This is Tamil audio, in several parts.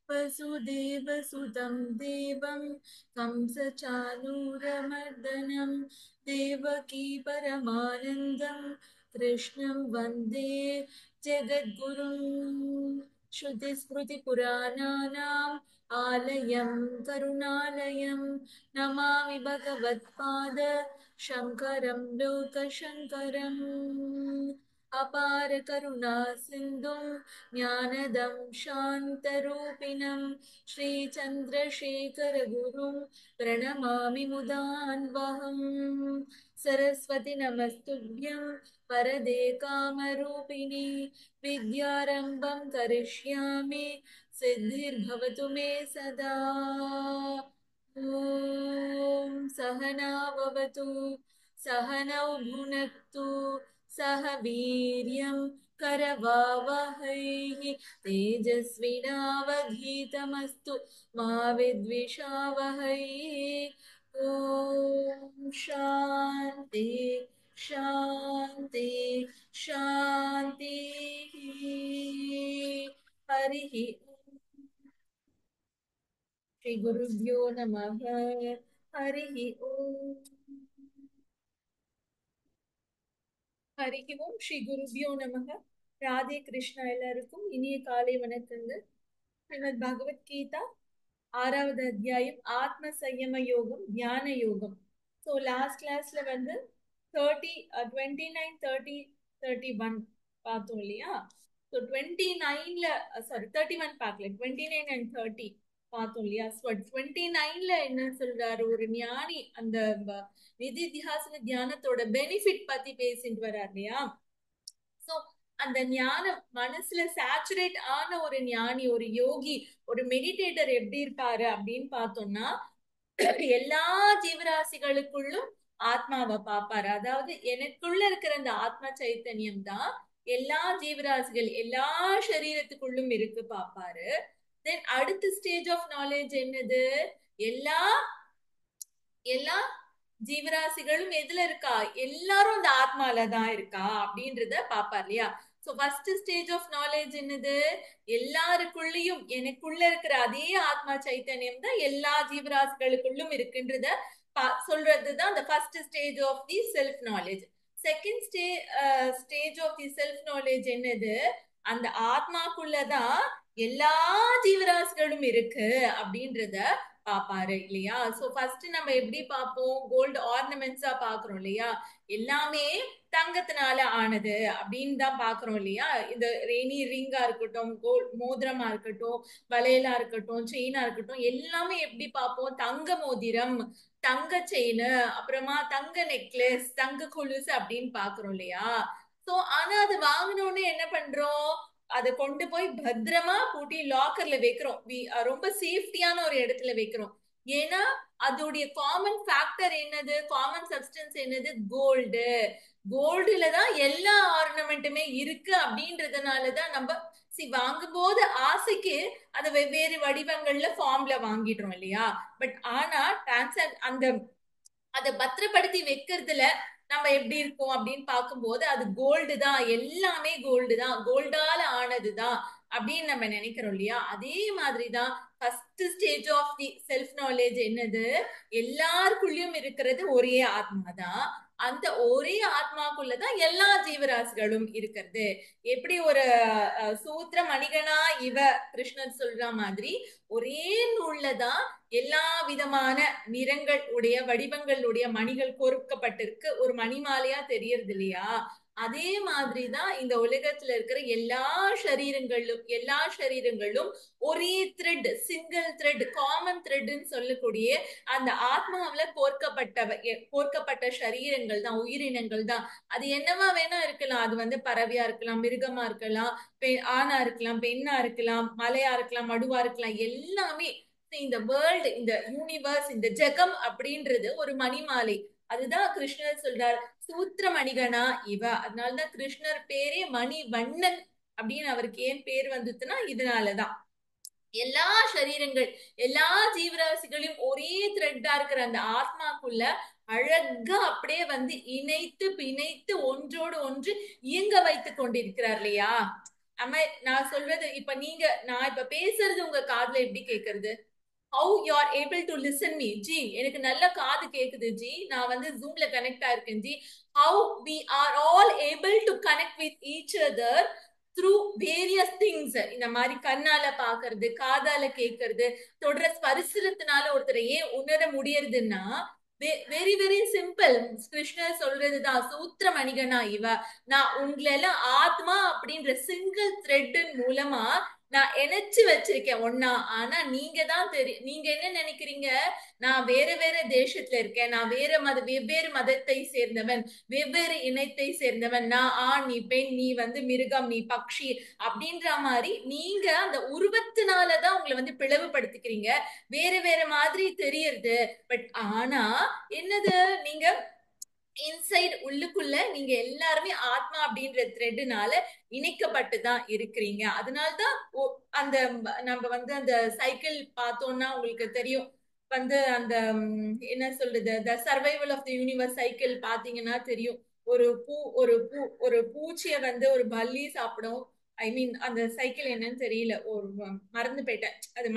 वसुदेवसुतं देवं कंसचाणूरमर्दनं देवकी परमानन्दं कृष्णं वन्दे जगद्गुरुं श्रुतिस्मृतिपुराणानाम् आलयं करुणालयं नमामि भगवत्पाद शङ्करं लोकशङ्करम् अपार करुणा सिन्धुं ज्ञानदं शान्तरूपिणं श्रीचन्द्रशेखर गुरुं प्रणमामि मुदान्वहम् सरस्वती नमस्तुभ्यं वरदे कामरूपिणि विद्यारम्भं करिष्यामि सिद्धिर्भवतु मे सदा ॐ सहना भवतु सहनौ भुनक्तु सह वीर्यं करवावहै तेजस्विनावधीतमस्तु मा विद्विषावहै ॐ शान्ति शान्ति शान्तिः हरिः श्री गुरुभ्यो नमः हरिः ओम् ஹரிஹி ஓம் ஸ்ரீ குருபியோ நமக ராதே கிருஷ்ணா எல்லாருக்கும் இனிய காலை வணக்கங்கள் ஸ்ரீமத் பகவத்கீதா ஆறாவது அத்தியாயம் ஆத்ம சயம யோகம் தியான யோகம். ஸோ லாஸ்ட் கிளாஸ்ல வந்து 29, 30, 31 பார்த்தோம் இல்லையா? ஸோ 29ல சாரி 31 பார்க்கல, 29 and 30 பார்த்தோம் இல்லையா? ஸோ 29ல என்ன சொல்றாரு, ஒரு ஞானி அந்த நிதித்தியாசன தியானத்தோட பெனிஃபிட் பத்தி பேசிட்டு வர்றார் இல்லையா? சோ அந்த ஞானம் மனசுல சேச்சுரேட் ஆன ஒரு ஞானி, ஒரு யோகி, ஒரு மெடிடேட்டர் எப்படி இருப்பாரு அப்படின்னு பார்த்தோம்னா, எல்லா ஜீவராசிகளுக்குள்ளும் ஆத்மாவை பார்ப்பாரு. அதாவது எனக்குள்ள இருக்கிற அந்த ஆத்ம சைத்தன்யம் தான் எல்லா ஜீவராசிகள் எல்லா சரீரத்துக்குள்ளும் இருக்கு பார்ப்பாரு. தென் அடுத்த ஸ்டேஜ் ஆஃப் நாலேஜ் என்னது, எல்லா எல்லா ஜீவராசிகளும் எதுல இருக்கா, எல்லாரும் அந்த ஆத்மால தான் இருக்கா அப்படின்றத பாப்பார் இல்லையா? So first stage of knowledge என்னது, எல்லாருக்குள்ளயும் எனக்குள்ள இருக்கிற அதே ஆத்மா சைத்தன்யம் தான் எல்லா ஜீவராசிகளுக்குள்ளும் இருக்குன்றத சொல்றதுதான் the first stage of the self knowledge. Second stage of the self knowledge என்னது, அந்த ஆத்மாக்குள்ளதான் எல்லா ஜீவராசிகளும் இருக்கு அப்படின்றத பாப்பாரு இல்லையா? சோ ஃபர்ஸ்ட் நம்ம எப்படி பார்ப்போம், கோல்டு ஆர்னமெண்ட்ஸா பாக்குறோம் இல்லையா? எல்லாமே தங்கத்தினால ஆனது அப்படின்னு தான் பாக்குறோம் இல்லையா? இந்த ரெய்னி ரிங்கா இருக்கட்டும், கோல்ட் மோதிரமா இருக்கட்டும், வளையலா இருக்கட்டும், செயினா இருக்கட்டும், எல்லாமே எப்படி பார்ப்போம், தங்க மோதிரம், தங்க செயின், அப்புறமா தங்க நெக்லஸ், தங்க கொலுசு அப்படின்னு பாக்குறோம் இல்லையா? சோ ஆனா அது வாங்கினோடனே என்ன பண்றோம், அதை கொண்டு போய் பத்திரமா பூட்டி லாக்கர்ல வைக்கிறோம், ரொம்ப சேஃப்டியான ஒரு இடத்துல வைக்கிறோம். ஏன்னா அதோடைய காமன் ஃபேக்டர் என்னது, காமன் சப்ஸ்டன்ஸ் என்னது, கோல்டு. கோல்டுல தான் எல்லா ஆர்னமெண்ட்டுமே இருக்கு அப்படின்றதுனாலதான் நம்ம வாங்கும் போது ஆசைக்கு அதை வெவ்வேறு வடிவங்கள்ல ஃபார்ம்ல வாங்கிடுறோம் இல்லையா? பட் ஆனா அந்த அதை பத்திரப்படுத்தி வைக்கிறதுல நம்ம எப்படி இருக்கோம் அப்படின்னு பார்க்கும்போது அது கோல்டு தான், எல்லாமே கோல்டு தான், கோல்டால ஆனதுதான் அப்படின்னு நம்ம நினைக்கிறோம் இல்லையா? அதே மாதிரிதான் first stage of the self knowledge என்னது, எல்லாருக்குள்ளயும் இருக்கிறது ஒரே ஆத்மா தான். அந்த ஒரே ஆத்மாக்குள்ளதான் எல்லா ஜீவராசிகளும் இருக்கிறது. எப்படி ஒரு சூத்திர மணிகனா இவ கிருஷ்ணன் சொல்ற மாதிரி ஒரே நூல்லதான் எல்லா விதமான நிறங்கள் உடைய வடிவங்களுடைய மணிகள் கோர்க்கப்பட்டிருக்கு, ஒரு மணிமாலையா தெரியறது இல்லையா? அதே மாதிரிதான் இந்த உலகத்துல இருக்கிற எல்லா சரீரங்களும் ஒரே த்ரெட், சிங்கிள் த்ரெட், காமன் த்ரெட்னு சொல்லக்கூடிய அந்த ஆத்மாவில கோர்க்கப்பட்ட சரீரங்கள் தான், உயிரினங்கள் தான். அது என்னவா வேணா இருக்கலாம், அது வந்து பறவையா இருக்கலாம், மிருகமா இருக்கலாம், ஆணா இருக்கலாம், பெண்ணா இருக்கலாம், மலையா இருக்கலாம், மடுவா இருக்கலாம், எல்லாமே இந்த வேர்ல்டு, இந்த யூனிவர்ஸ், இந்த ஜெகம் அப்படின்றது ஒரு மணிமாலை. அதுதான் கிருஷ்ணர் சொல்றார், சூத்திர மணிகனா இவ. அதனாலதான் கிருஷ்ணர் பேரே மணி வண்ணன் அப்படின்னு அவருக்கு ஏன் பேர் வந்துச்சுன்னா இதனாலதான். எல்லா சரீரங்கள் எல்லா ஜீவராசிகளையும் ஒரே த்ரெட்டா இருக்கிற அந்த ஆத்மாக்குள்ள அழகா அப்படியே வந்து இணைத்து பிணைத்து ஒன்றோடு ஒன்று இயங்க வைத்துக் கொண்டிருக்கிறார் இல்லையா? நான் சொல்றது இப்ப நான் இப்ப பேசுறது உங்க காதுல எப்படி கேக்குறது? how you are able to listen me ji? எனக்கு நல்ல காது கேக்குது ஜி. நான் வந்து ஜூம்ல கனெக்ட் ஆயிருக்கேன் ji. how we are all able to connect with each other through various things. இந்த மாதிரி கண்ணால பாக்குறது, காதால கேக்குறது, தொடர ஸ்பரிசனத்தினால ஒருத்தரை ஏன் உணர முடியறதுன்னா வெரி வெரி சிம்பிள். கிருஷ்ணர் சொல்றதுதான், சூத்திர மணிகனா இவ. நான் உங்களை எல்லாம் ஆத்மா அப்படின்ற சிங்கிள் த்ரெட் மூலமா நான் இணைச்சு வச்சிருக்கேன் ஒன்னா. ஆனா நீங்க என்ன நினைக்கிறீங்க? நான் வேற வேற தேசத்துல இருக்கேன், நான் வெவ்வேறு மதத்தை சேர்ந்தவன், வெவ்வேறு இனத்தை சேர்ந்தவன், நான் ஆண் நீ பெண், நீ வந்து மிருகம் நீ பக்ஷி அப்படின்ற மாதிரி நீங்க அந்த உருவத்தினாலதான் உங்களை வந்து பிளவுபடுத்திக்கிறீங்க. வேற வேற மாதிரி தெரியறது. பட் ஆனா என்னது, நீங்க இன்சைட் உள்ளுக்குள்ள நீங்க எல்லாருமே ஆத்மா அப்படின்ற த்ரெட்னால இணைக்கப்பட்டு தான் இருக்கிறீங்க. அதனால்தான் அந்த நம்ம வந்து அந்த சைக்கிள் பார்த்தோம்னா உங்களுக்கு தெரியும். வந்து அந்த என்ன சொல்றது, the survival of the universe cycle பாத்தீங்கன்னா தெரியும். ஒரு பூச்சிய வந்து ஒரு பல்லி சாப்பிடும். ஐ மீன் அந்த சைக்கிள் என்னன்னு தெரியல, ஒரு மறந்து போயிட்டேன். அது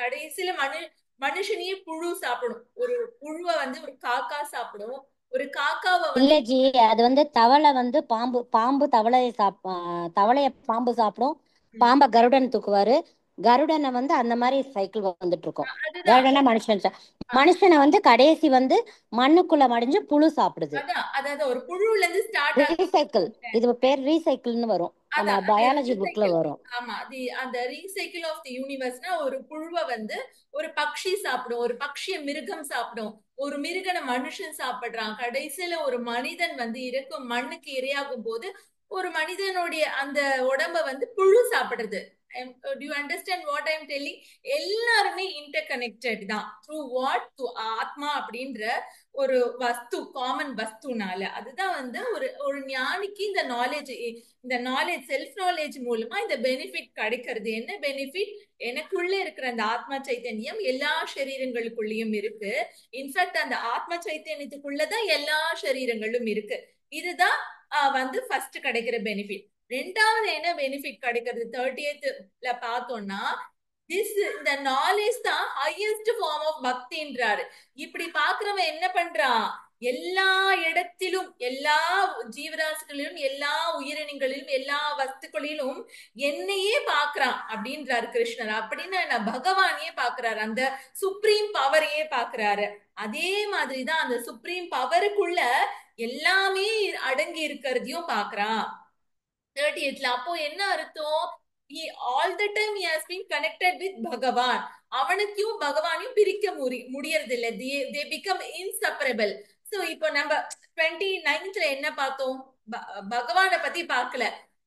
கடைசியில மனுஷனையே புழு சாப்பிடும். ஒரு புழுவை வந்து ஒரு காக்கா சாப்பிடும். ஒரு காக்காவை இல்ல வந்து ஜி, அது வந்து தவளை வந்து பாம்பு தவளைய பாம்பு சாப்பிடும். பாம்ப கருடன் தூக்குவாரு. கருடனை வந்து அந்த மாதிரி சைக்கிள் வந்துட்டு இருக்கும். அதுதான். கருடனை மனுஷனை வந்து கடைசி வந்து மண்ணுக்குள்ள மடிஞ்சு புழு சாப்பிடுது. அதாவது ஒரு புழுல இருந்து ஸ்டார்ட் ஆகுது. ரீசைக்கிள், இது பேர் ரீசைக்கிள்னு வரும், நம்ம அதான் அந்த பயாலஜி புக்ல ரீசைக்கிள். வரும். ஆமா, அந்த ரீசைக்கிள் ஆஃப் தி யூனிவர்ஸ்னா ஒரு புழுவை வந்து ஒரு பக்ஷி சாப்பிடும், ஒரு பக்ஷிய மிருகம் சாப்பிடும், ஒரு மிருகனை மனுஷன் சாப்பிடுறான். கடைசியில ஒரு மனிதன் வந்து இறக்கும், மண்ணுக்கு இரையாகும் போது ஒரு மனிதனுடைய அந்த உடம்ப வந்து புழு சாப்பிடுறது. Do you understand what I am telling? எல்லாருமே இன்டர் கனெக்டட் தான். Through what? த்ரூ ஆத்மா அப்படின்ற ஒரு வஸ்து, காமன் வஸ்துனால. அதுதான் வந்து ஒரு ஒரு ஞானிக்கு இந்த நாலேஜ் செல்ஃப் நாலேஜ் மூலமா இந்த பெனிஃபிட் கிடைக்கிறது. என்ன பெனிஃபிட்? எனக்குள்ள இருக்கிற அந்த ஆத்ம சைத்தன்யம் எல்லா சரீரங்களுக்குள்ளயும் இருக்கு. இன்ஃபேக்ட் அந்த ஆத்ம சைத்தன்யத்துக்குள்ளதான் எல்லா சரீரங்களும் இருக்கு. இதுதான் வந்து ஃபர்ஸ்ட் கிடைக்கிற பெனிஃபிட். ரெண்டாவது என்ன பெனிஃபிட் கிடைக்கிறது 30th பார்த்தோம்னா, இந்த நாலேஜ் தான் ஹையஸ்ட் ஃபார்ம் ஆஃப் பக்தின்றாரு. இப்படி பாக்குறவன் என்ன பண்றான்? எல்லா இடத்திலும், எல்லா ஜீவராசிகளிலும், எல்லா உயிரினங்களிலும், எல்லா வஸ்துக்களிலும் என்னையே பாக்குறான் அப்படின்றாரு கிருஷ்ணர். அப்படின்னா நான் பகவானையே பாக்குறாரு, அந்த சுப்ரீம் பவரையே பாக்குறாரு. அதே மாதிரிதான் அந்த சுப்ரீம் பவருக்குள்ள எல்லாமே அடங்கி இருக்கிறதையும் பாக்குறான் 30th. அப்போ என்ன அர்த்தம்? he all the time he has been connected with பகவான். அவனுக்கும் பகவானையும் பிரிக்க முடியறது இல்ல. they become inseparable. சோ இப்போ நம்ம 29th என்ன பார்த்தோம்? பகவானை பத்தி பார்க்கல.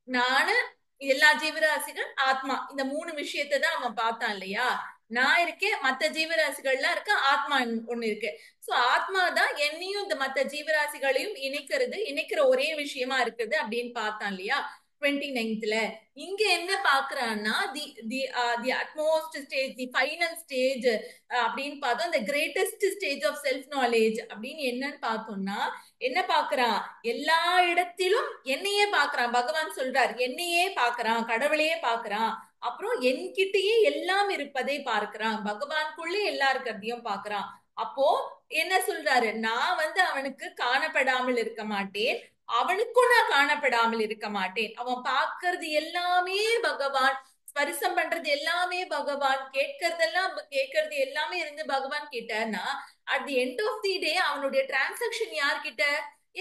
நானு, எல்லா ஜீவராசிகள், ஆத்மா, இந்த 3 விஷயத்தை தான் அவன் பார்த்தான் இல்லையா? நான் இருக்கேன், மத்த ஜீவராசிகள்லாம் இருக்க, ஆத்மா ஒண்ணு இருக்கு. சோ ஆத்மா தான் என்னையும் இந்த மத்த ஜீவராசிகளையும் இணைக்கிற ஒரே விஷயமா இருக்குது அப்படின்னு பார்த்தான் இல்லையா 29th. இங்க என்ன பாக்குறான்னா the utmost stage, the final stage அப்படின்னு பார்த்தோம். the greatest stage of self knowledge அப்படின்னு என்னன்னு பார்த்தோம்னா, என்ன பாக்குறான்? எல்லா இடத்திலும் என்னையே பாக்குறான். பகவான் சொல்றார், என்னையே பாக்குறான், கடவுளையே பாக்குறான். அப்புறம் என்கிட்டயே எல்லாம் இருப்பதை பார்க்கிறான். பகவானுக்குள்ளே எல்லா இருக்கிறதையும் பாக்குறான். அப்போ என்ன சொல்றாரு? நான் வந்து அவனுக்கு காணப்படாமல் இருக்க மாட்டேன், அவனுக்கும் நான் காணப்படாமல் இருக்க மாட்டேன். அவன் பார்க்கறது எல்லாமே பகவான், ஸ்பரிசம் பண்றது எல்லாமே பகவான், கேட்கறது எல்லாமே இருந்து பகவான் கிட்டனா, at the end of the day அவனுடைய டிரான்சாக்சன் யார்கிட்ட?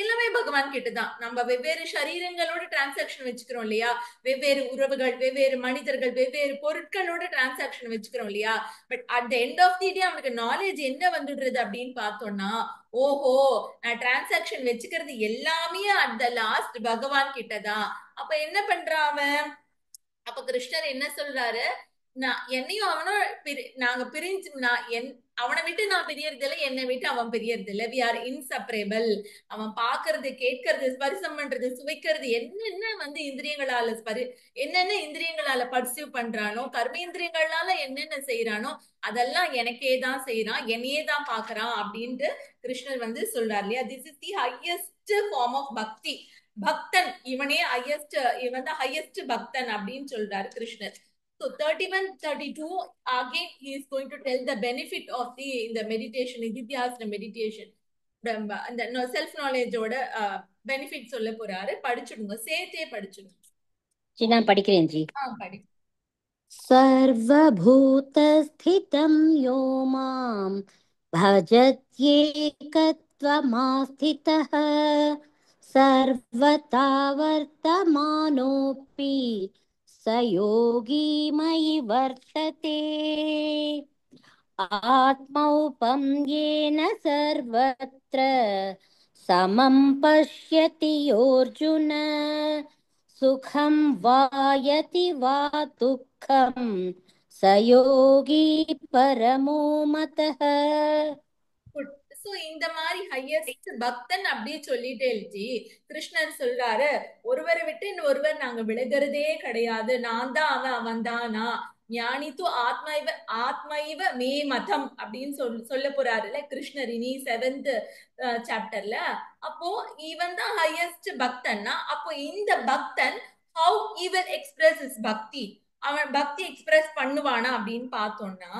எல்லாமே பகவான் கிட்டதான். நம்ம வெவ்வேறு சரீரங்களோட டிரான்சாக்சன் வச்சுக்கிறோம் இல்லையா? வெவ்வேறு உறவுகள், வெவ்வேறு மனிதர்கள், வெவ்வேறு பொருட்களோட டிரான்சாக்சன் வச்சுக்கிறோம் இல்லையா? But at the end of the day அவனுக்கு நாலேஜ் என்ன வந்துடுறது அப்படின்னு பார்த்தோம்னா, ஓஹோ, நான் டிரான்சாக்சன் வச்சுக்கிறது எல்லாமே அட் த லாஸ்ட் பகவான் கிட்டதான். அப்ப என்ன பண்றான் அவன்? அப்ப கிருஷ்ணர் என்ன சொல்றாரு? நான் என்னையும் அவனும் நாங்க பிரிஞ்சு, அவனை விட்டு நான் பிரியறது இல்லை, என்னை விட்டு அவன் பிரியறது இல்லை. We are inseparable. அவன் பாக்குறது, கேட்கறது, ஸ்பரிசம் பண்றது, சுவைக்கிறது, என்னென்ன வந்து இந்திரியங்களால என்னென்ன இந்திரியங்களால பர்சீவ் பண்றானோ, கர்மேந்திரியங்களால என்னென்ன செய்யறானோ அதெல்லாம் எனக்கே தான் செய்யறான், என்னையே தான் பாக்குறான் அப்படின்ட்டு கிருஷ்ணர் வந்து சொல்றாரு இல்லையா. This is the highest form of bhakti. பக்தன் இவனே ஹையஸ்ட், இவன் தான் ஹையஸ்ட் பக்தன் அப்படின்னு சொல்றாரு கிருஷ்ணர். So 31, 32, again he is going to tell the benefit of the meditation, Nidhyasana meditation. அந்த செல்ஃப் நாலேஜோட பெனிஃபிட் சொல்ல போறாரு. படிச்சுடுங்க, சேர்த்தே படிச்சுடுங்க. जी நான் படிக்கிறேன் जी. படி. सर्वभूतस्थितं यो मां भजत्येकत्वमास्थितः सर्वथा वर्तमानोऽपि स योगी मयि वर्तते आत्मौपं येन सर्वत्र समं पश्यति योऽर्जुन सुखं वा यति वा दुःखं स योगी परमो मतः. சோ இந்த மாதிரி ஹையஸ்ட் பக்தன் அப்படியே சொல்லிட்டே ஜி கிருஷ்ணர் சொல்றாரு, ஒருவரை விட்டு ஒருவர் நாங்க விலகிறதே கிடையாது, நான் தான் அவன், அவன் தான் நான். ஞானி து ஆத்மைவ ஆத்மைவ மே மதம் அப்படின்னு சொல்ல போறாருல கிருஷ்ணர் இனி 7th சாப்டர்ல. அப்போ இவன் தான் ஹையஸ்ட் பக்தன்னா, அப்போ இந்த பக்தன் how he will express his பக்தி, அவன் பக்தி எக்ஸ்பிரஸ் பண்ணுவானா அப்படின்னு பார்த்தோம்னா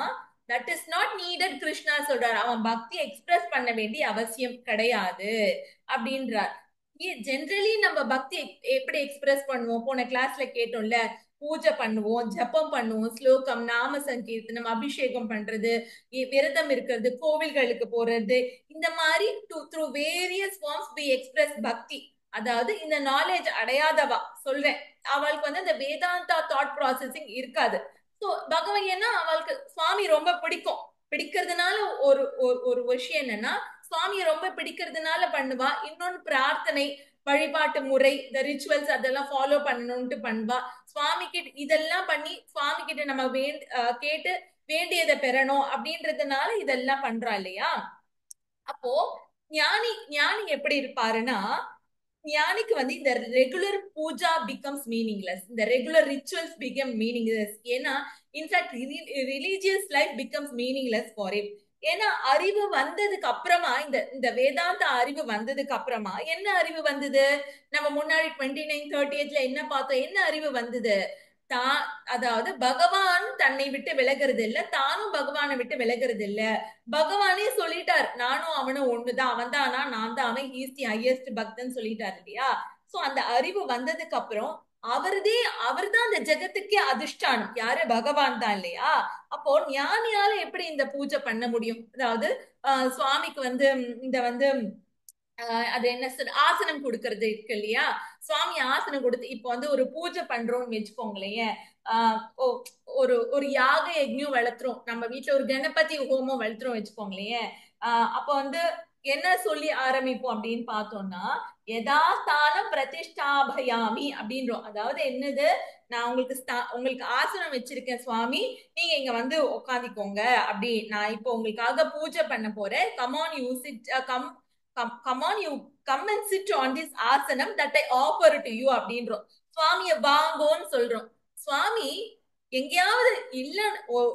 that is not needed. Krishna சொல்றாரு அவன் பக்தி எக்ஸ்பிரஸ் பண்ண வேண்டிய அவசியம் கிடையாது அப்படின்றார். ஜென்ரலி நம்ம பக்தி எப்படி எக்ஸ்பிரஸ் பண்ணுவோம், போன கிளாஸ்ல கேட்டோம்ல, பூஜை பண்ணுவோம், ஜபம் பண்ணுவோம், ஸ்லோகம், நாம சங்கீர்த்தனம், அபிஷேகம் பண்றது, விரதம் இருக்கிறது, கோவில்களுக்கு போறது, இந்த மாதிரி through various forms we express bhakti. அதாவது இந்த நாலேஜ் அடையாதவா சொல்றேன், அவளுக்கு வந்து இந்த வேதாந்தா தாட் ப்ராசஸிங் இருக்காது. சோ பகவான் ஏன்னா அவளுக்கு சுவாமி ரொம்ப பிடிக்கும், பிடிக்கிறதுனால ஒரு ஒரு விஷயம் என்னன்னா சுவாமியை ரொம்ப பிடிக்கிறதுனால பண்ணுவா. இன்னொன்னு பிரார்த்தனை, வழிபாட்டு முறை, இந்த ரிச்சுவல்ஸ் அதெல்லாம் ஃபாலோ பண்ணணும்ட்டு பண்ணுவா. சுவாமி கிட்ட இதெல்லாம் பண்ணி சுவாமி கிட்ட நம்ம கேட்டு வேண்டியதை பெறணும் அப்படின்றதுனால இதெல்லாம் பண்றா இல்லையா. அப்போ ஞானி ஞானி எப்படி இருப்பாருன்னா, ஞானிக்கு வந்து இந்த ரெகுலர் பூஜா பிகம்ஸ் மீனிங்லெஸ், இந்த ரெகுலர் ரிச்சுவல்ஸ் பிகம் மீனிங்லெஸ். ஏன்னா in fact religious life becomes meaningless for it. ஏன்னா அறிவு வந்ததுக்கு அப்புறமா, இந்த இந்த வேதாந்த அறிவு வந்ததுக்கு அப்புறமா என்ன அறிவு வந்தது, நம்ம முன்னாடி 29, 30th என்ன பார்த்தோம், என்ன அறிவு வந்தது, தான் அதாவது பகவான் தன்னை விட்டு விலகிறது இல்ல, தானும் பகவானை விட்டு விலகிறது இல்ல. பகவானே சொல்லிட்டார், நானும் அவனும் ஒண்ணுதான், அவன் தான் நான் தான் அவன், ஹீஸ் தி ஹையஸ்ட் பக்தன் சொல்லிட்டார் இல்லையா. சோ அந்த அறிவு வந்ததுக்கு அப்புறம் அவர்தான் அந்த ஜெகத்துக்கே அதிஷ்டானம், யாரு, பகவான் தான் இல்லையா. அப்போ ஞானியால எப்படி இந்த பூஜை பண்ண முடியும், அதாவது சுவாமிக்கு வந்து இந்த வந்து அது என்ன ஆசனம் கொடுக்கறது இருக்கு இல்லையா. சுவாமி ஆசனம் கொடுத்து இப்போ வந்து ஒரு பூஜை பண்றோம்னு வச்சுக்கோங்களேன், ஒரு ஒரு யாக யஜ்ஞம் வளர்த்துறோம் நம்ம வீட்டுல, ஒரு கணபதி ஹோமம் வளர்த்துறோம் வச்சுக்கோங்களேன். அப்ப வந்து என்ன சொல்லி ஆரம்பிப்போம் அப்படின்னு பார்த்தோம்னா, யதாஸ்தானம் பிரதிஷ்டாபயாமி அப்படின்றோம். அதாவது என்னது, நான் உங்களுக்கு ஆசனம் வச்சிருக்கேன் சுவாமி, நீங்க இங்க வந்து உட்காந்துக்கோங்க அப்படி, நான் இப்போ உங்களுக்காக பூஜை பண்ண போறேன், come on you sit, come on, you come and sit on this asanam that I offer to you அப்படின்றோம். சுவாமிய வாங்கோன்னு சொல்றோம். சுவாமி எங்கேயாவது இல்ல,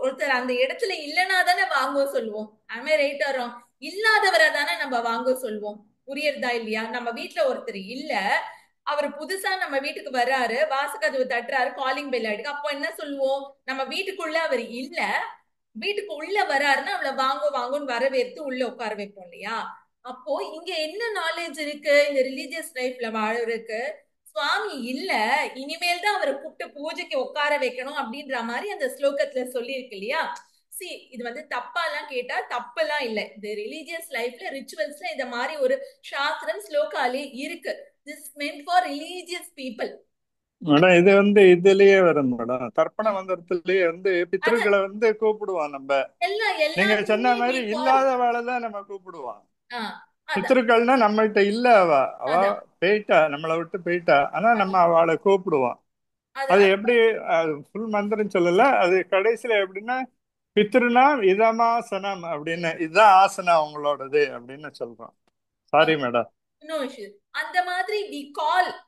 ஒருத்தர் அந்த இடத்துல இல்லைன்னா தானே வாங்கோ சொல்லுவோம். am I right or wrong? இல்லாதவரை தானே நம்ம வாங்கோ சொல்லுவோம். புரியுறதா இல்லையா. நம்ம வீட்டுல ஒருத்தர் இல்ல, அவர் புதுசா நம்ம வீட்டுக்கு வர்றாரு, வாசக்கதவு தட்டுறாரு, காலிங் பெல் ஆயிடுக்கு, அப்போ என்ன சொல்லுவோம், நம்ம வீட்டுக்குள்ள அவர் இல்ல, வீட்டுக்கு உள்ள வராருன்னா அவளை வாங்கோ வாங்கோன்னு வரவேற்று உள்ள உட்கார வைப்போம் இல்லையா. அப்போ இங்க என்ன நாலேஜ் இருக்கு இந்த ரிலீஜியஸ் லைஃப்ல வாழறதுக்கு, சுவாமி இல்ல, இனிமேல் தான் அவரை கூப்பிட்டு பூஜைக்கு உட்கார வைக்கணும் அப்படின்ற மாதிரி அந்த ஸ்லோகத்துல சொல்லி இருக்கு இல்லையா. சி இது வந்து தப்பாலாம் கேட்டா தப்பெல்லாம் இல்லை, இந்த ரிலீஜியஸ் லைஃப்ல ரிச்சுவல்ஸ்ல இந்த மாதிரி ஒரு சாஸ்திரம் ஸ்லோகாலே இருக்கு. This meant for religious people. Madam இது வந்து இதுலயே வரும் மேடம், தர்ப்பண மந்திரத்திலேயே வந்து பித்ருக்களை வந்து கூப்பிடுவான் நம்ம. நீங்க சொன்ன மாதிரி இல்லாத வேலைதான் நம்ம கூப்பிடுவான். பித்ருக்கள்னா நம்மகிட்ட இல்ல, அவ போயிட்டா, நம்மளை விட்டு போயிட்டா, ஆனா நம்ம அவளை கூப்பிடுவான். அது எப்படி ஃபுல் மந்திரம் சொல்லல, அது கடைசியில எப்படின்னா பித்ருனா இதமாசனம் அப்படின்னு, இதுதான் ஆசனம் அவங்களோடது அப்படின்னு சொல்றோம். Sorry madam. No issue. அந்த மாதிரி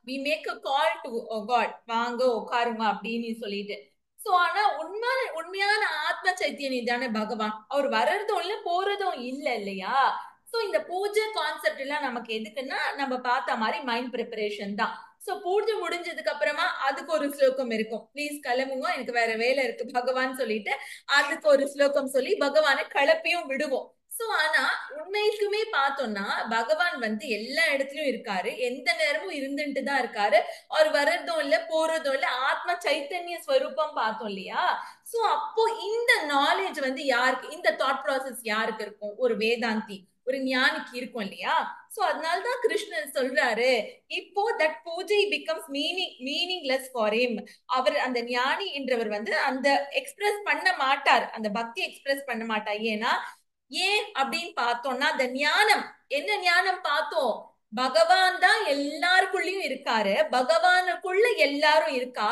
we make a call to God, வாங்க உட்காருங்க அப்படின்னு சொல்லிட்டு. சோ ஆனா உண்மையான ஆத்ம சைத்தன்யம் தானே பகவான். அவர் வர்றதும் இல்ல போறதும் இல்ல இல்லையா? சோ இந்த பூஜை கான்செப்ட் எல்லாம் நமக்கு எதுக்குன்னா, நம்ம பார்த்த மாதிரி மைண்ட் ப்ரிப்பரேஷன் தான். சோ பூஜை முடிஞ்சதுக்கு அப்புறமா அதுக்கு ஒரு ஸ்லோகம் இருக்கும், ப்ளீஸ் கிளம்புங்க எனக்கு வேற வேலை இருக்கு பகவான் சொல்லிட்டு அதுக்கு ஒரு ஸ்லோகம் சொல்லி பகவானை கிளப்பியும் விடுவோம். சோ ஆனா உண்மைக்குமே பார்த்தோம்னா பகவான் வந்து எல்லா இடத்துலயும் இருக்காரு, எந்த நேரமும் இருந்துட்டு தான் இருக்காரு. அவர் வர்றதும் இல்ல போறதும் இல்ல, ஆத்ம சைத்தன்ய ஸ்வரூபம் பார்த்தோம் இல்லையா? சோ அப்போ இந்த நாலேஜ் வந்து யாருக்கு, இந்த தாட் ப்ராசஸ் யாருக்கு இருக்கும்? ஒரு வேதாந்தி, ஒரு ஞானிக்கு இருக்கும் இல்லையா? சோ அதனாலதான் கிருஷ்ணர் சொல்றாரு, இப்போ தட் பூஜை பிகம்ஸ் மீனிங்லெஸ் ஃபார் ஹிம். அவர் அந்த ஞானி என்றவர் வந்து அந்த எக்ஸ்பிரஸ் பண்ண மாட்டார், அந்த பக்தி எக்ஸ்பிரஸ் பண்ண மாட்டார். ஏன்னா ஏன் அப்படின்னு பார்த்தோம்னா, அந்த ஞானம், என்ன ஞானம் பார்த்தோம்? பகவான் தான் எல்லாருக்குள்ளயும் இருக்காரு, பகவானுக்குள்ள எல்லாரும் இருக்கா.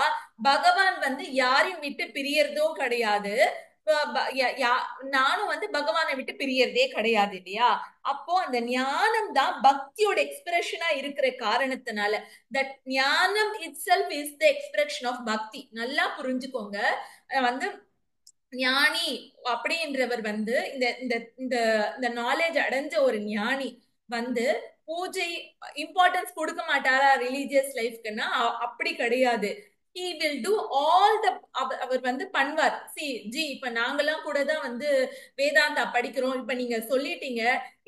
பகவான் வந்து யாரையும் விட்டு பிரியறதும் கிடையாது. நானும் வந்து பகவானை விட்டு பிரியறதே கிடையாது இல்லையா? அப்போ அந்த ஞானம் தான் பக்தியோட எக்ஸ்பிரஷனா இருக்கிற காரணத்தினால, தட் ஞானம் itself is the expression of bhakti. நல்லா புரிஞ்சுக்கோங்க. வந்து ஞானி அப்படின்றவர் வந்து இந்த இந்த இந்த இந்த நாலேஜ் அடைஞ்ச ஒரு ஞானி வந்து பூஜை இம்பார்ட்டன்ஸ் கொடுக்க மாட்டாரா ரிலீஜியஸ் லைஃப்க்குன்னா? அப்படி கிடையாது. he will do all the அவர் வந்து பண்ணுவார். ஜி இப்ப நாங்கெல்லாம் கூட தான் வந்து வேதாந்தா படிக்கிறோம், இப்ப நீங்க சொல்லிட்டீங்க,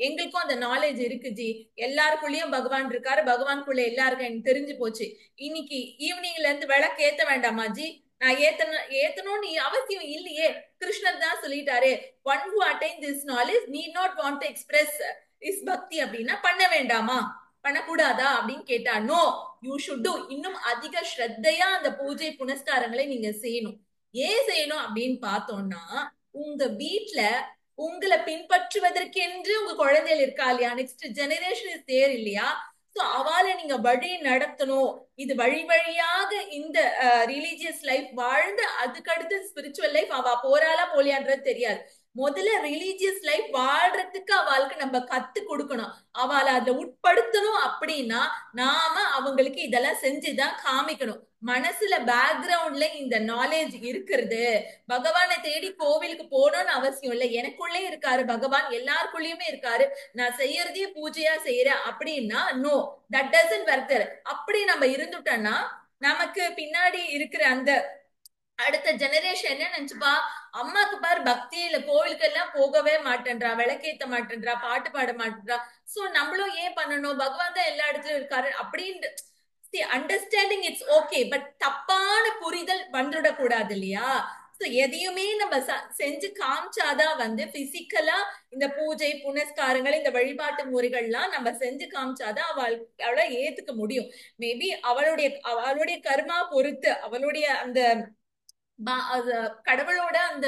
எங்களுக்கும் அந்த நாலேஜ் இருக்கு ஜி, எல்லாருக்குள்ளயும் பகவான் இருக்காரு, பகவானுக்குள்ள எல்லாருக்கும் எனக்கு தெரிஞ்சு போச்சு. இன்னைக்கு ஈவினிங்ல இருந்து விளக்கு ஏத்த வேண்டாமா ஜி? நான் ஏத்தணும்னு அவசியம் இல்லையே, கிருஷ்ணர் தான் சொல்லிட்டாரு, one who attain this knowledge need not want to express is பக்தி. அப்படின்னா பண்ண வேண்டாமா, பண்ணக்கூடாதா அப்படின்னு கேட்டா, நோ யூ ஷுட் டூ. இன்னும் அதிக ஸ்ரத்தையா அந்த பூஜை புனஸ்காரங்களை நீங்க செய்யணும். ஏன் செய்யணும் அப்படின்னு பார்த்தோம்னா, உங்க வீட்டுல உங்களை பின்பற்றுவதற்கென்று உங்க குழந்தைகள் இருக்கா இல்லையா, நெக்ஸ்ட் ஜெனரேஷன் இஸ் தேர் இல்லையா? சோ அவளை நீங்க வழி நடத்தணும். இது வழி வழியாக இந்த ரிலீஜியஸ் லைஃப் வாழ்ந்து அதுக்கடுத்து ஸ்பிரிச்சுவல் லைஃப் அவ போறாளா போலியான்றது தெரியாது. முதல்ல ரிலீஜியஸ் லைஃப் வாழ்றதுக்கு அவளுக்கு நம்ம கத்து கொடுக்கணும், அவளை அதுல உட்படுத்தணும். அப்படின்னா நாம அவங்களுக்கு இதெல்லாம் செஞ்சுதான் காமிக்கணும். மனசுல பேக்ரவுண்ட்ல இந்த நாலேஜ் இருக்கிறது, பகவானை தேடி கோவிலுக்கு போகணும்னு அவசியம் இல்லை, எனக்குள்ளே இருக்காரு பகவான், எல்லாருக்குள்ளயுமே இருக்காரு, நான் செய்யறதே பூஜையா செய்யறேன் அப்படின்னா நோ, தட் டசன்ட் ஒர்க் தேர். அப்படி நம்ம இருந்துட்டோம்னா நமக்கு பின்னாடி இருக்கிற அந்த அடுத்த ஜெனரேஷன் என்ன நினைச்சுப்பா, அம்மாக்கு பாரு பக்தியில கோவிலுக்கு எல்லாம் போகவே மாட்டேன்றா, விளக்கேத்த மாட்டேன்றா, பாட்டு பாட மாட்டேன்றா, சோ நம்மளும் ஏன் பண்ணணும், பகவான் தான் எல்லா இடத்துலயும் இருக்காரு அப்படின்னு அண்டர்ஸ்டாண்டிங் இட்ஸ் ஓகே. பட் தப்பான புரிதல் வந்துடக்கூடாது இல்லையா? சோ எதையுமே நம்ம செஞ்சு காமிச்சாதான் வந்து பிசிக்கலா இந்த பூஜை புனஸ்காரங்கள் இந்த வழிபாட்டு முறைகள்லாம் நம்ம செஞ்சு காமிச்சாதான் அவளை ஏத்துக்க முடியும். மேபி அவளுடைய கர்மா பொறுத்து, அவளுடைய அந்த கடவுளோட அந்த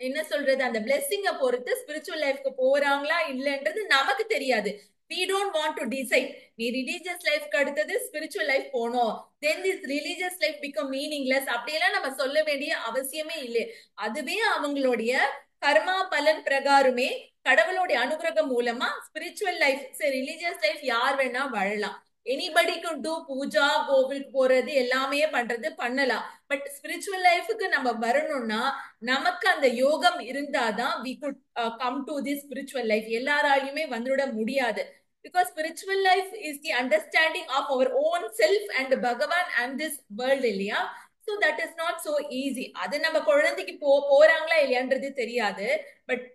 என்ன சொல்றது அந்த பிளெஸிங்க பொறுத்து ஸ்பிரிச்சுவல் லைஃப்க்கு போறாங்களா இல்லைன்றது நமக்கு தெரியாது. we don't want to decide. நீ ரிலீஜியஸ் லைஃப்க்கு அடுத்தது ஸ்பிரிச்சுவல் லைஃப் போனோம், then this religious life become meaningless அப்படியெல்லாம் நம்ம சொல்ல வேண்டிய அவசியமே இல்லை. அதுவே அவங்களுடைய கர்மா பலன் பிரகாரமே கடவுளுடைய அனுகிரகம் மூலமா ஸ்பிரிச்சுவல் லைஃப், சரி ரிலீஜியஸ் லைஃப் யார் வேணா வாழலாம், எனிபடி could do பூஜா, கோவிலுக்கு போறது எல்லாமே பண்றது பண்ணலாம். பட் ஸ்பிரிச்சுவல் லைஃபுக்கு நம்ம வரணும்னா நமக்கு அந்த யோகம் இருந்தாதான் we could come to this spiritual life. எல்லாராலையுமே வந்துட முடியாது. Because spiritual life is the understanding of our own self and Bhagavan and this world இல்லையா? So that is not so easy. அது நம்ம குழந்தைக்கு போறாங்களா இல்லையான்றது தெரியாது. பட்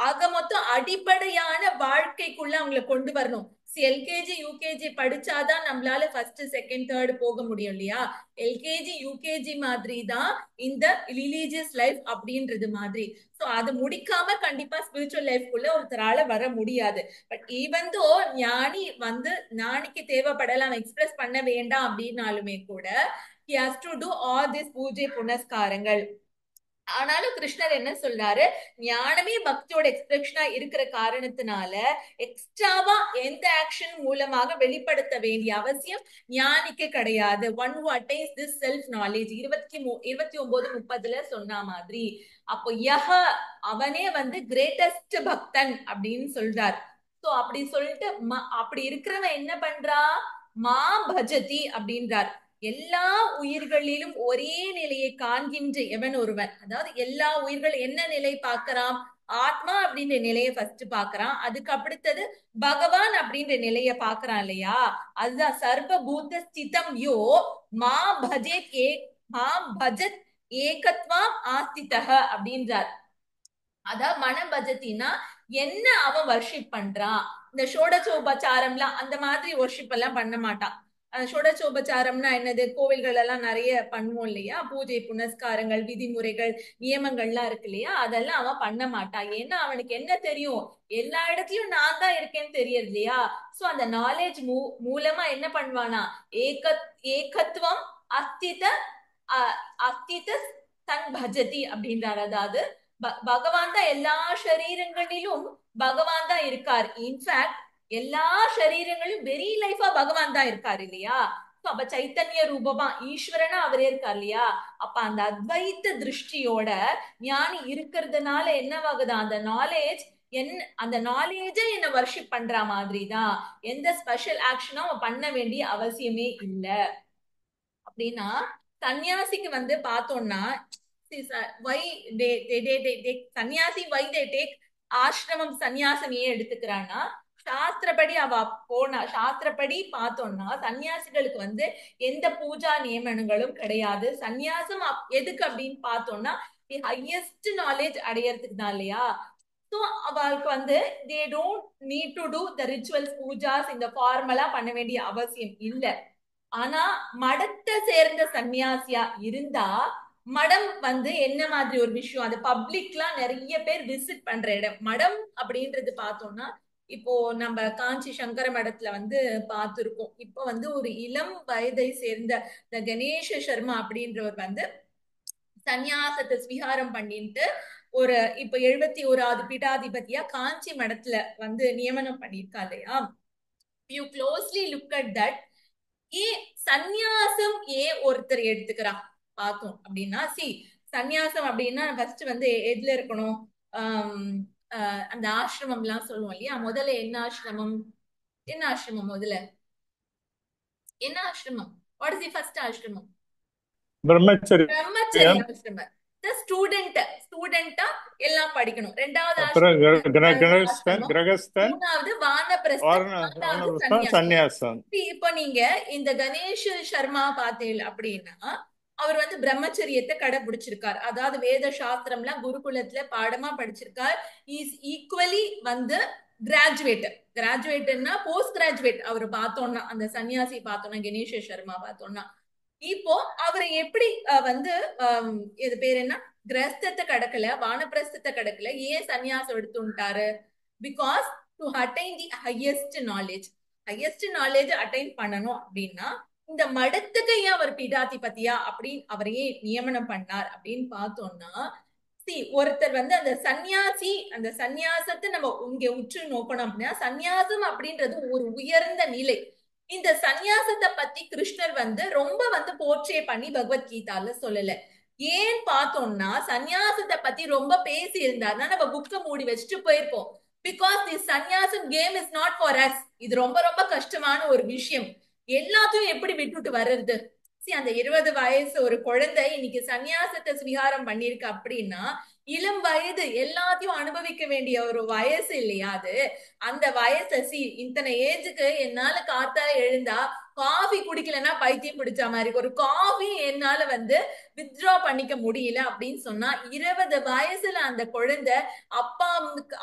ஆக மொத்தம் அடிப்படையான வாழ்க்கைக்குள்ள அவங்களை கொண்டு வரணும். எல்கேஜி யூகேஜி படிச்சாதான் நம்மளால ஃபர்ஸ்ட் செகண்ட் தேர்ட் போக முடியும் இல்லையா? எல்கேஜி யூகேஜி மாதிரி தான் இந்த ரிலீஜியஸ் லைஃப் அப்படின்றது மாதிரி. சோ அது முடிக்காம கண்டிப்பா ஸ்பிரிச்சுவல் லைஃப்குள்ள ஒருத்தரால வர முடியாது. பட் ஈவன் தோ ஞானிக்கு தேவைப்படலாம், எக்ஸ்பிரஸ் பண்ண வேண்டாம் அப்படின்னாலுமே கூட he has to do all this பூஜை புனஸ்காரங்கள். ஆனாலும் கிருஷ்ணர் என்ன சொல்றாரு, ஞானமே பக்தியோட எக்ஸ்பிரஷனா இருக்கிற காரணத்தினால எக்ஸ்ட்ராவா எந்த ஆக்ஷன் மூலமாக வெளிப்படுத்த வேண்டிய அவசியம் ஞானிக்கு கிடையாது. One who attains this self knowledge 29:30 சொன்ன மாதிரி. அப்போ அவனே வந்து கிரேட்டஸ்ட் பக்தன் அப்படின்னு சொல்றார். சோ அப்படி சொல்லிட்டு அப்படி இருக்கிறவன் என்ன பண்றா, மா பஜதி அப்படின்றார். எல்லா உயிர்களிலும் ஒரே நிலையை காண்கின்ற எவன் ஒருவன், அதாவது எல்லா உயிர்கள் என்ன நிலை பார்க்கறான், ஆத்மா அப்படின்ற நிலையை ஃபர்ஸ்ட் பாக்குறான். அதுக்கு அடுத்தது பகவான் அப்படின்ற நிலைய பாக்குறான் இல்லையா, அதுதான் சர்வ பூத ஸ்திதம் யோ மா பஜேத் மா பஜத் ஏகத்வா ஆஸ்திதஹ அப்படின்றார். அதான் மன பஜத்தினா என்ன அவன் வர்ஷிப் பண்றான். இந்த ஷோடசோபச்சாரம்லாம் அந்த மாதிரி வர்ஷிப் எல்லாம் பண்ண மாட்டான். ஷோடசோபச்சாரம்னா என்னது, கோவில்கள் எல்லாம் நிறைய பண்ணுவோம் இல்லையா, பூஜை புனஸ்காரங்கள் விதிமுறைகள் நியமங்கள்லாம் இருக்கு இல்லையா, அதெல்லாம் அவன் பண்ண மாட்டான். ஏன்னா அவனுக்கு என்ன தெரியும், எல்லா இடத்துலயும் நான் தான் இருக்கேன்னு தெரியுது இல்லையா. சோ அந்த நாலேஜ் மூலமா என்ன பண்ணுவானா, ஏகத்துவம் அஸ்தித அஸ்தித தன் பஜதி அப்படின்றார். அதாவது பகவான் தான் எல்லா சரீரங்களிலும் பகவான் தான் இருக்கார். இன்ஃபேக்ட் எல்லா சரீரங்களும் வெரி லைஃபா பகவான் தான் இருக்காரு இல்லையா. அப்ப சைத்தன்ய ரூபமா ஈஸ்வரனா அவரே இருக்கார் இல்லையா. அப்ப அந்த அத்வைத்த திருஷ்டியோட ஞானி இருக்கிறதுனால என்னவாகுது, அந்த நாலேஜ் அந்த நாலேஜை என்ன வர்ஷிப் பண்ற மாதிரி தான். எந்த ஸ்பெஷல் ஆக்ஷனும் அவன் பண்ண வேண்டிய அவசியமே இல்லை. அப்படின்னா சன்னியாசிக்கு வந்து பார்த்தோம்னா சன்னியாசி வை தே டேக் ஆசிரமம் சன்னியாசம் ஏன் எடுத்துக்கிறான்னா, சாஸ்திரப்படி அவ போனா, சாஸ்திரப்படி பார்த்தோம்னா சன்னியாசிகளுக்கு வந்து எந்த பூஜா நியமனங்களும் கிடையாது. சன்னியாசம் எதுக்கு அப்படின்னு பார்த்தோம்னா ஹையஸ்ட் நாலேஜ் அடையறதுக்கு தான் இல்லையா. ஸோ அவளுக்கு வந்து they don't need to do the rituals pujas இந்த ஃபார்மலா பண்ண வேண்டிய அவசியம் இல்லை. ஆனா மடத்தை சேர்ந்த சன்னியாசியா இருந்தா, மடம் வந்து என்ன மாதிரி ஒரு விஷயம், அது பப்ளிக்லாம் நிறைய பேர் விசிட் பண்ற இடம். மடம் அப்படின்றது பார்த்தோம்னா இப்போ நம்ம காஞ்சி சங்கர மடத்துல வந்து பார்த்திருக்கோம். இப்போ வந்து ஒரு இளம் வயதை சேர்ந்த கணேஷ சர்மா அப்படின்றவர் வந்து சன்னியாசத்தை ஸ்வீகாரம் பண்ணிட்டு ஒரு இப்ப 71வது பீடாதிபதியா காஞ்சி மடத்துல வந்து நியமனம் பண்ணிருக்கா இல்லையா. You closely look at that. சந்நியாசம் ஒருத்தர் எடுத்துக்கிறான் பார்த்தோம் அப்படின்னா, சந்நியாசம் அப்படின்னா ஃபர்ஸ்ட் வந்து எதுல இருக்கணும், அந்த ஆசிரமம் எல்லாம் சொல்லுவோம் இல்லையா. முதல்ல என்ன ஆசிரமம், முதல்ல என்ன ஆசிரமம், வாட் இஸ் தி ஃபர்ஸ்ட் ஆசிரமம், பிரம்மச்சரிய ஆசிரமம். ஸ்டூடெண்டா எல்லாம் படிக்கணும். ரெண்டாவது மூணாவது வானப்பிரஸ்தம், சன்னியாசம். இப்ப நீங்க இந்த கணேஷ் சர்மா பார்த்தீங்க அப்படின்னா அவர் வந்து பிரம்மச்சரியத்தை கடைபிடிச்சிருக்கார். அதாவது வேத சாஸ்திரம்லாம் குருகுலத்துல பாடமா படிச்சிருக்கார். இஸ் ஈக்குவலி வந்து கிராஜுவேட்னா போஸ்ட் கிராஜுவேட். அவர் பார்த்தோம்னா அந்த சன்னியாசி பார்த்தோம்னா கணேஷ் சர்மா பார்த்தோம்னா, இப்போ அவரை எப்படி வந்து இது பேர் என்ன, கிரஸ்தத்தை கடக்கல, வானப்பிரஸ்தத்தை கடக்கல, ஏன் சன்னியாசம் எடுத்துட்டாரு, because to attain the highest knowledge attain பண்ணணும் அப்படின்னா இந்த மடத்துக்கு ஏன் அவர் பீடாதிபதியா அப்படின்னு அவரையே நியமனம் பண்ணார் அப்படின்னு பார்த்தோம்னா, ஒருத்தர் வந்து அந்த சன்னியாசத்தை நம்ம இங்க உற்று நோக்கணும் அப்படின்னா, சன்னியாசம் அப்படின்றது ஒரு உயர்ந்த நிலை. இந்த சந்நியாசத்தை பத்தி கிருஷ்ணர் வந்து ரொம்ப வந்து போர்ட்ரே பண்ணி பகவத்கீதால சொல்லல. ஏன் பார்த்தோம்னா சந்நியாசத்தை பத்தி ரொம்ப பேசி இருந்தாருன்னா நம்ம புக்க மூடி வச்சுட்டு போயிருப்போம். பிகாஸ் தி சந்நியாசம் game is not for us. இது ரொம்ப ரொம்ப கஷ்டமான ஒரு விஷயம். எல்லாத்தையும் எப்படி விட்டுட்டு வர்றது. அந்த 20 வயசு ஒரு குழந்தை இன்னைக்கு சந்நியாசத்தை ஸ்வீகாரம் பண்ணிருக்கு அப்படின்னா இளம் வயது, எல்லாத்தையும் அனுபவிக்க வேண்டிய ஒரு வயசு இல்லையா அது. அந்த வயசு இத்தனை ஏஜுக்கு என்னால காத்தால எழுந்தா காஃபி குடிக்கலன்னா பைத்தியம் பிடிச்ச மாதிரி, ஒரு காஃபி என்னால வந்து வித்ட்ரா பண்ணிக்க முடியல அப்படின்னு சொன்னா 20 வயசுல அந்த குழந்தை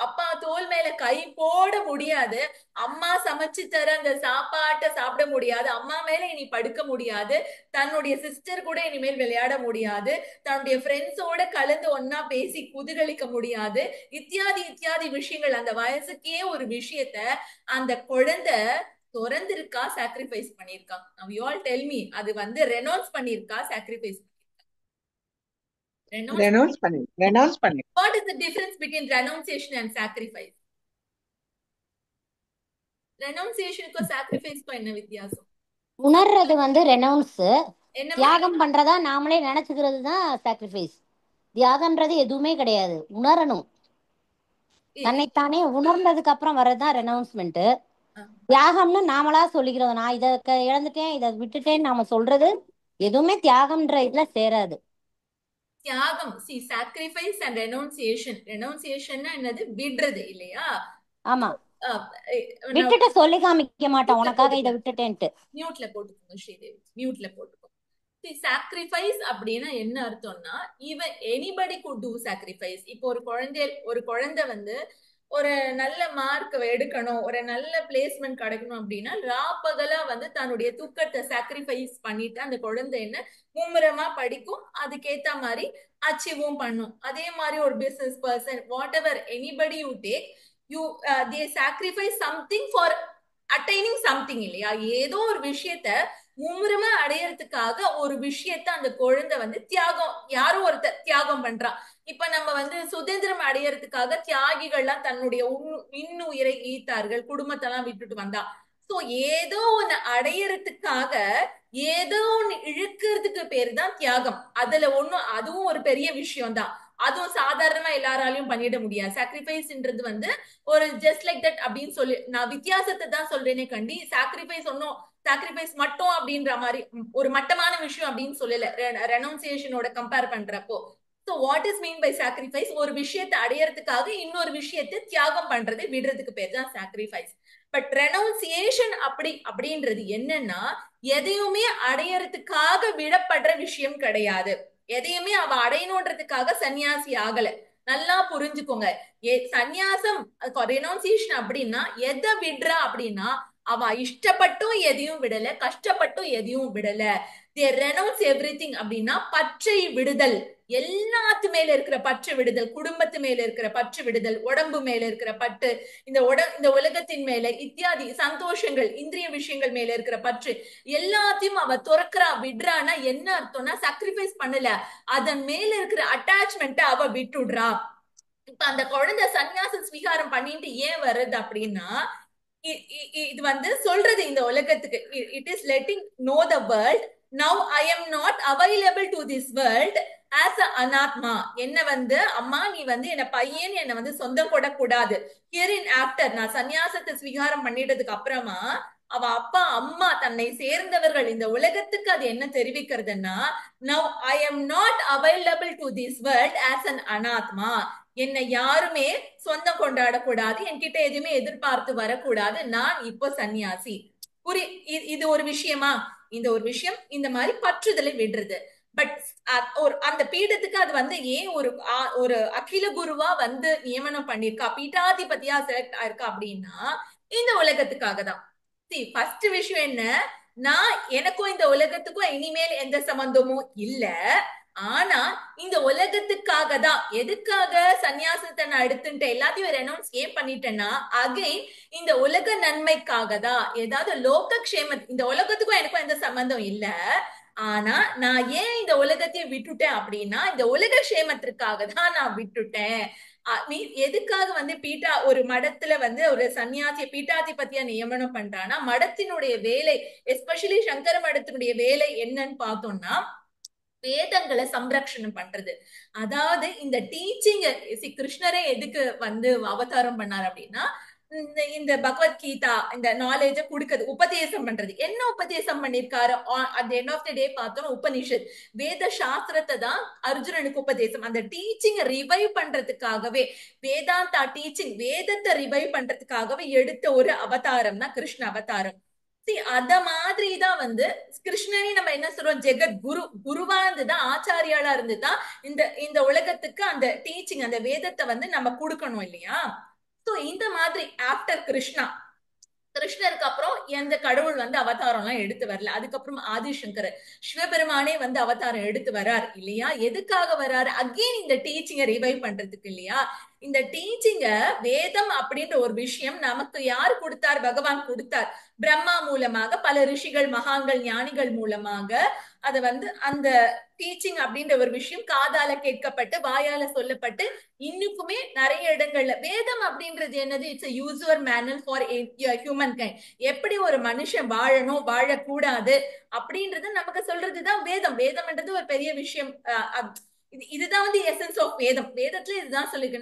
அப்பா தோல் மேல கை போட முடியாது, அம்மா சமைச்சு தர அந்த சாப்பாட்டை சாப்பிட முடியாது, அம்மா மேல இனி படுக்க முடியாது, தன்னுடைய சிஸ்டர் கூட இனிமேல் விளையாட முடியாது, தன்னுடைய ஃப்ரெண்ட்ஸோட கலந்து ஒன்னா பேசி குதூகலிக்க முடியாது, இத்தியாதி விஷயங்கள். அந்த வயசுக்கே ஒரு விஷயத்த அந்த குழந்தை திறந்திருக்கா, சாக்ரிஃபைஸ் பண்ணிருக்கா? Now you all tell me, அது வந்து ரெனோன்ஸ் பண்ணிருக்கா, சாக்ரிஃபைஸ்? Renounce பண்ணி. What is the difference between renunciation and sacrifice? Renunciationக்கும் sacrificeக்கும் என்ன வித்தியாசம்? உணர்றது வந்து ரெனவுன்ஸ், தியாகம் பண்றதா நாமளே நினைச்சுக்கிறது தான் சாக்ரிஃபைஸ். தியாகம்ன்றது எதுவுமே கிடையாது, உணரணும். தன்னைத்தானே உணர்ந்ததுக்கு அப்புறம் வர்றதுதான் ரெனவுன்ஸ்மெண்ட். தியாகம்னு நாமளா சொல்லிக்கிறோம், நான் இதை இழந்துட்டேன், இதை விட்டுட்டேன்னு நாம சொல்றது எதுவுமே தியாகம்ன்ற இதுல சேராது. தியாகம், see sacrifice and renunciation என்னது? விடுறது இல்லையா? ஆமா, விட்டுட்டு சொல்லி காமிக்க மாட்டோம், உனக்காக இதை விட்டுட்டேன்ட்டு. மியூட்ல போட்டுக்கோங்க ஸ்ரீதேவி, மியூட்ல போட்டுக்கோங்க. சாக்ரிஃபைஸ் அப்படின்னா என்ன அர்த்தம்னா, even anybody could do sacrifice. இப்போ ஒரு குழந்தை வந்து ஒரு நல்ல மார்க் எடுக்கணும், ஒரு நல்ல பிளேஸ்மெண்ட் கிடைக்கணும் அப்படின்னா ராப்பகலா வந்து தன்னுடைய தூக்கத்தை சாக்ரிஃபைஸ் பண்ணிட்டு அந்த குழந்தை என்ன மும்முரமா படிக்கும், அதுக்கேத்த மாதிரி அச்சீவும் பண்ணும். அதே மாதிரி ஒரு business person, what ever anybody you take, they sacrifice something for attaining something இல்லையா? ஏதோ ஒரு விஷயத்த மும்முரமா அடையறதுக்காக ஒரு விஷயத்த அந்த குழந்தை வந்து யாரோ ஒருத்தர் தியாகம் பண்றான். இப்ப நம்ம வந்து சுதந்திரம் அடையறதுக்காக தியாகிகள்லாம் தன்னுடைய இன்னுயிரை ஈத்தார்கள், குடும்பத்தெல்லாம் விட்டுட்டு வந்தா. சோ ஏதோ ஒண்ணு அடையறதுக்காக ஏதோ ஒண்ணு இழுக்கிறதுக்கு பேரு தான் தியாகம். அதுவும் ஒரு பெரிய விஷயம் தான். அதுவும் சாதாரணமா எல்லாராலையும் பண்ணிட முடியாது. சாக்ரிஃபைஸ்ன்றது வந்து ஒரு ஜஸ்ட் லைக் தட் அப்படின்னு சொல்லி நான் வித்தியாசத்தை தான் சொல்றேனே கண்டி, சாக்ரிஃபைஸ் மட்டும் அப்படின்ற மாதிரி ஒரு மட்டமான விஷயம் அப்படின்னு சொல்லல ரெனவுன்சியேஷனோட கம்பேர் பண்றப்போ. So what is mean by sacrifice? ஒரு விஷயத்தை அடையறதுக்காக இன்னொரு விஷயத்தை தியாகம் பண்றது, விடுறதுக்கு பேர் தான் சாக்ரிஃபைஸ். பட் ரெனவுன்சியேஷன் அப்படின்றது என்னன்னா, எதையுமே அடையறதுக்காக விடப்படுற விஷயம் கிடையாது. எதையுமே அவ அடையணுன்றதுக்காக சன்னியாசி ஆகல. நல்லா புரிஞ்சுக்கோங்க. சன்னியாசம் ரெனவுன்சியேஷன் அப்படின்னா எதை விடுறா அப்படின்னா, அவ இஷ்டப்பட்டும் எதையும் விடல, கஷ்டப்பட்டும் எதையும் விடல. they renounce everything அப்படின்னா பற்றை விடுதல், எல்லாத்து மேல இருக்கிற பற்று விடுதல், குடும்பத்து மேல இருக்கிற பற்று விடுதல், உடம்பு மேல இருக்கிற பற்று, இந்த உலகத்தின் மேல இத்தியாதி சந்தோஷங்கள், இந்திரிய விஷயங்கள் மேல இருக்கிற பற்று எல்லாத்தையும் அவ துறக்கிறா, விடுறான்னா என்ன அர்த்தம்னா சாக்ரிஃபைஸ் பண்ணல, அதன் மேல இருக்கிற அட்டாச்மெண்ட்டை அவ விட்டுடுறா. இப்ப அந்த குழந்தை சன்னியாசம் ஸ்வீகாரம் பண்ணிட்டு ஏன் வருது அப்படின்னா, இது வந்து சொல்றது இந்த உலகத்துக்கு, it is letting no the world, now I am not available to this world as a அனாத்மா. என்ன வந்து அம்மா நீ வந்து என்ன பையன் என்ன வந்து சொந்தம் கொடக்கூடாது. ஹியர் இன் ஆஃப்டர் நான் சன்னியாசத்தை ஸ்வீகாரம் பண்ணிட்டதுக்கு அப்புறமா அவ அப்பா அம்மா தன்னை சேர்ந்தவர்கள் இந்த உலகத்துக்கு அது என்ன தெரிவிக்கிறதுன்னா, now I am not available to this world as an அனாத்மா. என்னை யாருமே சொந்தம் கொண்டாடக்கூடாது, என்கிட்ட எதுவுமே எதிர்பார்த்து வரக்கூடாது, நான் இப்போ சன்னியாசி. இது ஒரு விஷயமா? இந்த ஒரு விஷயம் இந்த மாதிரி பற்றுதலை விடுறது. பட் அந்த பீடத்துக்கு அது வந்து ஏன் ஒரு அகில குருவா வந்து நியமனம் பண்ணிருக்கா, பீட்டாதிபதியா செலக்ட் ஆயிருக்கா அப்படின்னா இந்த உலகத்துக்காக தான். ஃபர்ஸ்ட் விஷயம் என்ன, எனக்கும் இந்த உலகத்துக்கும் இனிமேல் எந்த சம்பந்தமும் இல்ல, ஆனா இந்த உலகத்துக்காக தான். எதுக்காக சன்னியாசத்தை நான் எடுத்துட்டு எல்லாத்தையும் ரெனவுன்ஸ் ஏன் பண்ணிட்டேன்னா, அகைன் இந்த உலக நன்மைக்காக தான். ஏதாவது லோக க்ஷேம, இந்த உலகத்துக்கும் எனக்கும் எந்த சம்பந்தம் இல்ல, ஆனா நான் ஏன் இந்த உலகத்தையே விட்டுட்டேன் அப்படின்னா இந்த உலக க்ஷேமத்திற்காக தான் நான் விட்டுட்டேன். நீ எதுக்காக வந்து ஒரு மடத்துல வந்து ஒரு சன்னியாசிய பீட்டாதிபதியா நியமனம் பண்றான்னா, மடத்தினுடைய வேலை, எஸ்பெஷலி சங்கர மடத்தினுடைய வேலை என்னன்னு பார்த்தோம்னா வேதங்களை சம்ரக்ஷணம் பண்றது. அதாவது இந்த டீச்சிங், கிருஷ்ணரே எதுக்கு வந்து அவதாரம் பண்ணார் அப்படின்னா, இந்த பகவத்கீதா இந்த நாலேஜ கொடுக்கிறது, உபதேசம் பண்றது. என்ன உபதேசம் பண்ணிருக்காரு அட் எண்ட் ஆஃப் தி டே பார்த்தோம், உபனிஷத் வேத சாஸ்திரத்தை தான் அர்ஜுனனுக்கு உபதேசம். அந்த டீச்சிங் ரிவைவ் பண்றதுக்காகவே, வேதாந்தா டீச்சிங் வேதத்தை ரிவைவ் பண்றதுக்காகவே எடுத்த ஒரு அவதாரம் தான் கிருஷ்ண அவதாரம். அத மாதிரிதான் வந்து கிருஷ்ணனே நம்ம என்ன சொல்றோம், ஜெகத் குருவா இருந்துதான், ஆச்சாரியாளா இருந்துதான் இந்த உலகத்துக்கு அந்த டீச்சிங், அந்த வேதத்தை வந்து நம்ம கொடுக்கணும் இல்லையா? சோ இந்த மாதிரி ஆஃப்டர் கிருஷ்ணருக்கு அப்புறம் எந்த கடவுள் வந்து அவதாரம் எல்லாம் எடுத்து வரல. அதுக்கப்புறம் ஆதிசங்கர் சிவபெருமானே வந்து அவதாரம் எடுத்து வரார் இல்லையா? எதுக்காக வராரு? அகெயின் இந்த டீச்சிங்கை ரிவைவ் பண்றதுக்கு இல்லையா? இந்த டீச்சிங்க வேதம் அப்படின்ற ஒரு விஷயம் நமக்கு யாரு கொடுத்தார்? பகவான் கொடுத்தார். பிரம்மா மூலமாக, பல ரிஷிகள், மகான்கள், ஞானிகள் மூலமாக அத அந்த டீச்சிங் அப்படின்ற ஒரு விஷயம் காதால கேட்கப்பட்டு, வாயால சொல்லப்பட்டு, இன்னுக்குமே நிறைய இடங்கள்ல வேதம் அப்படின்றது என்னது? It's user manual for human kind. எப்படி ஒரு மனுஷன் வாழணும், வாழக்கூடாது அப்படின்றது நமக்கு சொல்றதுதான் வேதம். வேதம்ன்றது ஒரு பெரிய விஷயம். இதுதான் எசன்ஸ் ஆஃப் வேதம். வேதத்துல இதுதான் சொல்லிருக்கு.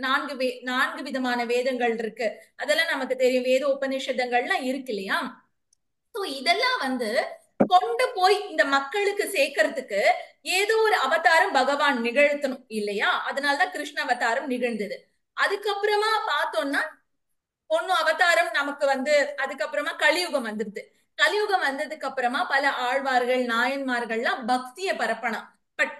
4 விதமான வேதங்கள் இருக்கு. அதெல்லாம் நமக்கு தெரியும். வேத உபநிஷதங்கள்லாம் இருக்கு இல்லையா? சோ இதெல்லாம் கொண்டு போய் இந்த மக்களுக்கு சேர்க்கறதுக்கு ஏதோ ஒரு அவதாரம் பகவான் நிகழ்த்தணும் இல்லையா? அதனாலதான் கிருஷ்ண அவதாரம் நிகழ்ந்தது. அதுக்கப்புறமா பார்த்தோம்னா ஒன்னும் அவதாரம் நமக்கு அதுக்கப்புறமா கலியுகம் வந்துருது. கலியுகம் வந்ததுக்கு அப்புறமா பல ஆழ்வார்கள், நாயன்மார்கள்லாம் பக்திய பரப்பணும். பட்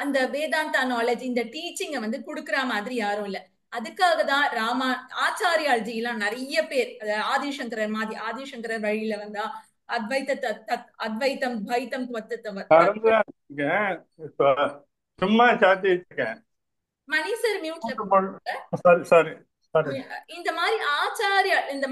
அந்த வேதாந்தா நாலேஜ், இந்த டீச்சிங்க குடுக்கற மாதிரி யாரும் இல்ல. அதுக்காக தான் ஆச்சாரியால்ஜி எல்லாம் நிறைய பேர், ஆதிசங்கரர் மாதிரி, ஆதிசங்கரர் வழியில வந்தா அத்வைத்தம் துவைத்தம் சும்மா சாத்தி வச்சிருக்கேன். மணி சார் மியூட்ல. இந்த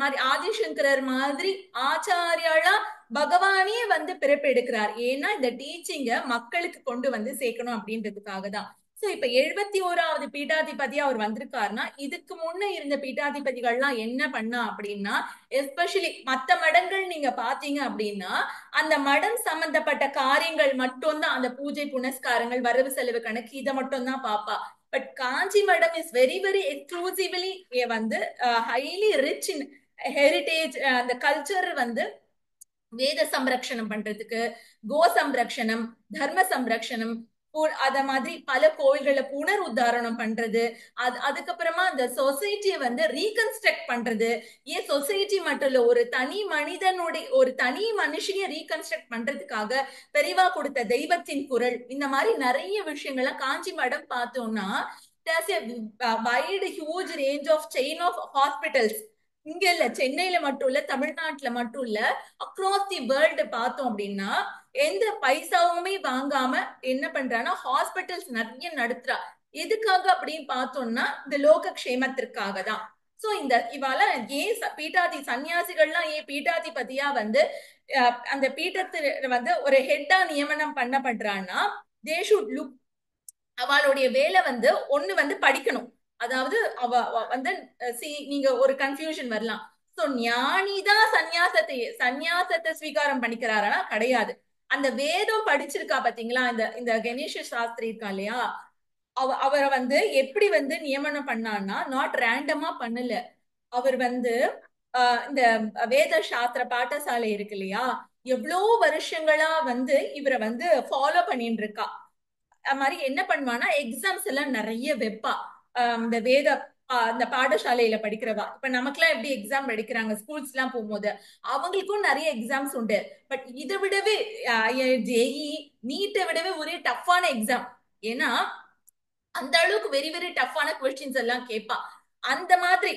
மாதிரி ஆதிசங்கரர் மாதிரி ஆச்சாரியாளா பகவானே பிறப்பெடுக்கிறார். ஏன்னா இந்த டீச்சிங்க மக்களுக்கு கொண்டு சேர்க்கணும் அப்படின்றதுக்காக தான். சோ இப்ப 71வது பீட்டாதிபதியா அவர் வந்திருக்காருன்னா, இதுக்கு முன்ன இருந்த பீட்டாதிபதிகள்லாம் என்ன பண்ணா அப்படின்னா, எஸ்பெஷலி மத்த மடங்கள் நீங்க பாத்தீங்க அப்படின்னா, அந்த மடம் சம்பந்தப்பட்ட காரியங்கள் மட்டும்தான், அந்த பூஜை புனஸ்காரங்கள், வரவு செலவு கணக்கு, இதை மட்டும் தான் பாப்பா. பட் காஞ்சி மடம் is very very exclusively highly rich in heritage. அந்த கல்ச்சர் வேத சம்ரக்ஷணம் பண்றதுக்கு, கோ சம்ரக்ஷணம், தர்ம சம்ரக்ஷணம், அத மாதிரி பல கோயில்களை புனர் உத்தாரணம் பண்றது, அதுக்கப்புறமா அந்த சொசைட்டியை ரீகன்ஸ்ட்ரக்ட் பண்றது. ஏன் சொசைட்டி மட்டும் இல்ல, ஒரு தனி மனிதனுடைய, ஒரு தனி மனுஷனைய ரீகன்ஸ்ட்ரக்ட் பண்றதுக்காக பெரிவா கொடுத்த தெய்வத்தின் குரல், இந்த மாதிரி நிறைய விஷயங்களை காஞ்சி மடம் பார்த்தோம்னா, there's a wide huge range of chain of hospitals. இங்க இல்ல, சென்னையில மட்டும் இல்ல, தமிழ்நாட்டுல மட்டும் இல்ல, அக்ராஸ் தி வேர்ல்டு பார்த்தோம் அப்படின்னா, எந்த பைசாவுமே வாங்காம என்ன பண்றான்னா ஹாஸ்பிட்டல்ஸ் நிறைய நடத்துறா. எதுக்காக அப்படின்னு பார்த்தோம்னா இந்த லோக க்ஷேமத்திற்காக தான். சோ இந்த இவால ஏன் பீட்டாதி சன்னியாசிகள்லாம் ஏன் பீட்டாதிபதியா அந்த பீட்டத்துல ஒரு ஹெட்டா நியமனம் பண்ணப்படுறான்னா, தே ஷுட் லுக், அவளுடைய வேலை ஒண்ணு படிக்கணும். அதாவது அவ நீங்க ஒரு கன்ஃபியூஷன் வரலாம். சோ ஞானிதான் சந்நியாசத்தை ஸ்வீகாரம் பண்ணிக்கிறாரா? கிடையாது. அந்த வேதம் படிச்சிருக்கா பாத்தீங்களா, இந்த கணேஷ சாஸ்திரி இருக்கா இல்லையா, அவரை எப்படி நியமனம் பண்ணான்னா, நாட் ரேண்டமா பண்ணல. அவர் இந்த வேத சாஸ்திர பாடசாலை இருக்கு இல்லையா, எவ்வளோ வருஷங்களா இவரை ஃபாலோ பண்ணிட்டு இருக்கா. அது மாதிரி என்ன பண்ணுவானா, எக்ஸாம்ஸ் எல்லாம் நிறைய வைப்பா. இந்த வேத அந்த பாடசாலையில படிக்கிறவா. இப்ப நமக்குலாம் எப்படி எக்ஸாம் படிக்கிறாங்க ஸ்கூல்ஸ் எல்லாம் போகும்போது, அவங்களுக்கும் நிறைய எக்ஸாம்ஸ் உண்டு. பட் இதை விடவே ஜேஇ நீட்டை விடவே ஒரே டஃப்பான எக்ஸாம். ஏன்னா அந்த அளவுக்கு வெரி வெரி டஃப்பான கொஸ்டின்ஸ் எல்லாம் கேட்பா. அந்த மாதிரி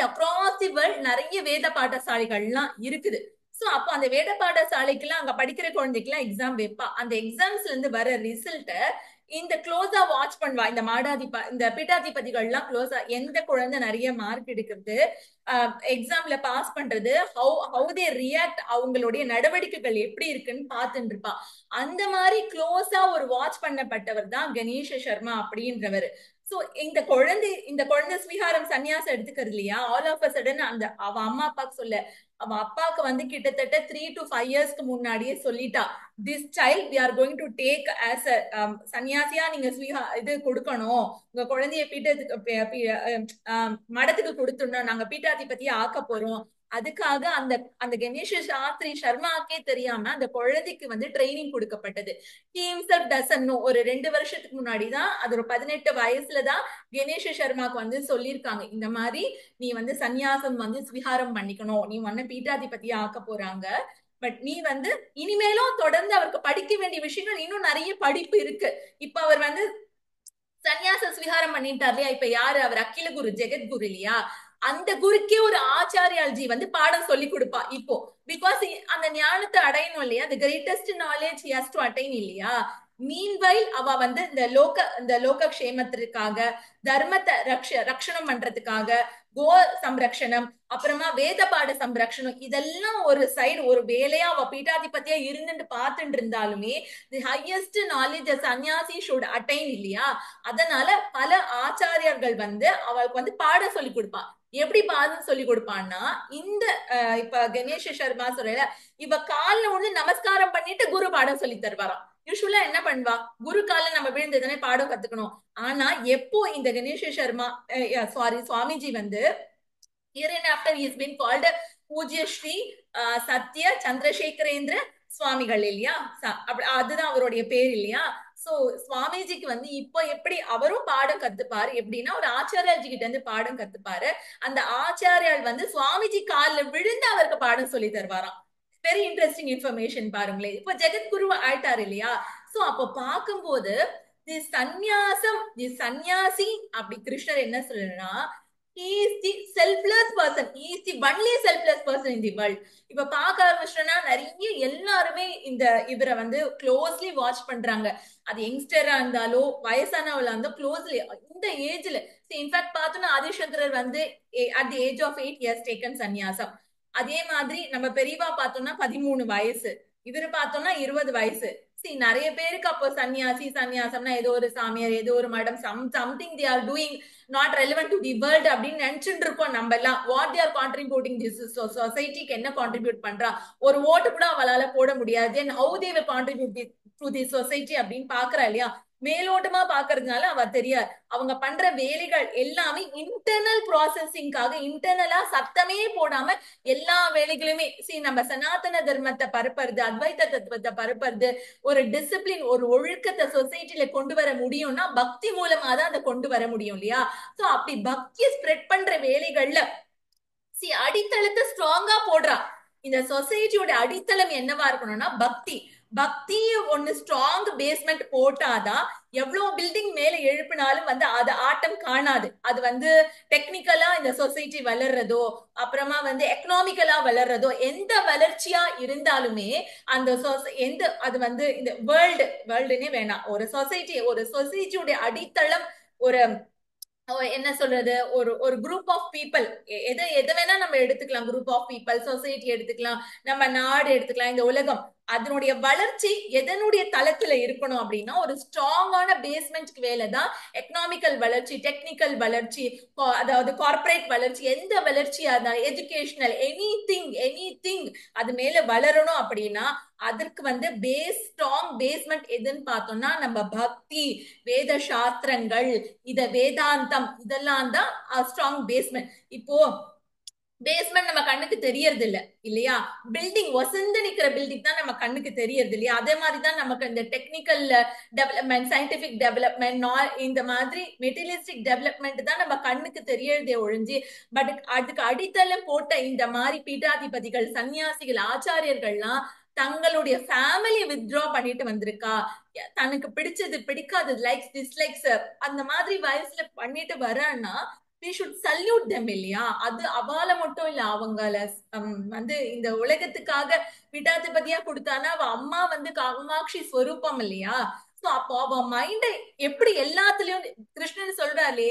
அக்ராஸ் தி வேர்ல்ட் நிறைய வேத பாடசாலைகள்லாம் இருக்குது. சோ அப்போ அந்த வேத பாடசாலைக்கெல்லாம் அங்க படிக்கிற குழந்தைக்கெல்லாம் எக்ஸாம் வைப்பா. அந்த எக்ஸாம்ஸ்ல இருந்து வர ரிசல்ட்ட இந்த க்ளோஸா வாட்ச் பண்ணுவா. இந்த பீட்டாதிபதிகள்லாம் க்ளோஸா எந்த குழந்தை நிறைய மார்க் எடுக்கிறது, எக்ஸாம்ல பாஸ் பண்றது, ஹவு தே ரியாக்ட், அவங்களுடைய நடவடிக்கைகள் எப்படி இருக்குன்னு பார்த்துட்டு இருப்பா. அந்த மாதிரி க்ளோஸா ஒரு வாட்ச் பண்ணப்பட்டவர் தான் கணேஷ சர்மா அப்படின்றவர். சோ இந்த குழந்தை ஸ்வீகாரம் சன்னியாசம் எடுத்துக்கிறது இல்லையா, ஆல் ஆஃப் அ சடன் அவ அம்மா அப்பாக்கு சொல்ல, அவ அப்பாவுக்கு கிட்டத்தட்ட 3 to 5 இயர்ஸ்க்கு முன்னாடியே சொல்லிட்டா, this child we are going to take as a சன்னியாசியா நீங்க இது கொடுக்கணும், உங்க குழந்தைய மடத்துக்கு கொடுத்துடணும், நாங்க பீட்டாதிபதியா ஆக்க போறோம். அதுக்காக அந்த கணேஷ சாஸ்திரி சர்மாக்கே தெரியாம அந்த குழந்தைக்கு ட்ரைனிங் கொடுக்கப்பட்டது. ஒரு 2 வருஷத்துக்கு முன்னாடிதான், அது ஒரு 18 வயசுலதான் கணேஷ சர்மாக்கு சொல்லியிருக்காங்க, இந்த மாதிரி நீ சன்னியாசம் ஸ்வீகாரம் பண்ணிக்கணும், நீ பீட்டாதிபதியா ஆக்க போறாங்க. பட் நீ இனிமேலும் தொடர்ந்து அவருக்கு படிக்க வேண்டிய விஷயங்கள் இன்னும் நிறைய படிப்பு இருக்கு. இப்ப அவர் சன்னியாச ஸ்வீகாரம் பண்ணிட்டார் இல்லையா, இப்ப யாரு அவர்? அகில குரு, ஜெகத்குரு இல்லையா, அந்த குருக்கே ஒரு ஆச்சாரியால்ஜி பாடம் சொல்லி கொடுப்பா இப்போ. பிகாஸ் அந்த ஞானத்தை அடையணும் இல்லையா, the greatest knowledge he has to attain இல்லையா. மீன்வைல் அவ வந்து இந்த லோக க்ஷேமத்திற்காக, தர்மத்தை ரக்ஷணம் பண்றதுக்காக, கோ சம்ரக்ஷணம், அப்புறமா வேத பாட சம்ரக்ஷணம், இதெல்லாம் ஒரு சைடு ஒரு வேலையா அவ பீட்டாதிபதியா இருந்துட்டு பார்த்துட்டு இருந்தாலுமே தி ஹையஸ்ட் நாலேஜ் சன்னியாசி ஷுட் அட்டைன் இல்லையா? அதனால பல ஆச்சாரியர்கள் வந்து அவளுக்கு வந்து பாட சொல்லி கொடுப்பா. எப்படி பாடம் சொல்லி கொடுப்பான்னா, இந்த இப்ப கணேஷ சர்மா சொல்ற இவ கால்ல வந்து நமஸ்காரம் பண்ணிட்டு குரு பாடம் சொல்லி தருவாராம். யூஸ்வலா என்ன பண்ணுவா, குரு கால நம்ம விழுந்ததுனே பாடம் கத்துக்கணும். ஆனா எப்போ இந்த கணேஷ சர்மா சுவாமிஜி வந்து here and after he has been called பூஜ்ய ஸ்ரீ சத்ய சந்திரசேகரேந்திர சுவாமிகள் இல்லையா? அதுதான் அவருடைய பேர் இல்லையா? சோ சுவாமிஜிக்கு வந்து இப்போ எப்படி அவரும் பாடம் கத்துப்பாரு, எப்படின்னா ஒரு ஆச்சாரியாஜி கிட்ட இருந்து பாடம் கத்துப்பாரு. அந்த ஆச்சாரியால் வந்து சுவாமிஜி காலில் விழுந்து அவருக்கு பாடம் சொல்லி தருவாராம். வெரி இன்ட்ரெஸ்டிங் இன்ஃபர்மேஷன் பாருங்களேன். இப்ப ஜெகத்குரு ஆயிட்டாரு இல்லையா? சோ அப்ப பார்க்கும்போது தி சந்நியாசி அப்படி கிருஷ்ணர் என்ன சொல்றா, he is the selfless person, he is the only selfless person in the world. இப்ப பார்க்க ஆரம்பிச்சோம்னா நிறைய எல்லாருமே இவரை வந்து க்ளோஸ்லி வாட்ச் பண்றாங்க. அது யங்ஸ்டரா இருந்தாலோ வயசானவளா இருந்தா க்ளோஸ்லி இந்த ஏஜ்ல. இன்ஃபேக்ட் பார்த்தோம்னா ஆதிசங்கரர் வந்து at the age of 8 years taken சன்னியாசம். அதே மாதிரி நம்ம பெரியவா பார்த்தோம்னா 13 வயசு, இவரு பார்த்தோம்னா 20 வயசு. நிறைய பேருக்கு அப்போ சன்னியாசம்னா ஏதோ ஒரு சாமியார், ஏதோ ஒரு மடம், something they are doing not relevant to the world அப்படின்னு நினைச்சுட்டு இருக்கோம் நம்ம எல்லாம். what they are contributing this சொசைட்டிக்கு என்ன கான்ட்ரிபியூட் பண்றா, ஒரு ஓட்டு கூட அவளால போட முடியாது, and how they will contribute to the society அப்படின்னு பாக்குறா இல்லையா? மேலோட்டமா பாக்குறதுனால அவ தெரியாது. அவங்க பண்ற வேலைகள் எல்லாமே இன்டர்னல் ப்ராசஸிங்காக, இன்டர்னலா சத்தமே போடாம எல்லா வேலைகளுமே நம்ம சனாதன தர்மத்தை பரப்புறது, அத்வைத தத்துவத்தை பரப்புறது, ஒரு டிசிப்ளின் ஒரு ஒழுக்கத்தை சொசைட்டில கொண்டு வர முடியும்னா பக்தி மூலமா தான் அதை கொண்டு வர முடியும் இல்லையா? சோ அப்படி பக்தியை ஸ்ப்ரெட் பண்ற வேலைகள்ல அடித்தளத்தை ஸ்ட்ராங்கா போடுறா. இந்த சொசைட்டியோட அடித்தளம் என்னவா இருக்கணும்னா பக்தி. பக்தி ஒன்னு ஸ்ட்ராங் பேஸ்மெண்ட் போட்டாதான் எவ்வளவு பில்டிங் மேல எழுப்பினாலும் வந்து அது ஆட்டம் காணாது. அது வந்து டெக்னிக்கலா இந்த சொசைட்டி வளர்றதோ, அப்புறமா வந்து எக்கனாமிக்கலா வளர்றதோ, எந்த வளர்ச்சியா இருந்தாலுமே அந்த அது வந்து இந்த வேர்ல்டுன்னே வேணாம், ஒரு சொசைட்டியோட அடித்தளம் ஒரு என்ன சொல்றது, ஒரு குரூப் ஆஃப் பீப்புள், எதை வேணா நம்ம எடுத்துக்கலாம், குரூப் ஆஃப் பீப்புள், சொசைட்டி எடுத்துக்கலாம், நம்ம நாடு எடுத்துக்கலாம், இந்த உலகம், அதனுடைய வளர்ச்சி எதனுடைய தளத்துல இருக்கணும் அப்படின்னா ஒரு ஸ்ட்ராங்கான பேஸ்மெண்ட்க்கு வேலைதான் எக்கனாமிக்கல் வளர்ச்சி, டெக்னிக்கல் வளர்ச்சி, அதாவது கார்பரேட் வளர்ச்சி, எந்த வளர்ச்சியா இருந்தாலும் எஜுகேஷனல் எனிதிங் அது மேல வளரணும் அப்படின்னா அதற்கு வந்து ஸ்ட்ராங் பேஸ்மெண்ட் எதுன்னு பார்த்தோம்னா நம்ம பக்தி, வேத சாஸ்திரங்கள், வேதாந்தம், இதெல்லாம் தான் ஸ்ட்ராங் பேஸ்மெண்ட். இப்போ பேஸ்மெண்ட் நம்ம கண்ணுக்கு தெரியறது இல்லையா? பில்டிங் வசந்து நிக்கிற பில்டிங் தான் நம்ம கண்ணுக்கு தெரியறது இல்லையா? அதே மாதிரிதான் நமக்கு இந்த டெக்னிக்கல் டெவலப்மெண்ட், சயின்டிபிக் டெவலப்மெண்ட், இந்த மாதிரி மெட்டீரியலிஸ்டிக் டெவலப்மெண்ட் தான் நம்ம கண்ணுக்கு தெரியறதே ஒழிஞ்சு, பட் அதுக்கு அடித்தளம் போட்ட இந்த மாதிரி பீட்டாதிபதிகள், சன்னியாசிகள், ஆச்சாரியர்கள்லாம் தங்களுடைய ஃபேமிலியை வித்ட்ரா பண்ணிட்டு வந்திருக்கா. தனக்கு பிடிச்சது பிடிக்காதது, லைக்ஸ் டிஸ்லைக்ஸ் அந்த மாதிரி வயசுல பண்ணிட்டு வரான்னா we should salute them இல்லையா? அது அவால மட்டும் இல்ல, அவங்கள வந்து இந்த உலகத்துக்காக பீட்டாதிபதியா கொடுத்தானா அவ அம்மா வந்து காமாட்சி ஸ்வரூபம் இல்லையா? சோ அப்போ அவ மைண்டை எப்படி எல்லாத்துலயும் கிருஷ்ணன் சொல்றாரு,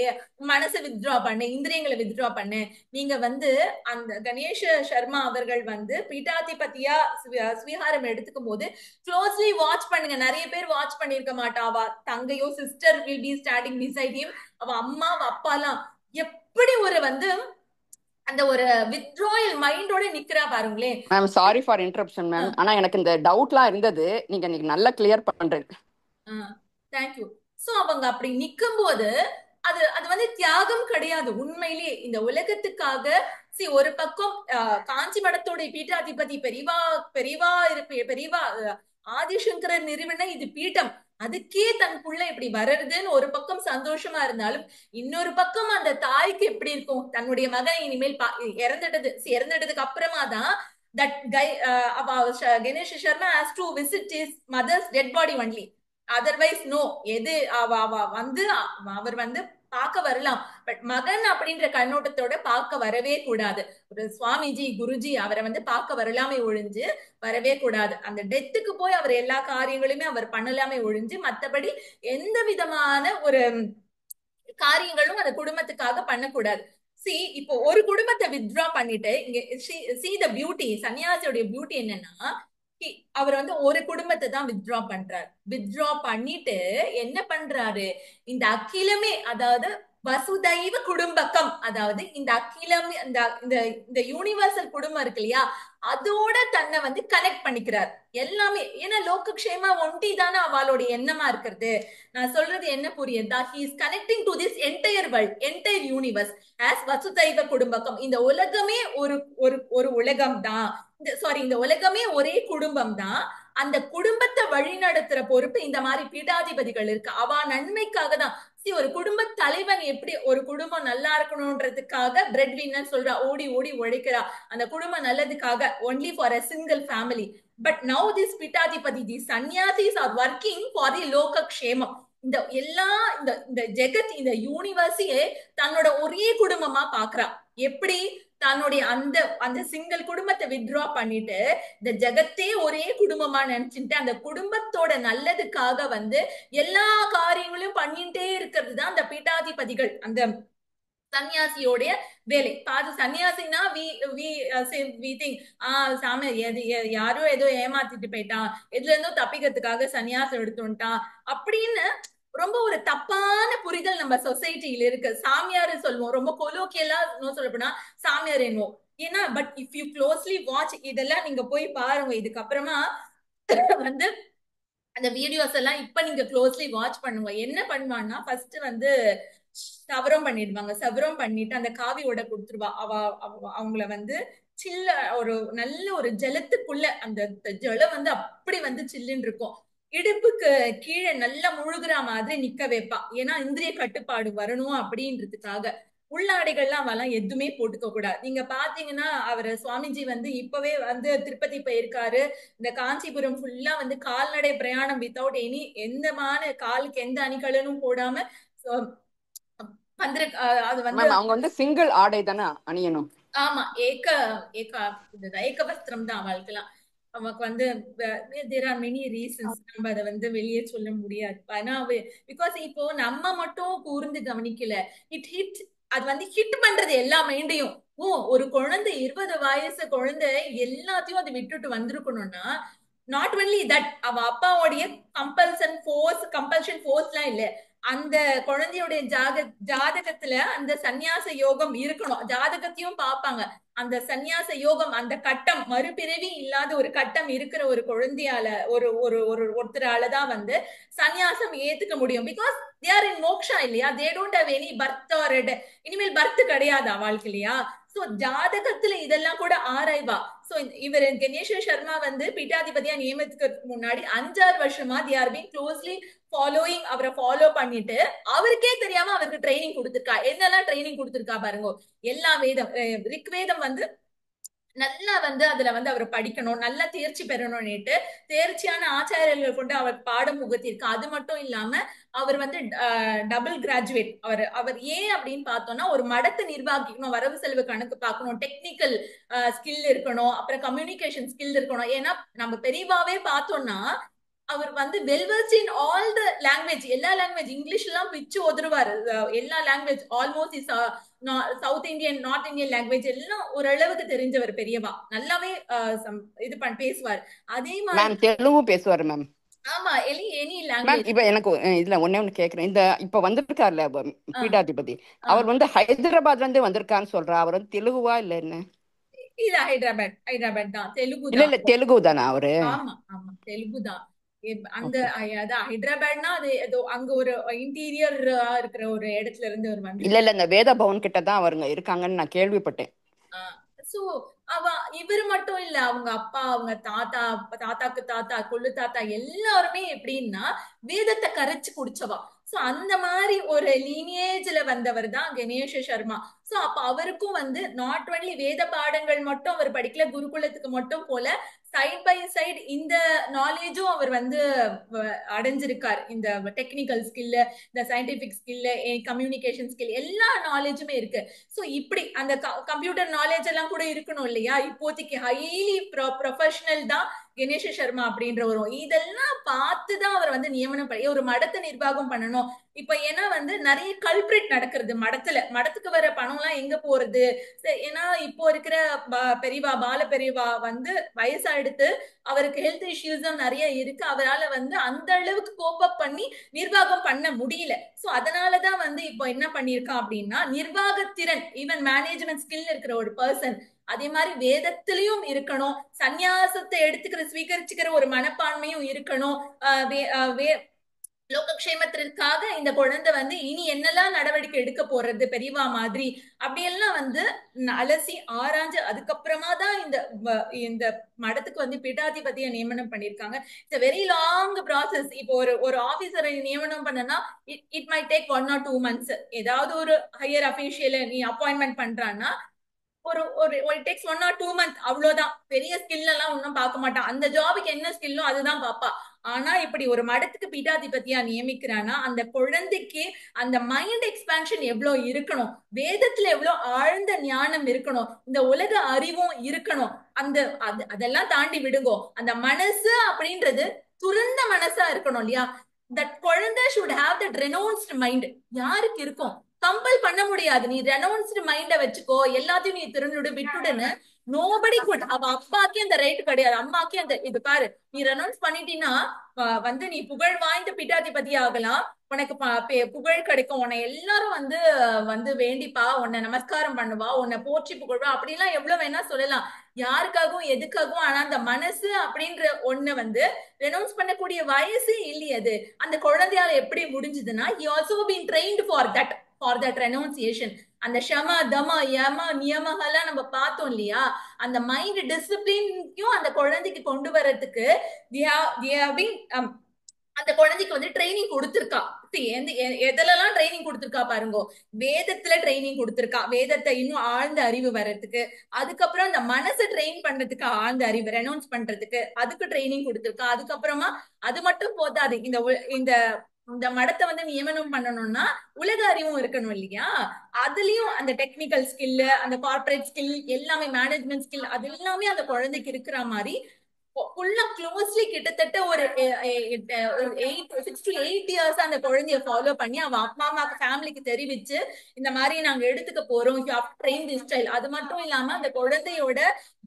மனசை வித்ட்ரா பண்ணு, இந்திரியங்களை வித்ட்ரா பண்ணு. நீங்க வந்து அந்த கணேஷ சர்மா அவர்கள் வந்து பீட்டாதிபதியா ஸ்வீகாரம் எடுத்துக்கும் போது க்ளோஸ்லி வாட்ச் பண்ணுங்க. நிறைய பேர் வாட்ச் பண்ணிருக்க மாட்டா. அவ தங்கையோ sister will be standing beside him. அவ அம்மா அவ அப்பாலாம் எப்படி ஒரு வந்து அந்த ஒரு வித்ட்ராயல் மைண்டோட நிக்கிறா பாருங்களேன். Ma'am sorry for interruption ma'am, ஆனா எனக்கு இந்த டவுட்லாம் இருந்தது, நீங்க இன்னைக்கு நல்லா கிளியர் பண்றீங்க. தேங்க்யூ. சோ அவங்க அப்படி நிக்கும் போது அது வந்து தியாகம் கிடையாது உண்மையிலேயே இந்த உலகத்துக்காக. ஒரு பக்கம் காஞ்சி மடத்தோட பீட்டாதிபதி பெரியவா ஆதிசங்கரர் நிறுவன இது பீட்டம், அதுக்கே தன் புள்ள இப்படி வர்றதுன்னு ஒரு பக்கம் சந்தோஷமா இருந்தாலும், இன்னொரு பக்கம் அந்த தாய்க்கு எப்படி இருக்கும், தன்னுடைய மகன் இனிமேல் இறந்துட்டதுக்கு அப்புறமா தான் that guy Ganesh Sharma has to visit his mother's dead body only, otherwise no. எது அவர் வந்து பார்க்க வரலாம். பட் மகன் அப்படின்ற கண்ணோட்டத்தோட பார்க்க வரவே கூடாது. ஒரு சுவாமிஜி குருஜி அவரை வந்து பார்க்க வரலாமே ஒழிஞ்சு வரவே கூடாது. அந்த டெத்துக்கு போய் அவர் எல்லா காரியங்களுமே அவர் பண்ணலாமே ஒழிஞ்சு மத்தபடி எந்த விதமான ஒரு காரியங்களும் அந்த குடும்பத்துக்காக பண்ணக்கூடாது. சி இப்போ ஒரு குடும்பத்தை வித்ட்ரா பண்ணிட்டு இங்க சி த பியூட்டி, சன்னியாசியோடைய பியூட்டி என்னன்னா அவர் வந்து ஒரு குடும்பத்தை தான் வித்ட்ரா பண்றாரு. வித்ட்ரா பண்ணிட்டு என்ன பண்றாரு, இந்த அகிலமே, அதாவது வசுதைவ குடும்பக்கம், அதாவது இந்த அகிலம், இந்த யூனிவர்சல் குடும்பம் இருக்கு இல்லையா, அதோட தன்னை வந்து கனெக்ட் பண்ணிக்கிறார் எல்லாமே. ஏன்னா லோகக்ஷேமா ஒண்டி தானே அவளுடைய எண்ணமா இருக்கிறது. நான் சொல்றது என்ன புரியுதா? he is connecting to this entire world, entire universe as Vasudhaiva குடும்பக்கம். இந்த உலகமே ஒரு ஒரு ஒரு உலகம் தான், இந்த உலகமே ஒரே குடும்பம் தான். அந்த குடும்பத்தை வழி நடத்துற பொறுப்பு இந்த மாதிரி பீடாதிபதிகள் இருக்கு. அவ நன்மைக்காக தான். ஒரு குடும்ப தலைவன் எப்படி ஒரு குடும்பம் நல்லா இருக்கணும்ன்றதுக்காக பிரெட் வின்னர் சொல்றா, ஓடி ஓடி உழைக்கிறா அந்த குடும்பம் நல்லதுக்காக, only for a single family. But now this பீடாதிபதி, these sannyasis are working for the லோகக்ஷேமம். இந்த எல்லா இந்த ஜெகத், இந்த யூனிவர்ஸையே தன்னோட ஒரே குடும்பமா பாக்குறா. எப்படி? தன்னுடைய அந்த சிங்கிள் குடும்பத்தை வித்ட்ரா பண்ணிட்டு இந்த ஜெகத்தே ஒரே குடும்பமா நினைச்சுட்டு அந்த குடும்பத்தோட நல்லதுக்காக வந்து எல்லா காரியங்களையும் பண்ணிட்டே இருக்கிறது தான் அந்த பீட்டாதிபதிகள், அந்த சன்னியாசியோடைய வேலை. பாது சன்னியாசினா வி திங்க் சாமி யாரோ ஏதோ ஏமாத்திட்டு போயிட்டான், எதுல இருந்தோ தப்பிக்கிறதுக்காக சன்னியாசம் எடுத்துட்டான் அப்படின்னு ரொம்ப ஒரு தப்பான புரிதல் நம்ம சொசைட்டில இருக்கு. சாமியார் சொல்லுவோம், ரொம்ப கொலோக்கியலா சொல்ல போனா சாமியார் என்னவோம். ஏன்னா but if you closely watch, இதெல்லாம் நீங்க போய் பாருங்க. இதுக்கப்புறமா வந்து அந்த வீடியோஸ் எல்லாம் இப்ப நீங்க க்ளோஸ்லி வாட்ச் பண்ணுங்க. என்ன பண்ணுவான்னா, ஃபர்ஸ்ட் வந்து சவரம் பண்ணிடுவாங்க. சவரம் பண்ணிட்டு அந்த காவியோட கொடுத்துருவா. அவங்கள வந்து சில்ல ஒரு நல்ல ஒரு ஜலத்துக்குள்ள, அந்த ஜலம் வந்து அப்படி வந்து சில்லுன்னு இருக்கும். இடுப்புக்கு கீழே நல்லா முழுகிற மாதிரி நிக்க வைப்பா. ஏன்னா இந்திரிய கட்டுப்பாடு வரணும் அப்படின்றதுக்காக. உள்ளாடைகள்லாம் அவெல்லாம் எதுவுமே போட்டுக்க கூடாது. நீங்க பாத்தீங்கன்னா அவர் சுவாமிஜி வந்து இப்பவே வந்து திருப்பதி போயிருக்காரு. இந்த காஞ்சிபுரம் ஃபுல்லா வந்து கால்நடை பிரயாணம் வித்தவுட் எந்தமான காலுக்கு எந்த அணிகலனும் போடாம அது வந்து அவங்க வந்து சிங்கிள் ஆடை தானே அணியணும். ஆமா, ஏக வஸ்திரம் தான் அவளுக்கெல்லாம். நமக்கு வந்து there are many reasons, நம்ம அதை வந்து வெளியே சொல்ல முடியாது. ஆனா பிகாஸ் இப்போ நம்ம மட்டும் கூர்ந்து கவனிக்கல, அது வந்து ஹிட் பண்றது எல்லா மைண்டையும். ஒரு குழந்தை 20 வயசு குழந்தை எல்லாத்தையும் அதை விட்டுட்டு வந்திருக்கணும்னா, நாட் ஒன்லி தட், அவ அப்பாவோடைய கம்பல்ஷன் ஃபோர்ஸ் எல்லாம் இல்ல, அந்த குழந்தையுடைய ஜாதகத்துல அந்த சந்நியாச யோகம் இருக்கணும். ஜாதகத்தையும் பார்ப்பாங்க. அந்த சந்நியாச யோகம், அந்த கட்டம், மறுபிறவி இல்லாத ஒரு கட்டம் இருக்கிற ஒரு குழந்தையால ஒருத்தராலதான் வந்து சந்நியாசம் ஏத்துக்க முடியும். Because they are in moksha இல்லையா, they don't have any birth or இனிமேல் பர்த் கிடையாது வாழ்க்கை இல்லையா. சோ ஜாதகத்துல இதெல்லாம் கூட ஆராய்வா. சோ இவர் கணேஷ சர்மா வந்து பீட்டாதிபதியா நியமித்துக்கிறதுக்கு முன்னாடி 5-6 வருஷமா they are being closely following, அவரை ஃபாலோ பண்ணிட்டு அவருக்கே தெரியாம அவருக்கு ட்ரைனிங் கொடுத்திருக்கா. என்னெல்லாம் ட்ரைனிங் கொடுத்திருக்கா பாருங்க. எல்லா வேதம், ரிக்வேதம் வந்து நல்லா வந்து அதுல வந்து அவர் படிக்கணும், நல்லா தேர்ச்சி பெறணும்னுட்டு தேர்ச்சியான ஆச்சாரியர்கள் கொண்டு அவர் பாடம் புகத்திருக்கு. அது மட்டும் இல்லாம அவர் வந்து டபுள் கிராஜுவேட். அவர் ஏன் அப்படின்னு பார்த்தோம்னா, ஒரு மடத்தை நிர்வாகிக்கணும், வரவு செலவு கணக்கு பார்க்கணும், டெக்னிக்கல் ஸ்கில் இருக்கணும், அப்புறம் கம்யூனிகேஷன் ஸ்கில் இருக்கணும். ஏன்னா நம்ம பெரியவாவே பார்த்தோம்னா அவர் வந்து வெல்வர்ஸ்ட் இன் ஆல் த லாங்குவேஜ், எல்லா லாங்குவேஜ், இங்கிலீஷ் எல்லாம் பிச்சு ஒதுருவாரு. எல்லா language almost south Indian, north Indian language எல்லாம் ஓரளவுக்கு தெரிஞ்சவர் பெரியவா. நல்லாவே இது பேசுவார். அதே மாதிரி தெலுங்கு பேசுவாரு மேம். ஆமா, எனி லாங்குவேஜ். இப்ப எனக்கு இதுல ஒண்ணு கேக்குறேன். இந்த இப்ப வந்திருக்காருல பீடாதிபதி, அவர் வந்து ஹைதராபாத்ல இருந்து வந்திருக்கான்னு சொல்றா. அவர் வந்து தெலுங்குவா இல்ல என்ன? இல்ல, ஹைதராபாத் தான். தெலுங்கு இல்ல தெலுங்கு தானா அவரு? ஆமா ஆமா, தெலுங்கு தான். அந்த ஹைதராபாத்னா அது ஏதோ அங்க ஒரு இன்டீரியர் இருக்கிற ஒரு இடத்துல இருந்து ஒரு வந்து இல்ல இந்த வேத பவன் கிட்ட தான் அவருங்க இருக்காங்கன்னு நான் கேள்விப்பட்டேன். சோ இவரு மட்டும் இல்ல, அவங்க அப்பா, அவங்க தாத்தாக்கு தாத்தா, கொள்ளு தாத்தா எல்லாருமே எப்படின்னா வேதத்தை கரைச்சு குடிச்சவா. சோ அந்த மாதிரி ஒரு லீனியேஜ்ல வந்தவர் தான் கணேஷ சர்மா. சோ அப்ப அவருக்கும் வந்து நாட் ஒன்லி வேத பாடங்கள் மட்டும் அவர் படிக்கல, குருகுலத்துக்கு மட்டும் போல, சைட் பை சைடு இந்த நாலேஜும் அவர் வந்து அடைஞ்சிருக்கார். இந்த டெக்னிக்கல் ஸ்கில், இந்த சயின்டிபிக் ஸ்கில், கம்யூனிகேஷன் ஸ்கில், எல்லா நாலேஜுமே இருக்கு. சோ இப்படி அந்த கம்ப்யூட்டர் நாலேஜ் எல்லாம் கூட இருக்கணும் இல்லையா? இப்போதைக்கு ஹைலி ப்ரொஃபஷனல் தான் கணேஷ சர்மா அப்படின்ற வரும். இதெல்லாம் பார்த்துதான் அவர் வந்து நியமனம் பண்ணி ஒரு மடத்தை நிர்வாகம் பண்ணணும். இப்ப ஏன்னா வந்து நிறைய கல்பிரிட் நடக்கிறது மடத்துக்கு வர பணம் எல்லாம் எங்க போறது? ஏன்னா இப்போ இருக்கிற பெரியவா பால பெரியவா வந்து வயசாயிடுத்து, அவருக்கு ஹெல்த் இஷ்யூஸும் நிறைய இருக்கு. அவரால் வந்து அந்த அளவுக்கு கோப் அப் பண்ணி நிர்வாகம் பண்ண முடியல. சோ அதனாலதான் வந்து இப்போ என்ன பண்ணிருக்கா அப்படின்னா, நிர்வாகத்திறன், ஈவன் மேனேஜ்மெண்ட் ஸ்கில் இருக்கிற ஒரு பர்சன் அதே மாதிரி வேதத்திலையும் இருக்கணும், சந்நியாசத்தை ஸ்வீகரிச்சுக்கிற ஒரு மனப்பான்மையும் இருக்கணும். லோகக்ஷேமத்திற்காக இந்த குழந்தை வந்து இனி என்னெல்லாம் நடவடிக்கை எடுக்க போறது பெரியவா மாதிரி அப்படியெல்லாம் வந்து அலசி ஆராய்ஞ்சு அதுக்கப்புறமா தான் இந்த மடத்துக்கு வந்து பீட்டாதிபதியை நியமனம் பண்ணிருக்காங்க. It's very long process. இப்போ ஒரு ஆபீசரை நியமனம் பண்ணனா it might take 1 or 2 months. ஏதாவது ஒரு ஹையர் அபிஷியலை நீ அப்பாயின்மெண்ட் பண்றான்னா ஒரு டேக்ஸ் 1 or 2 months, அவ்வளவுதான். பெரிய ஸ்கில் எல்லாம் ஒன்னும் பார்க்க மாட்டான். அந்த ஜாபுக்கு என்ன ஸ்கில்லோ அதுதான் பாப்பா. ஆனா இப்படி ஒரு மடத்துக்கு பீட்டாதிபதியா நியமிக்கிறானா அந்த குழந்தைக்கு அந்த மைண்ட் எக்ஸ்பான்ஷன் எவ்வளவு இருக்கணும், வேதத்துல எவ்வளவு ஆழ்ந்த ஞானம் இருக்கணும், இந்த உலக அறிவும் இருக்கணும். அதெல்லாம் தாண்டி விடுங்கோ, அந்த மனசு அப்படின்றது துறந்த மனசா இருக்கணும் இல்லையா? தட் குழந்தை ஷுட் ஹாவ் தட் ரெனவுன்ஸ்ட் மைண்ட். யாருக்கு இருக்கும்? கம்பல் பண்ண முடியாது. நீ ரெனவுன்ஸ்டு மைண்ட வச்சுக்கோ, எல்லாத்தையும் நீ விட்டுடுன்னு நோபடி குட். அவ அப்பாக்கே அந்த ரைட் கிடையாது, அம்மாக்கே அந்த இது பாரு, நீ ரெனவுன்ஸ் பண்ணிட்டீன்னா வந்து நீ புகழ் வாய்ந்த பீட்டாதிபதி ஆகலாம், உனக்கு புகழ் கிடைக்கும், உன்னை எல்லாரும் வந்து வந்து வேண்டிப்பா, உன்னை நமஸ்காரம் பண்ணுவா, உன்னை போற்றி புகழ்வா, அப்படிலாம் எவ்வளவு வேணா சொல்லலாம், யாருக்காகவும் எதுக்காகவும். ஆனா அந்த மனசு அப்படின்ற ஒண்ணு வந்து ரெனவுன்ஸ் பண்ணக்கூடிய வயசு இல்லையது. அந்த குழந்தையால எப்படி முடிஞ்சதுன்னா, he also been trained for that renunciation. அந்த ஷம தம யம நியமங்கள்லாம் நம்ம பார்த்தோம் இல்லையா? அந்த மைண்ட் டிசிப்ளின்க்கும் அந்த குழந்தைக்கு கொண்டு வர்றதுக்கு அந்த குழந்தைக்கு வந்து ட்ரைனிங் கொடுத்திருக்கா. எதெல்லாம் ட்ரைனிங் கொடுத்திருக்கா பாருங்க. வேதத்துல ட்ரைனிங் கொடுத்திருக்கா, வேதத்தை இன்னும் ஆழ்ந்த அறிவு வர்றதுக்கு. அதுக்கப்புறம் அந்த மனசை ட்ரெயின் பண்றதுக்கு, ஆழ்ந்த அறிவு ரெனவுன்ஸ் பண்றதுக்கு அதுக்கு ட்ரைனிங் கொடுத்திருக்கா. அதுக்கப்புறமா அது மட்டும் போதாது, இந்த மடத்தை வந்து நியமனம் பண்ணணும்னா உலக அறிவும் இருக்கணும் இல்லையா? அதுலயும் அந்த டெக்னிக்கல் ஸ்கில், அந்த கார்பரேட் ஸ்கில் எல்லாமே, மேனேஜ்மெண்ட் ஸ்கில், அது எல்லாமே அந்த குழந்தைக்கு இருக்கிற மாதிரி க்ளோஸ்லி கிட்டத்தட்ட ஒரு 6 to 8 years அந்த குழந்தைய ஃபாலோ பண்ணி அவ அப்பா அம்மாக்கு ஃபேமிலிக்கு தெரிவிச்சு இந்த மாதிரி நாங்க எடுத்துக்க போறோம், ட்ரெயின் திஸ் ஸ்டைல். அது மட்டும் இல்லாம அந்த குழந்தையோட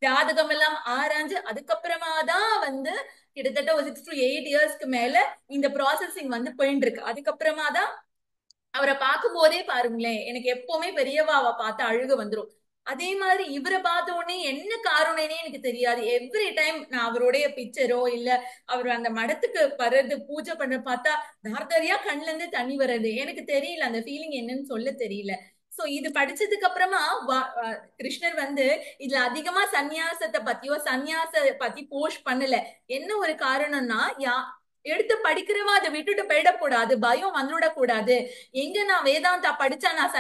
ஜாதகம் எல்லாம் ஆராய்ஞ்சு அதுக்கப்புறமா தான் வந்து கிட்டத்தட்ட ஒரு 6 to 8 yearsக்கு மேல இந்த ப்ராசஸிங் வந்து போயிட்டு இருக்கு. அதுக்கப்புறமா தான் அவரை பார்க்கும் போதே பாருங்களேன், எனக்கு எப்பவுமே பெரியவாவை பார்த்து அழுக வந்துரும். அதே மாதிரி இவரை பார்த்த உடனே என்ன காரணம்னே எனக்கு தெரியாது. எவ்ரி டைம் நான் அவருடைய பிக்சரோ இல்ல அவர் அந்த மடத்துக்கு வர்றது பூஜை பண்ண பார்த்தா தார்தாரியா கண்ணுல இருந்து தண்ணி வர்றது எனக்கு தெரியல, அந்த ஃபீலிங் என்னன்னு சொல்ல தெரியல. சோ இது படிச்சதுக்கு அப்புறமா கிருஷ்ணர் வந்து இதுல அதிகமா சந்நியாசத்தை பத்தியோ சந்நியாச பத்தி போஸ்ட் பண்ணல. என்ன ஒரு காரணம்னா, எடுத்து படிக்கிறவா அதை விட்டுட்டு போயிடக்கூடாது, பயம் வந்துடக்கூடாது. எங்க நான் வேதாந்தா படிச்சா நான்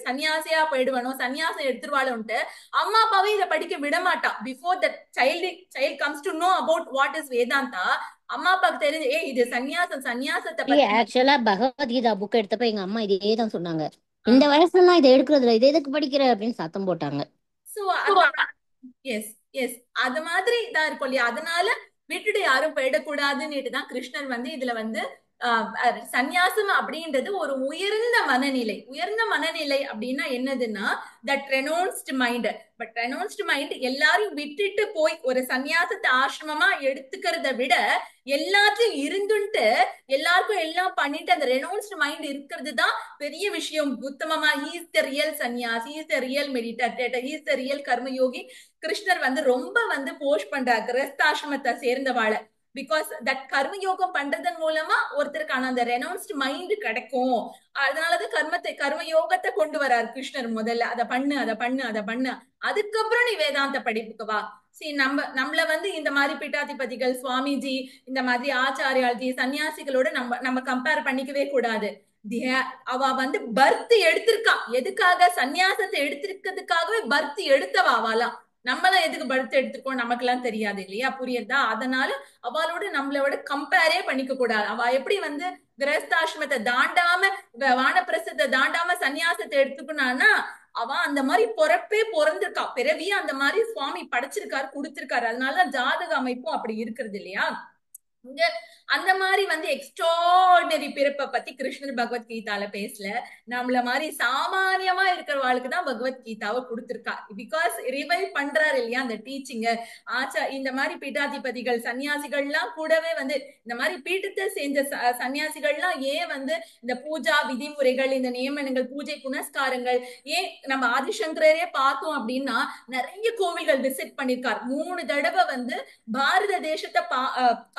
சன்னியாசியா போயிடுவனும், சன்னியாசம் எடுத்துருவாளுன்ட்டு அம்மா அப்பாவே இதை படிக்க விட மாட்டா. Before the child comes to know about what is Vedanta, அம்மா அப்பாக்கு தெரிஞ்சு இது சன்னியாசத்தை பத்தி. ஆக்சுவலா பகவத்கீதா புக் எடுத்தப்ப எங்க அம்மா இதே தான் சொன்னாங்க, இந்த வயசுல இதை எடுக்கிறதுல இது எதுக்கு படிக்கிற அப்படின்னு சத்தம் போட்டாங்க. சோ எஸ் எஸ் அது மாதிரி தான் இருக்கும் இல்லையா? அதனால விட்டுட்டு யாரும் போயிடக்கூடாதுன்னு தான் கிருஷ்ணர் வந்து இதுல வந்து சந்நியாசம் அப்படின்றது ஒரு உயர்ந்த மனநிலை அப்படின்னா என்னதுன்னா தட் ரெனவுன்ஸ்ட் மைண்ட். பட் ரெனவுன்ஸ்ட் மைண்ட் எல்லாரும் விட்டுட்டு போய் ஒரு சந்நியாசத்தை ஆசிரமமா எடுத்துக்கிறத விட எல்லாத்தையும் இருந்துட்டு எல்லாருக்கும் எல்லாம் பண்ணிட்டு அந்த ரெனவுன்ஸ்ட் மைண்ட் இருக்கிறது தான் பெரிய விஷயம். உத்தமமா ஹீஸ் த ரியல் சன்னியாஸ், he's the real meditator, he's the real கர்மயோகி. கிருஷ்ணர் வந்து ரொம்ப வந்து போஸ்ட் பண்றாரு கிரஸ்தாசிரமத்தை சேர்ந்தவாழ. பிகாஸ் தட் கர்மயோகம் பண்றதன் மூலமா ஒருத்தருக்கான அந்த ரெனவுன்ஸ்ட் மைண்ட் கிடைக்கும். அதனாலதான் கர்மயோகத்தை கொண்டு வராரு கிருஷ்ணர். முதல்ல அதை பண்ணு, அதுக்கப்புறம் நீ வேதாந்த படிப்புக்கு வா. சரி, நம்மள வந்து இந்த மாதிரி பீட்டாதிபதிகள், சுவாமிஜி, இந்த மாதிரி ஆச்சாரியால்ஜி, சன்னியாசிகளோட நம்ம கம்பேர் பண்ணிக்கவே கூடாது. அவ வந்து பர்த் எடுத்திருக்கா. எதுக்காக? சன்னியாசத்தை எடுத்திருக்கிறதுக்காகவே பர்த் எடுத்தவா அவளாம். நம்மளாம் எதுக்கு பர்த் எடுத்திருக்கோம் நமக்கு எல்லாம் தெரியாது இல்லையா, புரியுதா? அதனால அவளோட நம்மளோட கம்பேரே பண்ணிக்க கூடாது. அவ எப்படி வந்து கிரகஸ்தாசிரமத்தை தாண்டாம வானப்பிரசத்தை தாண்டாம சன்னியாசத்தை எடுத்துக்கணும்னா அவ அந்த மாதிரி பிறந்திருக்கா. பிறவியே அந்த மாதிரி சுவாமி படைச்சிருக்காரு, கொடுத்திருக்காரு. அதனால ஜாதக அமைப்பும் அப்படி இருக்கிறது இல்லையா. இங்க அந்த மாதிரி வந்து எக்ஸ்ட்ராடினரி பிறப்பை பத்தி கிருஷ்ணர் பகவத்கீதால பேசல. நம்மள மாதிரி சாமானியமா இருக்கிறவாளுக்கு தான் பகவத்கீதாவை கொடுத்திருக்கா. பிகாஸ் ரிவைவ் பண்றாரு இல்லையா அந்த டீச்சிங்க. இந்த மாதிரி பீட்டாதிபதிகள் சன்னியாசிகள்லாம் கூடவே வந்து இந்த மாதிரி பீட்டத்தை சேர்ந்த சன்னியாசிகள்லாம் ஏன் வந்து இந்த பூஜா விதிமுறைகள், இந்த நியமனங்கள், பூஜை புனஸ்காரங்கள், ஏன் நம்ம ஆதிசங்கரே பார்த்தோம் அப்படின்னா நிறைய கோவில்கள் விசிட் பண்ணிருக்காரு. 3 தடவை வந்து பாரத தேசத்தை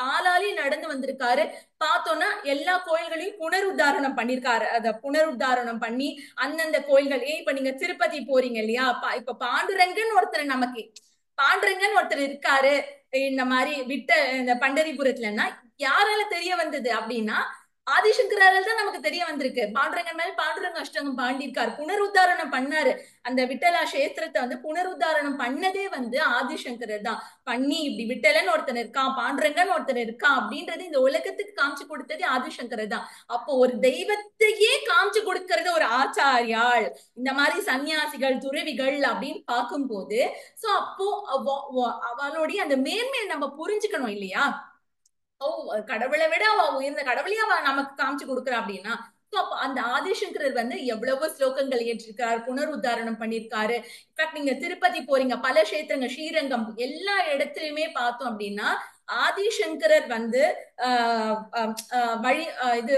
காலாலே நடந்து வந்திருக்காரு. பார்த்தோம்னா எல்லா கோயில்களையும் புனருத்தாரணம் பண்ணிருக்காரு. அத புனருத்தாரணம் பண்ணி அந்தந்த கோயில்கள் இப்ப நீங்க திருப்பதி போறீங்க இல்லையா, இப்ப பாண்டுரங்கன் ஒருத்தர் இருக்காரு இந்த மாதிரி இந்த பண்டரிபுரத்துலன்னா யாரால தெரிய வந்தது அப்படின்னா ஆதிசங்கரால் தான் நமக்கு தெரிய வந்திருக்கு. பாண்டுரங்கன் மேல பாண்டுரங்க அஷ்டகம் பாண்டிருக்காரு, புனருத்தாரணம் பண்ணாரு. அந்த விட்டலா கஷேத்திரத்தை வந்து புனருத்தாரணம் பண்ணதே வந்து ஆதிசங்கரர் தான் பண்ணி, இப்படி விட்டலன்னு ஒருத்தர் இருக்கான், பாண்டுரங்கன் ஒருத்தர் இருக்கான் அப்படின்றது இந்த உலகத்துக்கு காமிச்சு கொடுத்ததே ஆதிசங்கரர் தான். அப்போ ஒரு தெய்வத்தையே காமிச்சு கொடுக்கறது ஒரு ஆச்சாரியாள், இந்த மாதிரி சன்னியாசிகள் துறவிகள் அப்படின்னு பார்க்கும்போது சோ அப்போ அவளுடைய அந்த மேன்மையை நம்ம புரிஞ்சுக்கணும் இல்லையா. கடவுளை விட அவ உயர்ந்த கடவுளையும் அவ நமக்கு காமிச்சு கொடுக்குறா அப்படின்னா அந்த ஆதிசங்கரர் வந்து எவ்வளவு ஸ்லோகங்கள் ஏற்றிருக்காரு, புனருத்தாரணம் பண்ணிருக்காரு. இன்ஃபேக்ட் நீங்க திருப்பதி போறீங்க, பல கஷேத்திரங்கள், ஸ்ரீரங்கம், எல்லா இடத்துலயுமே பார்த்தோம் அப்படின்னா ஆதிசங்கரர் வந்து வழி இது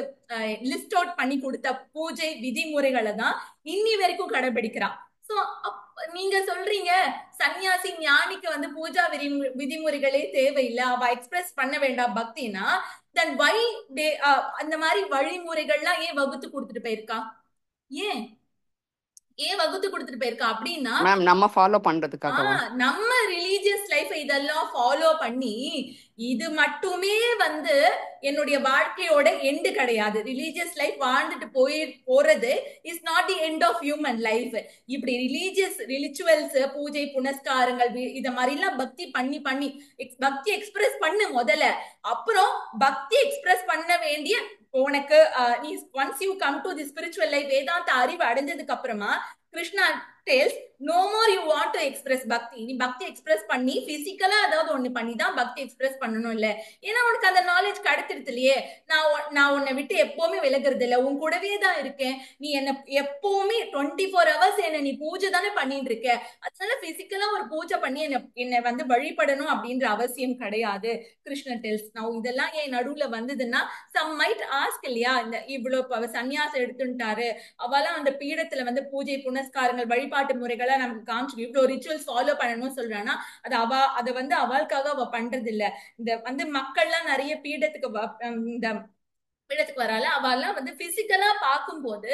லிஸ்ட் அவுட் பண்ணி கொடுத்த பூஜை விதிமுறைகளை தான் இன்னி வரைக்கும் கடைபிடிக்கிறான். சோ நீங்க சொல்றீங்க சன்னியாசி ஞானிக்கு வந்து பூஜா விதிமுறைகளே தேவையில்லை, அவ எக்ஸ்பிரஸ் பண்ண வேண்டாம் பக்தினா, தென் வை அந்த மாதிரி வழிமுறைகள்லாம் ஏன் வகுத்து கொடுத்துட்டு போயிருக்கா? ஏன் வகுத்து கொடுத்துட்டு போயிருக்கா அப்படின்னா நம்ம ஃபாலோ பண்றதுக்காக, நம்ம ரிலீஜியஸ் லைஃப் இதெல்லாம் ஃபாலோ பண்ணி இது மட்டுமே வந்து என்னுடைய வாழ்க்கையோட எண்டு கிடையாது. ரிலீஜியஸ் லைஃப் வாழ்ந்துட்டு போறது is not the end of human life. இப்படி ரிச்சுவல்ஸ், பூஜை புனஸ்காரங்கள், இத மாதிரி எல்லாம் பக்தி பண்ணி பக்தி எக்ஸ்பிரஸ் பண்ணு முதல்ல. அப்புறம் பக்தி எக்ஸ்பிரஸ் பண்ண வேண்டிய உனக்கு நீ once you come to the spiritual life, Vedanta அறிவு அடைஞ்சதுக்கு அப்புறமா Krishna tells no more you want to express bhakti. நீ பக்தி எக்ஸ்பிரஸ் பண்ணி பிசிக்கலா ஏதாவது ஒண்ணு பண்ணி தான் பக்தி எக்ஸ்பிரஸ் பண்ணணும் இல்ல. ஏன்னா உனக்கு அந்த நாலேஜ் கிடைச்சிருது இல்லையே. நான் உன்னை விட்டு எப்பவுமே விலகுறது இல்லை, உன் கூடவே தான் இருக்கேன், நீ என்ன எப்பவுமே 24 hours என்ன நீ பூஜை தானே பண்ணிட்டு இருக்க. அதனால பிசிக்கலா ஒரு பூஜை பண்ணி என்னை வந்து வழிபடணும் அப்படின்ற அவசியம் கிடையாது. கிருஷ்ணர் டெல்ஸ். நான் இதெல்லாம் என் நடுவுல வந்ததுன்னா சம் மைட் ஆஸ்க் இல்லையா, இந்த இவ்வளவு சன்னியாசம் எடுத்துட்டாரு, அவெல்லாம் அந்த பீடத்துல வந்து பூஜை புனஸ்காரங்கள் வழிபாட்டு முறைகளை நமக்கு காமிச்சு இவ்வளவு ரிச்சுவல்ஸ் ஃபாலோ பண்ணணும்னு சொல்றான்னா அதை வந்து அவளுக்காக அவ பண்றது இல்ல. இந்த வந்து மக்கள்லாம் நிறைய பீடத்துக்கு வரால அவெல்லாம் வந்து பிசிக்கலா பார்க்கும்போது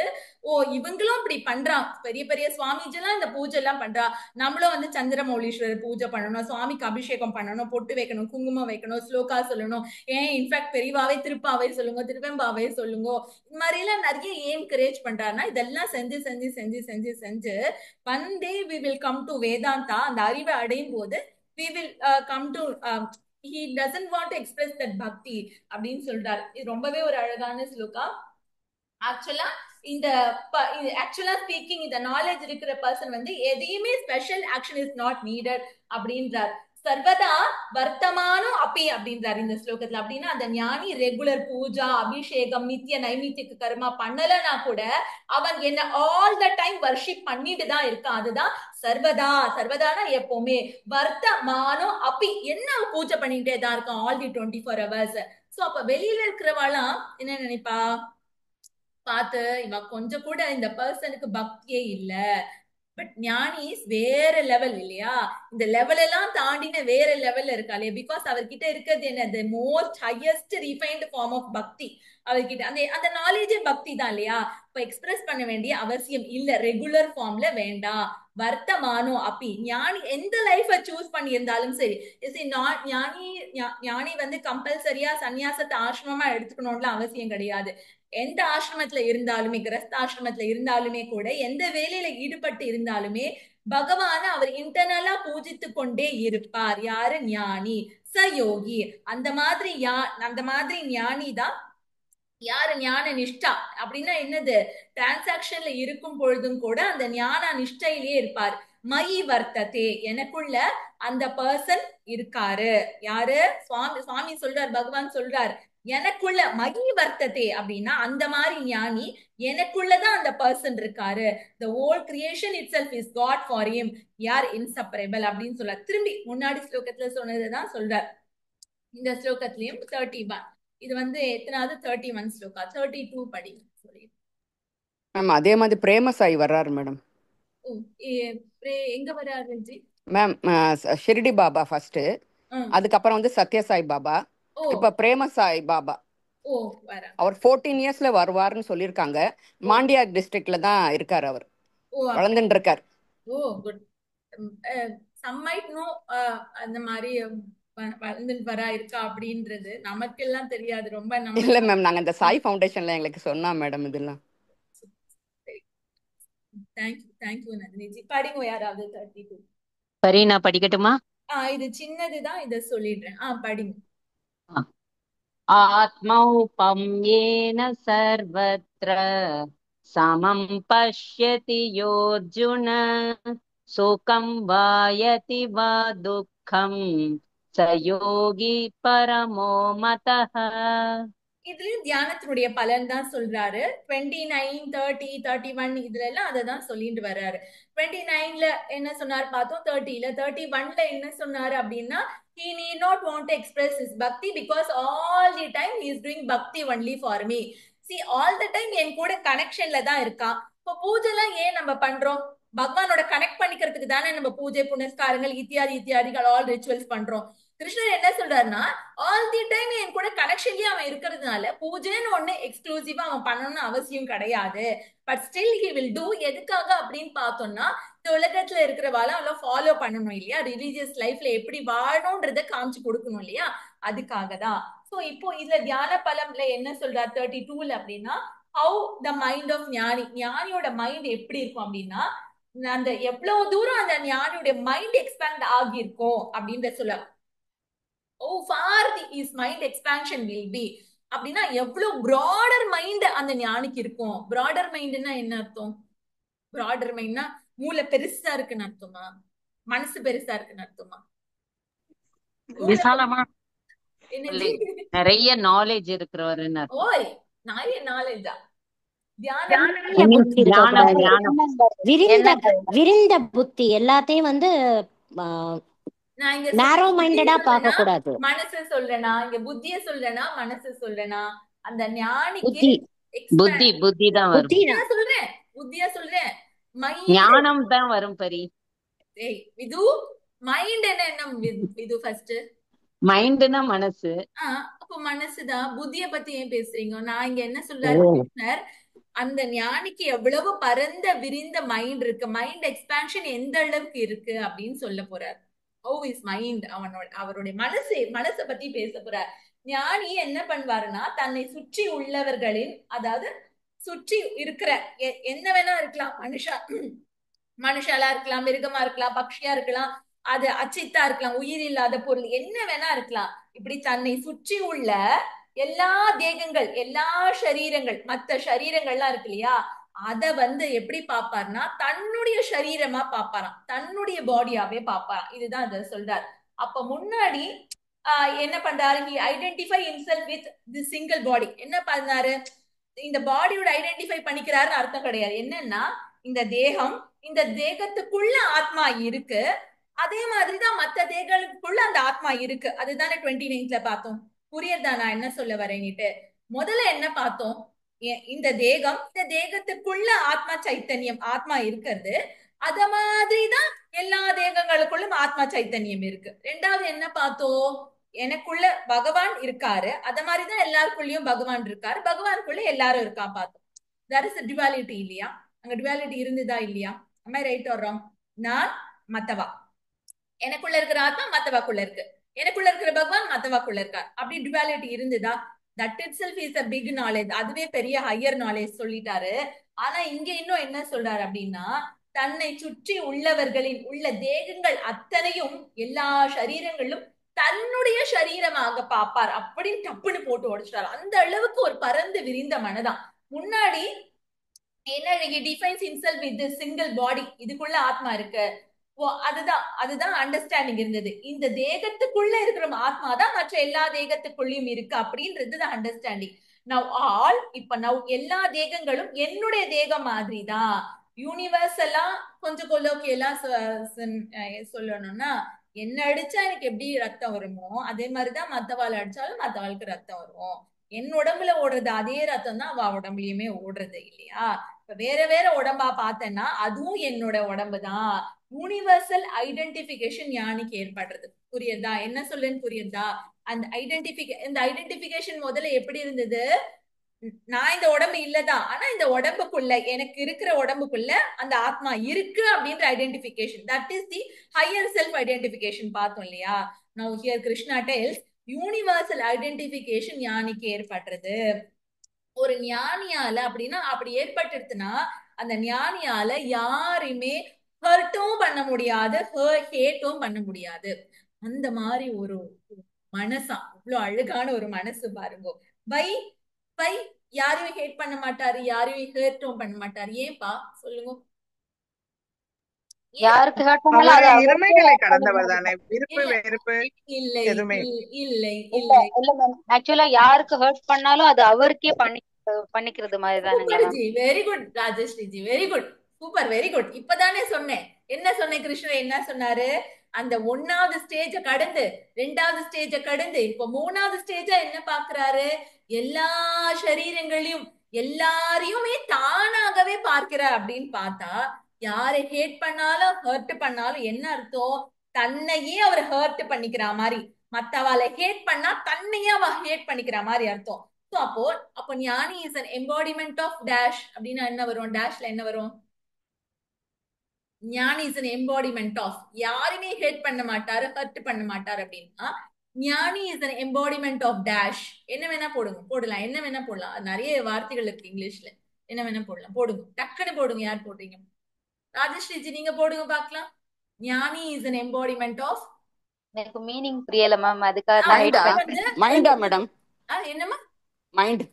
இவங்களும் இப்படி பண்றான், பெரிய பெரிய சுவாமிஜி எல்லாம் இந்த பூஜை எல்லாம் பண்றா, நம்மளும் வந்து சந்திரமௌலீஸ்வரர் பூஜை பண்ணணும், சுவாமிக்கு அபிஷேகம் பண்ணணும், பொட்டு வைக்கணும், குங்குமம் வைக்கணும், ஸ்லோகா சொல்லணும், இன்ஃபேக்ட் பெரியவாவே திருப்பாவே சொல்லுங்க, திருவெம்பாவே சொல்லுங்க, இந்த மாதிரி எல்லாம் நிறைய என்கரேஜ் பண்றாருன்னா இதெல்லாம் செஞ்சு செஞ்சு செஞ்சு செஞ்சு செஞ்சு one day we will come to Vedanta. அந்த அறிவை அடையும் போது we will come to he doesn't want to express that bhakti அப்படின்னு சொல்றாரு. இது ரொம்பவே ஒரு அழகான ஸ்லோகா. ஆக்சுவலா ஸ்பீக்கிங் இந்த நாலேஜ் இருக்கிற பர்சன் வந்து எதையுமே special action is not needed அப்படின்றார். சர்வதா வர்த்தமானம் அப்பி அப்படின்றாரு இந்த ஸ்லோகத்துல. அப்படின்னா அந்த ஞானி ரெகுலர் பூஜா அபிஷேகம் நித்திய நைமித்திய கர்மா பண்ணலன்னா கூட அவன் என்ன ஆல் த டைம் வர்ஷிப் பண்ணிட்டு தான் இருக்கான். அதுதான் சர்வதா. சர்வதானா எப்பவுமே, வர்த்தமானம் அப்பி என்ன பூஜை பண்ணிட்டே தான் இருக்கான் ஆல் தி 24 hours. சோ அப்ப வெளியில இருக்கிறவாளாம் என்ன நினைப்பா, பார்த்து இவ கொஞ்சம் கூட இந்த பர்சனுக்கு பக்தியே இல்ல. பட் ஞானிஸ் வேற லெவல் இல்லையா, இந்த லெவல் எல்லாம் தாண்டின வேற லெவல்ல இருக்காளே. பிகாஸ் அவர்கிட்ட இருக்கிறது என்ன, most highest refined form of bhakti. அவர்கிட்ட அந்த நாலேஜே பக்தி தான் இல்லையா. இப்ப எக்ஸ்பிரஸ் பண்ண வேண்டிய அவசியம் இல்ல, ரெகுலர் ஃபார்ம்ல வேண்டாம். வர்த்தமானோ அப்பி ஞானி எந்த லைஃப சூஸ் பண்ணி இருந்தாலும் சரி, ஞானி வந்து கம்பல்சரியா சன்னியாசத்தை ஆசிரமமா எடுத்துக்கணும்னு அவசியம் கிடையாது. எந்த ஆசிரமத்துல இருந்தாலுமே, கிரஸ்த ஆசிரமத்துல இருந்தாலுமே கூட, எந்த வேலையில ஈடுபட்டு இருந்தாலுமே பகவான அவர் இன்டர்னலா பூஜித்து கொண்டே இருப்பார். யாரு? ஞானி, சயோகி. அந்த மாதிரி ஞானி தான் யாரு? ஞான நிஷ்டா. அப்படின்னா என்னது? டிரான்சாக்ஷன்ல இருக்கும் பொழுதும் கூட அந்த ஞான நிஷ்டையிலேயே இருப்பார். மயி வர்த்ததே, எனக்குள்ள அந்த பர்சன் இருக்காரு. யாரு? சுவாமி சொல்றார், பகவான் சொல்றார், எனக்குள்ள மயி வர்த்ததே அப்படின்னா அந்த மாதிரி ஞானி எனக்குள்ளதான் அந்த பர்சன் இருக்காரு. the whole creation itself is God for him. யார்? inseparable அப்படின்னு சொல்றார். திரும்பி முன்னாடி ஸ்லோகத்துல சொன்னதுதான் சொல்றார் இந்த ஸ்லோகத்திலையும். 31 இது வந்து எத்தனாவது? 31 ஸ்லோகா. 32 படி சொல்லி. மேம் அதே மாதிரி பிரேம சாய் வர்றாரு மேடம். எங்க வர்றாரு G? Ma'am Shirdi Baba first, அதுக்கப்புறம் வந்து சத்யசாய் பாபா, இப்ப பிரேம சாய் பாபா. அவர் 14 இயர்ஸ்ல வருவாருன்னு சொல்லியிருக்காங்க. மாண்டியா டிஸ்ட்ரிக்ட்ல தான் இருக்காரு அவர், வளர்ந்துட்டு இருக்காரு. ஓ குட். சம் மைட் நோ அந்த மாதிரி வரா இருக்கா அப்படின்றது நமக்கு எல்லாம் தெரியாது. ரொம்ப இல்ல மேம், நாங்க இந்த சாய் ஃபவுண்டேஷன்ல எங்களுக்கு சொன்னா மேடம் இதெல்லாம். தேங்க்யூ நந்தினிஜி. படிங்க யாராவது. 32 சரி, நான் படிக்கட்டுமா? இது சின்னதுதான், இத சொல்லிடுறேன். படிங்க. ஆத்மௌபம்யேன சர்வத்ர சமம் பஷ்யதி யோர்ஜுன சுகம் வாயதி வா துக்கம் சயோகி பரமோ மதஹ. இதுல தியானத்தினுடைய பலன் தான் சொல்றாரு. 29, 30, 31 இதுல எல்லாம் அதை தான் சொல்லிட்டு வர்றாரு. 29ல என்ன சொன்னார் பார்த்தோம். 30ல 31ல என்ன சொன்னாரு அப்படின்னா, he need not want to express his bhakti because all the time he is doing bhakti only for me. see all the time என் கூட கனெக்ஷன்ல தான் இருக்கான். இப்போ பூஜை எல்லாம் ஏன் நம்ம பண்றோம்? பகவானோட கனெக்ட் பண்ணிக்கிறதுக்கு தானே நம்ம பூஜை புனஸ்காரங்கள் இத்தியாதிகள் ஆல் ரிச்சுவல்ஸ் பண்றோம். கிருஷ்ணர் என்ன சொல்றாருன்னா, ஆல் தி டைம் என் கூட கனெக்ஷன்லயே அவன் இருக்கிறதுனால பூஜைன்னு ஒண்ணு எக்ஸ்க்ளூசிவா அவன் பண்ணணும்னு அவசியம் கிடையாது. But still he will do. எதுக்காக அப்படின்னு பார்த்தோம்னா, இந்த உலகத்துல இருக்கிறவால அவெல்லாம் ஃபாலோ பண்ணணும் இல்லையா, ரிலீஜியஸ் லைஃப்ல எப்படி வாழணும்ன்றத காமிச்சு கொடுக்கணும் இல்லையா, அதுக்காக தான். சோ இப்போ இதுல தியான பலம்ல என்ன சொல்றாரு 32ல அப்படின்னா, ஹவு த மைண்ட் ஆஃப் ஞானி, ஞானியோட மைண்ட் எப்படி இருக்கும் அப்படின்னா, அந்த எவ்வளவு தூரம் அந்த ஞானியோட மைண்ட் எக்ஸ்பேண்ட் ஆகியிருக்கும் அப்படின்ற சொல்ல. how far his mind expansion will be அப்படின்னா எவ்வளவு broader mind அந்த ஞானிக்கு இருக்கும். broader mindனா என்ன அர்த்தம்? broader mindனா மூளை பெருசா இருக்குன்னு அர்த்தமா? மனசு பெருசா இருக்குன்னு அர்த்தமா? விசாலமா நிறைய நாலேஜ் இருக்கிறவருன்னு. ஓய், நிறைய நாலேஜா? விரிந்த புத்தி எல்லாத்தையும் வந்து நாரோ மைண்டடா பார்க்க கூடாது. மனசு சொல்றேனா, இங்க புத்திய சொல்றேனா, மனசு சொல்றேனா? அந்த ஞானிக்கு புத்தி தான் வரும். சொல்றேன், புத்தியா சொல்றேன், ஞானம் தான் வரும். பரி விது மைண்ட் என்ன விது? ஃபர்ஸ்ட் மைண்ட்னா மனசு. அப்ப மனசுதான். புத்திய பத்தி ஏன் பேசுறீங்க? நான் இங்க என்ன சொல்றாரு, அந்த ஞானிக்கு எவ்வளவு பரந்த விரிந்த மைண்ட் இருக்கு, மைண்ட் எக்ஸ்பான்ஷன் எந்த அளவுக்கு இருக்கு அப்படின்னு சொல்ல போறார். how is mind, அவருடைய மனசை பத்தி பேச போறார். ஞானி என்ன பண்ணுவாருன்னா, தன்னை சுற்றி உள்ளவர்களின், அதாவது சுற்றி இருக்கிற என்ன வேணா இருக்கலாம், மனுஷாலா இருக்கலாம், மிருகமா இருக்கலாம், பக்ஷியா இருக்கலாம், அது அச்சித்தா இருக்கலாம், உயிர் இல்லாத பொருள் என்ன வேணா இருக்கலாம். இப்படி தன்னை சுற்றி உள்ள எல்லா தேகங்கள், எல்லா சரீரங்கள், மற்ற சரீரங்கள்லாம் இருக்கு இல்லையா, அத வந்து எப்படி பாப்பார்னா தன்னுடைய சரீரமா பாப்பாராம், தன்னுடைய பாடியாவே பாப்பாராம். இதுதான் அத சொல்றார். அப்ப முன்னாடி என்ன பண்றாரு, he identify himself with the single body. என்ன பண்ணாரு, இந்த பாடியோட ஐடென்டிஃபை பண்ணிக்கிறாருன்னு அர்த்தம் கிடையாது. என்னன்னா, இந்த தேகம், இந்த தேகத்துக்குள்ள ஆத்மா இருக்கு, அதே மாதிரிதான் மற்ற தேகங்களுக்குள்ள அந்த ஆத்மா இருக்கு. அதுதானே 29ல பார்த்தோம். புரியுதா நான் என்ன சொல்ல வரேன்னுட்டு? முதல்ல என்ன பார்த்தோம், இந்த தேகம், இந்த தேகத்துக்குள்ள ஆத்மா சைத்தன்யம், ஆத்மா இருக்கிறது, அத மாதிரிதான் எல்லா தேகங்களுக்குள்ளும் ஆத்மா சைத்தன்யம் இருக்கு. ரெண்டாவது என்ன பார்த்தோம், எனக்குள்ள பகவான் இருக்காரு, அத மாதிரிதான் எல்லாருக்குள்ளயும் பகவான் இருக்காரு, பகவானுக்குள்ள எல்லாரும் இருக்கா பார்த்தோம். that is a duality இல்லையா? அங்க duality இருந்துதா இல்லையா? am I right or wrong? நான் மத்தவா, எனக்குள்ள இருக்கிற ஆத்மா மத்தவாக்குள்ள இருக்கு, எனக்குள்ள இருக்கிற பகவான் மத்தவாக்குள்ள இருக்கார். அப்படி டுவாலிட்டி இருந்ததா? That itself is a big knowledge. அதுவே பெரிய ஹையர் நாலேஜ் சொல்லிட்டாரு. ஆனா இங்க இன்னும் என்ன சொல்றாரு அப்படின்னா, தன்னை சுற்றி உள்ளவர்களின் உள்ள தேகங்கள் அத்தனையும் எல்லா சரீரங்களும் தன்னுடைய சரீரமாக பாப்பார் அப்படின்னு டப்புன்னு போட்டு உடைச்சிட்டாரு. அந்த அளவுக்கு ஒரு பறந்து விரிந்த மனதான். முன்னாடி என்ன defines himself with this single body, இதுக்குள்ள ஆத்மா இருக்கு, அதுதான் அண்டர்ஸ்டாண்டிங் இருந்தது. இந்த தேகத்துக்குள்ள இருக்கிற ஆத்மா தான் மற்ற எல்லா தேகத்துக்குள்ளயும் இருக்கு அப்படின்றது அண்டர்ஸ்டாண்டிங். நவ் ஆல், இப்ப நவ் எல்லா தேகங்களும் என்னுடைய தேகம் மாதிரி தான். யூனிவர்சலா கொஞ்சம் கொலோக்கியலா சொல்லணும்னா, என்ன அடிச்சா எனக்கு எப்படி ரத்தம் வருமோ அதே மாதிரிதான் மத்தவாள் அடிச்சாலும் மத்தவாளுக்கு ரத்தம் வரும். என் உடம்புல ஓடுறது அதே ரத்தம் தான் அவ உடம்புலயுமே ஓடுறது இல்லையா? இப்ப வேற வேற உடம்பா பார்த்தேன்னா அதுவும் என்னோட உடம்பு தான். யூனிவர்சல் ஐடென்டிபிகேஷன் ஞானிக்கு ஏற்படுறது. புரியுதா என்ன சொல்லுன்னு? புரியுதா? அந்த ஐடென்டிபிகேஷன் முதல்ல எப்படி இருந்தது? நான் இந்த உடம்பு இல்லதான், ஆனா இந்த உடம்புக்குள்ள, எனக்கு இருக்கிற உடம்புக்குள்ள அந்த ஆத்மா இருக்கு அப்படின்ற identification. That is the higher self identification பார்த்தோம் இல்லையா? Now here Krishna tells universal identification ஞானிக்கு ஏற்படுறது. ஒரு ஞானியால அப்படின்னா அப்படி ஏற்பட்டுருச்சுன்னா அந்த ஞானியால யாருமே ஹர்ட்டும் பண்ண முடியாது, ஹேட்டும் பண்ண முடியாது. அந்த மாதிரி ஒரு மனசா, இவ்வளவு அழகான ஒரு மனசு பாருங்க. பை யாரையும் ஹேட் பண்ண மாட்டாரு, யாரையும் ஹர்ட்டும் பண்ண மாட்டாரு. ஏன்பா சொல்லுங்க? யாருக்கு ஹர்ட் பண்ணாலும் அது இறமைகளை கடந்தவர் தானே, விருப்பு வெறுப்பு இல்லை எதுவுமே இல்லை இல்ல இல்ல மேம். ஆக்சுவலா யாருக்கு ஹர்ட் பண்ணாலும் அது அவருக்கே பண்ணிக்கிறது மாதிரி தானுங்க. Very good Rajashree ji, very good, super, very good. இப்பதானே சொன்னேன். என்ன சொன்னேன் கிருஷ்ணர்? என்ன சொன்னாரு? அந்த 1வது ஸ்டேஜ கடந்து 2வது ஸ்டேஜ கடந்து இப்ப 3வது ஸ்டேஜா என்ன பாக்குறாரு? எல்லா சரீரங்களையும் எல்லாரையுமே தானாகவே பார்க்கிறார். அப்படின்னு பார்த்தா யாரை ஹேட் பண்ணாலும் ஹர்ட் பண்ணாலும் என்ன அர்த்தம்? தன்னையே அவர் ஹர்ட் பண்ணிக்கிற மாதிரி, மத்தவாளை ஹேட் பண்ணா தன்னையே அவ ஹேட் பண்ணிக்கிற மாதிரி அர்த்தம். அப்போ ஞானி is an embodiment of dash அப்படின்னா என்ன வரும்? டேஷ்ல என்ன வரும்? ஞானி இஸ் an embodiment of, யாருமே ஹேட் பண்ண மாட்டாரு, ஹர்ட் பண்ண மாட்டாரு. அப்படின்னா ஞானி is an embodiment of dash. என்ன வேணா போடலாம், என்ன வேணா போடலாம். நிறைய வார்த்தைகள் இருக்கு இங்கிலீஷ்ல, என்ன வேணா போடலாம். போடுங்க, டக்குன்னு போடுங்க. யார் போடுறீங்க? ராஜஸ்ரீஜி நீங்க போடுங்க பாக்கலாம். ஞானி இஸ் an embodiment of, எனக்கு மீனிங் புரியல மேம், அதுக்காக மைண்டா மேடம்? என்னமா மைண்ட்?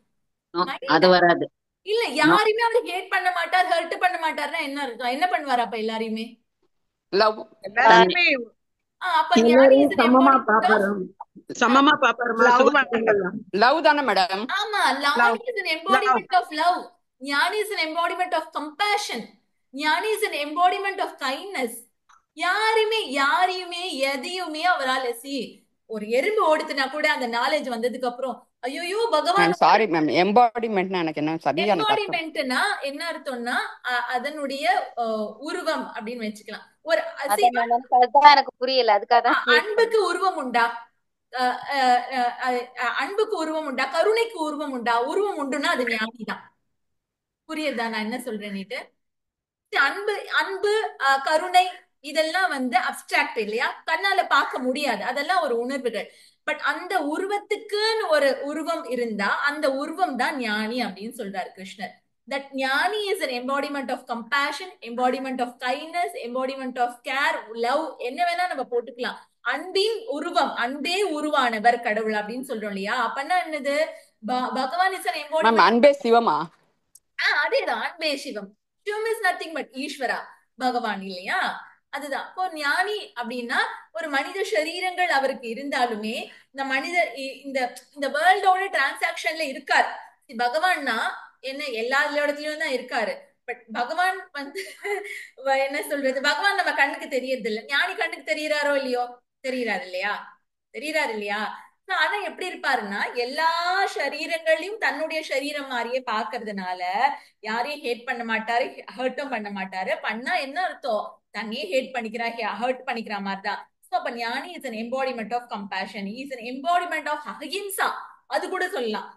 அது வராது. இல்ல, யாரையுமே அவர் ஹேட் பண்ண மாட்டார், ஹர்ட் பண்ண மாட்டார்னா என்ன அர்த்தம்? என்ன பண்ணுவார் அப்ப? எல்லாரையுமே லவ், எல்லாருமே அப்ப ஞானி இஸ் an சமமா embodiment பாப்பாரு, சமமா பாப்பாரு. லவ் தானே மேடம்? ஆமா, ஞானி is an embodiment of love. ஞானி is an embodiment of compassion. ஞானி is an embodiment of kindness. யாரையுமே எதையுமே அவரால் ஒரு எறும்பு ஓடுத்துனா கூட அந்த நாலேஜ் வந்ததுக்கு அப்புறம் ஐயோ பகவான், சாரி மேம், எம்பாடிமெண்ட்னா எனக்கு என்ன சரியான எம்பாடிமெண்ட்னா என்ன அர்த்தம்னா அதனுடைய உருவம் அப்படின்னு வச்சுக்கலாம். ஒரு எனக்கு புரியல, அதுக்காக அன்புக்கு உருவம் உண்டா? அன்புக்கு உருவம் உண்டா? கருணைக்கு உருவம் உண்டா? உருவம் உண்டுன்னா அது ஞானிதான். புரியுதா நான் என்ன சொல்றேன்னுட்டு? அன்பு கருணை இதெல்லாம் அப்டிராக்ட் இல்லையா, கண்ணால பார்க்க முடியாது, அதெல்லாம் ஒரு உணர்வுகள். பட் அந்த உருவத்துக்குன்னு ஒரு உருவம் இருந்தா அந்த உருவம் தான் ஞானி அப்படின்னு சொல்றாரு கிருஷ்ணர். தட் ஞானி is an embodiment of compassion, embodiment of kindness, embodiment of care, love, என்ன வேணா நம்ம போட்டுக்கலாம். அன்பின் உருவம், அன்பே உருவானவர் கடவுள் அப்படின்னு சொல்றோம் இல்லையா? அப்பன்னா என்னது? பகவான் இஸ் an embodiment. அன்பே சிவமா? அதேதான், அன்பே சிவம். சிவம் இஸ் நத்திங் பட் ஈஸ்வரா, பகவான் இல்லையா? அதுதான். இப்போ ஞானி அப்படின்னா ஒரு மனித சரீரங்கள் அவருக்கு இருந்தாலுமே இந்த மனித இந்த வேர்ல்டோட டிரான்சாக்ஷன்ல இருக்காரு. பகவான்னா என்ன, எல்லா இடத்துலயும் தான் இருக்காரு. பட் பகவான் என்ன சொல்றது, பகவான் நம்ம கண்ணுக்கு தெரியறது இல்ல. ஞானி கண்ணுக்கு தெரியறாரோ இல்லையோ? தெரியறாரு இல்லையா? ஆனா எப்படி இருப்பாருன்னா எல்லா சரீரங்களையும் தன்னுடைய சரீரம் மாதிரியே பாக்குறதுனால யாரையும் ஹேட் பண்ண மாட்டாரு, ஹர்ட்டும் பண்ண மாட்டாரு. பண்ணா என்ன அர்த்தம்? தன்னையே ஹேட் பண்ணிக்கிறா, ஹர்ட் பண்ணிக்கிற மாதிரிதான். அப்ப ஞானி is an embodiment of compassion, is an embodiment of ahimsa, அது கூட சொல்லலாம்.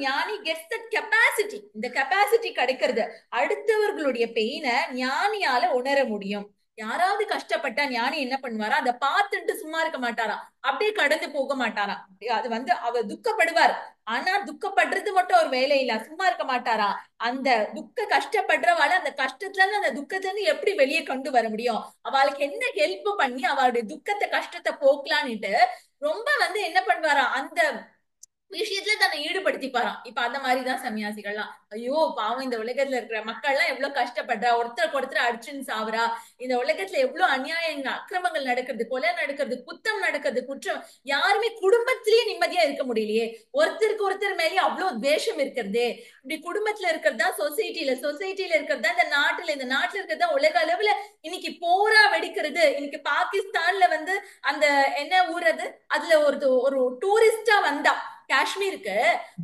ஞானி gets that capacity. இந்த கெப்பாசிட்டி கிடைக்கிறது அடுத்தவர்களுடைய பெயினை ஞானியால உணர முடியும். யாராவது கஷ்டப்பட்டா ஞானி என்ன பண்ணுவாரா, அதை பார்த்துட்டு சும்மா இருக்க மாட்டாரா, அப்படியே கடந்து போக மாட்டாரா. அது வந்து அவர் துக்கப்படுவார், ஆனா துக்கப்படுறது மட்டும் ஒரு வேலை இல்ல, சும்மா இருக்க மாட்டாரா. அந்த கஷ்டப்படுறவாள அந்த கஷ்டத்துல இருந்து அந்த துக்கத்துல இருந்து எப்படி வெளியே கொண்டு வர முடியும், அவளுக்கு என்ன ஹெல்ப் பண்ணி அவளுடைய துக்கத்தை கஷ்டத்தை போக்கலான்னுட்டு ரொம்ப வந்து என்ன பண்ணுவாரா, அந்த விஷயத்துல தன்னை ஈடுபடுத்திப்பாராம். இப்ப அந்த மாதிரிதான் சன்னியாசிகள்லாம். ஐயோ பாவம், இந்த உலகத்துல இருக்கிற மக்கள் எல்லாம் எவ்வளவு கஷ்டப்படுறா, ஒருத்தருக்கு ஒருத்தர் அடிச்சுன்னு சாவுறா, இந்த உலகத்துல எவ்வளவு அநியாயங்கள் அக்கிரமங்கள் நடக்கிறது, கொலை நடக்கிறது, குத்தம் நடக்கிறது, குற்றம், யாருமே குடும்பத்திலேயே நிம்மதியா இருக்க முடியலையே, ஒருத்தருக்கு ஒருத்தர் மேலேயே அவ்வளவு துவேஷம் இருக்கிறது. இப்படி குடும்பத்துல இருக்கிறதா சொசைட்டில இருக்கிறதா இந்த நாட்டுல இருக்கிறதா உலக அளவுல இன்னைக்கு போரா வெடிக்கிறது. இன்னைக்கு பாகிஸ்தான்ல வந்து அந்த என்ன ஊர் அது, அதுல ஒரு டூரிஸ்டா வந்தா காஷ்மீருக்கு,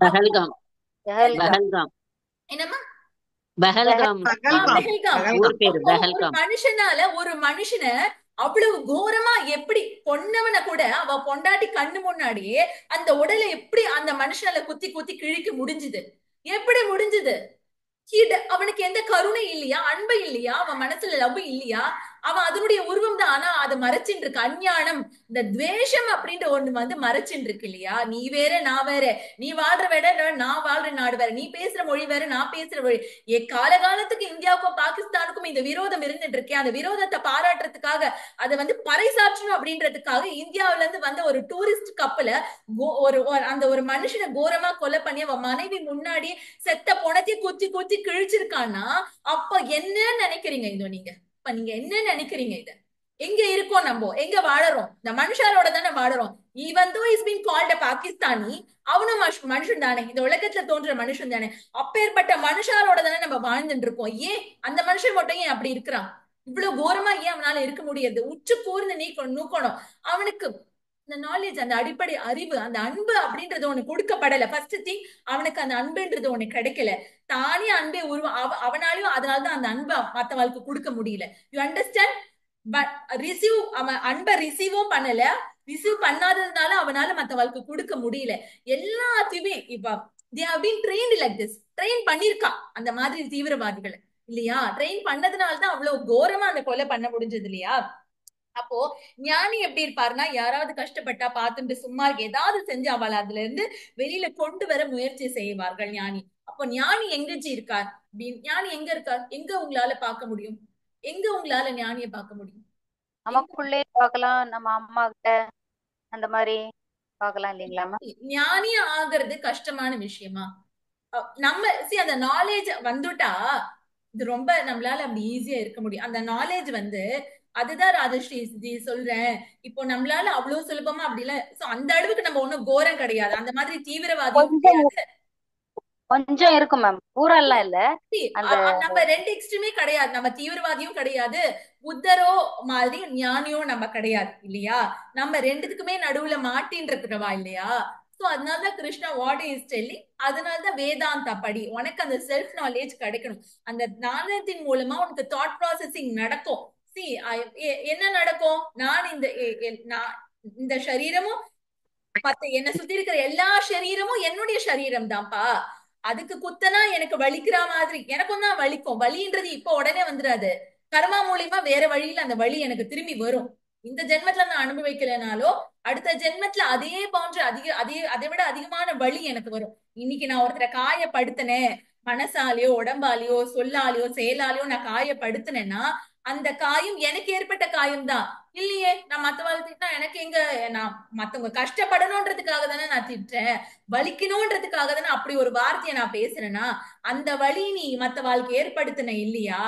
பஹல்காம் என்னமா பஹல்காம் ஊர் பேரு ஒரு பஹல்காம். மனுஷனால ஒரு மனுஷனை அவ்வளவு கோரமா எப்படி கொன்னவனை கூட அவ பொண்டாட்டி கண்ணு முன்னாடியே அந்த உடலை எப்படி அந்த மனுஷனால குத்தி குத்தி கிழிக்க முடிஞ்சுது, எப்படி முடிஞ்சுது? அவனுக்கு எந்த கருணை இல்லையா, அன்பு இல்லையா, அவன் மனசுல லவ் இல்லையா, அவன் அதனுடைய உருவம் தான், ஆனா அதை மறைச்சின்னு இருக்கு. அஞ்ஞானம், இந்த துவேஷம் அப்படின்ற ஒண்ணு வந்து மறைச்சின்னு இருக்கு இல்லையா. நீ வேற நான் வேற, நீ வாழ்ற வேற நான் வாழ்ற நாடு வேற, நீ பேசுற மொழி வேற நான் பேசுற மொழி. காலகாலத்துக்கு இந்தியாவுக்கும் பாகிஸ்தானுக்கும் இந்த விரோதம் இருந்துட்டு இருக்கேன், அந்த விரோதத்தை பாராட்டுறதுக்காக அதை வந்து பறைசாற்றணும் அப்படின்றதுக்காக இந்தியாவில இருந்து வந்த ஒரு டூரிஸ்ட் கப்பல அந்த ஒரு மனுஷனை கோரமா கொலை பண்ணி அவன் மனைவி முன்னாடி செத்த பொணத்தையும் குத்தி குத்தி கிழிச்சிருக்கான்னா அப்ப என்ன நினைக்கிறீங்க? இதோ நீங்க இப்ப நீங்க என்ன நினைக்கிறீங்க? இத எங்க இருக்கோம், நம்ம எங்க வாழறோம்? இந்த மனுஷாரோட தானே வாழறோம். Even though is been called a Pakistani, அவனும் மனுஷன் தானே, இந்த உலகத்துல தோன்ற மனுஷன் தானே. அப்பேற்பட்ட மனுஷாரோட தானே நம்ம வாழ்ந்துட்டு இருக்கோம். ஏன் அந்த மனுஷன் மட்டும் ஏன் அப்படி இருக்கிறான்? இவ்வளவு கோரமா ஏன் அவனால இருக்க முடியாது? உச்சு கூர்ந்து நூக்கணும். அவனுக்கு அந்த நாலேஜ், அந்த அடிப்படை அறிவு, அந்த அன்பு அப்படின்றது ஒண்ணு கொடுக்கப்படல. ஃபர்ஸ்ட் திங், அவனுக்கு அந்த அன்புன்றது ஒண்ணு கிடைக்கல. தானே அன்பை அவனாலையும் அதனாலதான் அந்த அன்பை மத்தவளுக்கு கொடுக்க முடியல. You understand? பட் ரிசீவ், அவன் அன்பை ரிசீவும் பண்ணல, ரிசீவ் பண்ணாததுனால அவனால மத்தவளுக்கு கொடுக்க முடியல. எல்லாத்தையுமே இப்ப they have been trained like this, train பண்ணிருக்கா அந்த மாதிரி தீவிரவாதிகளை இல்லையா. ட்ரெயின் பண்ணதுனால்தான் அவ்வளவு கோரமா அந்த கொலை பண்ண முடிஞ்சது இல்லையா. அப்போ ஞானி எப்படி இருப்பாருன்னா, யாராவது கஷ்டப்பட்டா பார்த்துட்டு சும்மா ஏதாவது செஞ்சு அவளை அதுல இருந்து வெளியில கொண்டு வர முயற்சி செய்வார்கள் ஞானி. அப்போ ஞானி எங்கஜி இருக்கார்? ஞானி எங்க இருக்கார்? எங்க உங்களால பார்க்க முடியும்? எங்க உங்களால ஞானிய பார்க்க முடியும்? நமக்குள்ளே பார்க்கலாம், நம்ம அம்மா கிட்ட அந்த மாதிரி பார்க்கலாம் இல்லைங்களா? ஞானி ஆகிறது கஷ்டமான விஷயமா? நம்ம அந்த நாலேஜ் வந்துட்டா இது ரொம்ப நம்மளால அப்படி ஈஸியா இருக்க முடியும். அந்த நாலேஜ் வந்து அதுதான் ராஜஸ்ரீ சொல்றேன். இப்போ நம்மளால அவ்வளவு சுலபமா அப்படி இல்ல. சோ அந்த அளவுக்கு நம்ம ஒண்ணும் கோரம் கிடையாது, அந்த மாதிரி தீவிரவாதியும் கிடையாது. கொஞ்சம் இருக்கும் மேம், பூரெல்லாம் இல்ல. நம்ம ரெண்டு எக்ஸ்ட்ரீமே கிடையாது. நம்ம தீவிரவாதியும் கிடையாது, புத்தரோ மாதிரி ஞானியோ நம்ம கிடையாது இல்லையா. நம்ம ரெண்டுத்துக்குமே நடுவுல மாட்டின்றவா இல்லையா. சோ அதனாலதான் கிருஷ்ணா வாட் இஸ் டெல்லிங், அதனாலதான் வேதாந்தா படி, உனக்கு அந்த செல்ஃப் நாலேஜ் கிடைக்கணும். அந்த ஞானத்தின் மூலமா உனக்கு தாட் ப்ராசஸிங் நடக்கும். என்ன நடக்கும்? நான் இந்த சரீரமும் மத்த என்ன சுத்தி இருக்கிற எல்லா சரீரமும் என்னுடைய சரீரம் தான்ப்பா. அதுக்கு குத்தனா எனக்கு வலிக்கிற மாதிரி எனக்கும் தான் வலிக்கும். வலின்றது இப்ப உடனே வந்துடாது, கர்மா மூலியமா வேற வழியில அந்த வலி எனக்கு திரும்பி வரும். இந்த ஜென்மத்துல நான் அனுபவிக்கலனாலோ அடுத்த ஜென்மத்துல அதே போன்ற அதை விட அதிகமான வலி எனக்கு வரும். இன்னைக்கு நான் ஒருத்தரை காயப்படுத்தினேன், மனசாலேயோ உடம்பாலேயோ சொல்லாலேயோ செயலாலேயோ நான் காயப்படுத்தினேன்னா அந்த காயம் எனக்கு ஏற்பட்ட காயம் தான் இல்லையே. நான் மத்தவாள் திட்டா எனக்கு எங்க, நான் மத்தவங்க கஷ்டப்படணும்ன்றதுக்காக தானே நான் திட்டுறேன், வலிக்கணும்ன்றதுக்காக தானே அப்படி ஒரு வார்த்தையை நான் பேசுறேன்னா அந்த வலி நீ மத்தவாளுக்கு ஏற்படுத்தின இல்லையா.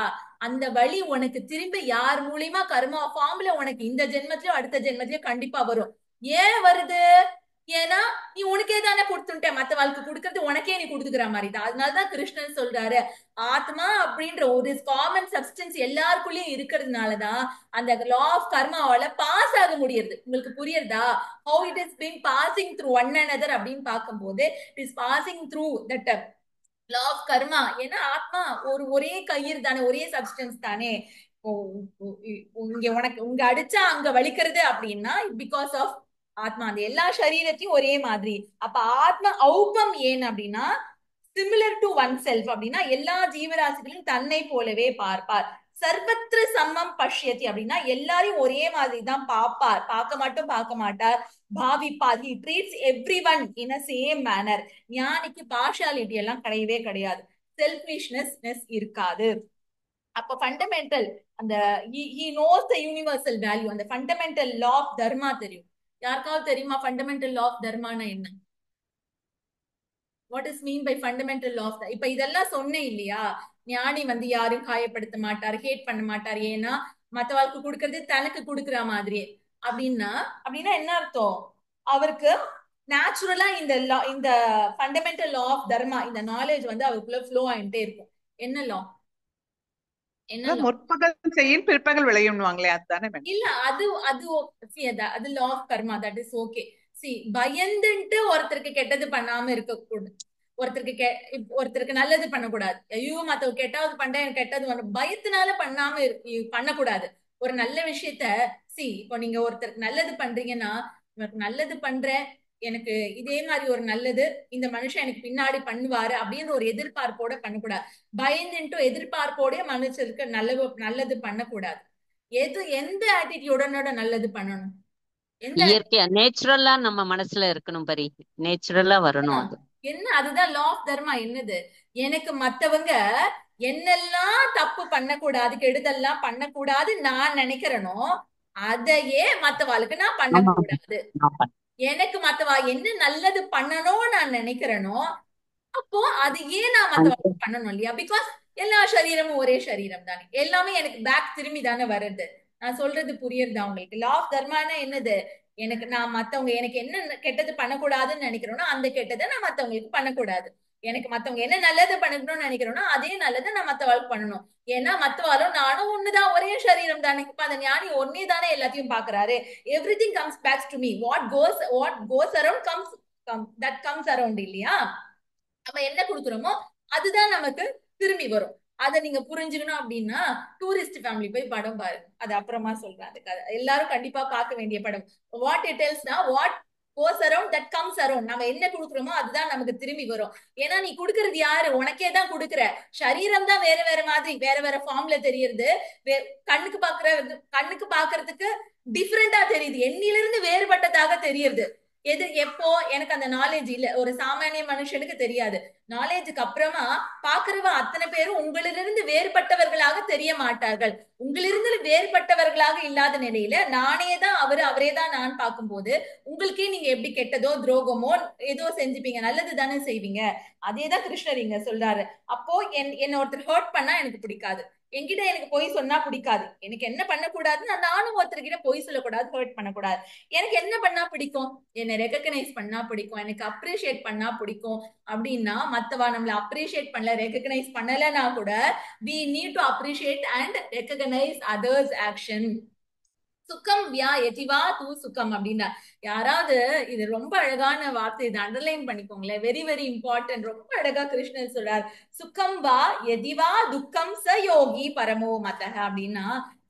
அந்த வலி உனக்கு திரும்ப யார் மூலியமா கர்மா ஃபார்ம்ல உனக்கு இந்த ஜென்மத்திலயோ அடுத்த ஜென்மத்திலயோ கண்டிப்பா வரும். ஏன் வருது? ஏன்னா நீ உனக்கே தானே கொடுத்துட்ட, மத்த வாழ்க்கை கொடுக்கறது உனக்கே நீ கொடுத்துக்கிற மாதிரி தான். அதனாலதான் கிருஷ்ணன் சொல்றாரு, ஆத்மா அப்படின்ற ஒரு காமன் சப்ஸ்டன்ஸ் எல்லாருக்குள்ளயும் இருக்கிறதுனாலதான் அந்த லா ஆஃப் கர்மாவால பாஸ் ஆக முடியுது. உங்களுக்கு புரியுறதா? How it is been passing through one another அப்படின்னு பார்க்கும்போது it is passing through that law of karma. ஏன்னா ஆத்மா ஒரே கயிறு தானே, ஒரே சப்ஸ்டன்ஸ் தானே. இங்க உனக்கு உங்க அடிச்சா அங்க வலிக்கிறது அப்படின்னா பிகாஸ் ஆஃப் ஆத்மா. அந்த எல்லா சரீரத்தையும் ஒரே மாதிரி. அப்ப ஆத்மா ஔபம் ஏன் அப்படின்னா சிமிலர் டு ஒன் செல்ஃப் அப்படின்னா எல்லா ஜீவராசிகளையும் தன்னை போலவே பார்ப்பார். சர்வத்திர சம்மம் பஷ்யதி அப்படின்னா எல்லாரையும் ஒரே மாதிரி தான் பாப்பார், பார்க்க மாட்டார், பாவிப்பார். He treats everyone in a same manner. ஞானிக்கு பார்ஷியாலிட்டி எல்லாம் கிடையவே கிடையாது, செல்ஃபிஷ்னஸ் இருக்காது. அப்ப ஃபண்டமெண்டல் அந்த he knows the universal value, அந்த ஃபண்டமெண்டல் லா ஆஃப் தர்மா தெரியும். யாருக்காவது தெரியுமா ஃபண்டமெண்டல் லா ஆஃப் தர்மானா என்ன? What is mean by fundamental law of? இப்ப இதெல்லாம் சொன்னேன் இல்லையா, ஞானி வந்து யாரும் காயப்படுத்த மாட்டார், ஹேட் பண்ண மாட்டார், ஏன்னா மத்தவாளுக்கு கொடுக்கறது தனக்கு கொடுக்குற மாதிரி. அப்படின்னா என்ன அர்த்தம்? அவருக்கு நேச்சுரலா இந்த ஃபண்டமெண்டல் லா ஆஃப் தர்மா, இந்த நாலேஜ் வந்து அவருக்குள்ள ஃப்ளோ ஆயிட்டே இருக்கும். என்ன லா? என்ன முற்பகல் செய்யும் பிற்பகல் விளையும்வாங்களே அதுதானே? இல்ல, அது law of karma, that is okay. சி, பயந்துட்டு ஒருத்தருக்கு கெட்டது பண்ணாம இருக்கக்கூடாது, ஒருத்தருக்கு நல்லது பண்ணக்கூடாது. ஐயோ மத்தவ கெட்டாவது பண்றேன், எனக்கு கெட்டது பயத்தினால பண்ணக்கூடாது. ஒரு நல்ல விஷயத்த இப்போ நீங்க ஒருத்தருக்கு நல்லது பண்றீங்கன்னா, நல்லது பண்றேன், எனக்கு இதே மாதிரி ஒரு நல்லது இந்த மனுஷன் எனக்கு பின்னாடி பண்ணுவாரு அப்படின்னு ஒரு எதிர்பார்ப்போட பண்ணக்கூடாது. பயந்துட்டு எதிர்பார்ப்போட மனுஷருக்கு நல்லது பண்ணக்கூடாது. எந்த ஆட்டிடியூடனோட நல்லது பண்ணணும்? இயற்கையா நேச்சுரலா நம்ம மனசுல இருக்கணும் பரி, நேச்சுரலா வரணும். அது என்ன? அதுதான் லா ஆஃப் தர்மா. என்னது? எனக்கு மத்தவங்க என்னெல்லாம் தப்பு பண்ணக்கூடாது, கெடுதல்லாம் பண்ணக்கூடாது நான் நினைக்கிறேனோ அதையே மத்தவாளுக்கு நான் பண்ணக்கூடாது. எனக்கு மத்தவா என்ன நல்லது பண்ணணும் நான் நினைக்கிறேனோ அப்போ அதையே நான் மத்தவாளுக்கு பண்ணணும் இல்லையா? பிகாஸ் எல்லா சரீரமும் ஒரே சரீரம் தானே, எல்லாமே எனக்கு பேக் திரும்பி தானே வருது. நான் சொல்றது புரியுறதா உங்களுக்கு? லா ஆஃப் தர்மானா என்னது? நான் மத்தவங்க எனக்கு என்ன கெட்டது பண்ணக்கூடாதுன்னு நினைக்கிறோம்னா அந்த கெட்டதை நான் மத்தவங்களுக்கு பண்ணக்கூடாது. எனக்கு மத்தவங்க என்ன நல்லது பண்ணணும்னு நினைக்கிறோம்னா அதே நல்லதை நான் மத்தவாளுக்கு பண்ணணும். ஏன்னா மத்தவாளும் நானும் ஒண்ணுதான், ஒரே சரீரம் தானே. இப்ப அந்த ஞானி ஒன்னே தானே எல்லாத்தையும் பாக்குறாரு. Everything comes back to me. What goes around comes around இல்லையா? நம்ம என்ன கொடுக்குறோமோ அதுதான் நமக்கு திரும்பி வரும். அதை நீங்க புரிஞ்சுக்கணும் அப்படின்னா டூரிஸ்ட் ஃபேமிலி போய் படம் பாருங்க, அது அப்புறமா சொல்றேன். அது கதை எல்லாரும் கண்டிப்பா பார்க்க வேண்டிய படம். வாட் இட் டெல்ஸ்னா what goes around that comes around. நம்ம என்ன கொடுக்குறோமோ அதுதான் நமக்கு திரும்பி வரும். ஏன்னா நீ கொடுக்கறது யாரு? உனக்கே தான் கொடுக்குற. சரீரம் தான் வேற வேற மாதிரி வேற வேற ஃபார்ம்ல தெரியுது. கண்ணுக்கு பாக்குறதுக்கு டிஃப்ரெண்டா தெரியுது, எண்ணிலிருந்து வேறுபட்டதாக தெரியுது. எப்போ எனக்கு அந்த நாலேஜ் இல்ல, ஒரு சாமானிய மனுஷனுக்கு தெரியாது. நாலேஜுக்கு அப்புறமா பாக்குறவ அத்தனை பேரும் உங்களிலிருந்து வேறுபட்டவர்களாக தெரிய மாட்டார்கள். உங்களிலிருந்து வேறுபட்டவர்களாக இல்லாத நிலையில நானே தான் அவரே தான் நான் பார்க்கும்போது உங்களுக்கே நீங்க எப்படி கெட்டதோ துரோகமோ ஏதோ செஞ்சுப்பீங்க, நல்லது தானே செய்வீங்க. அதேதான் கிருஷ்ணர் இங்க சொல்றாரு. அப்போ என்ன ஒருத்தர் ஹர்ட் பண்ணா எனக்கு பிடிக்காது, என்கிட்ட எனக்கு பொய் சொன்னா பிடிக்காது. எனக்கு என்ன பண்ணக்கூடாதுன்னா நானும் ஒருத்தர்கிட்ட பொய் சொல்லக்கூடாது, ஹர்ட் பண்ணக்கூடாது. எனக்கு என்ன பண்ணா பிடிக்கும்? என்னை ரெகக்னைஸ் பண்ணா பிடிக்கும், எனக்கு அப்ரிஷியேட் பண்ணா பிடிக்கும். அப்படின்னா மத்தவா நம்மள அப்ரிஷியேட் பண்ணல, ரெகக்னைஸ் பண்ணலன்னா கூட we need to appreciate and recognize others action. சுக்கம் வியா எதிவா தூ சுக்கம் அப்படின்னா யாராவது, இது ரொம்ப அழகான வார்த்தை, இதை அண்டர்லைன் பண்ணிக்கோங்களேன், வெரி வெரி இம்பார்ட்டன்ட். ரொம்ப அழகா கிருஷ்ணன் சொல்றார், சுக்கம் வா எதிவா துக்கம் ச யோகி பரமோ மதக. அப்படின்னா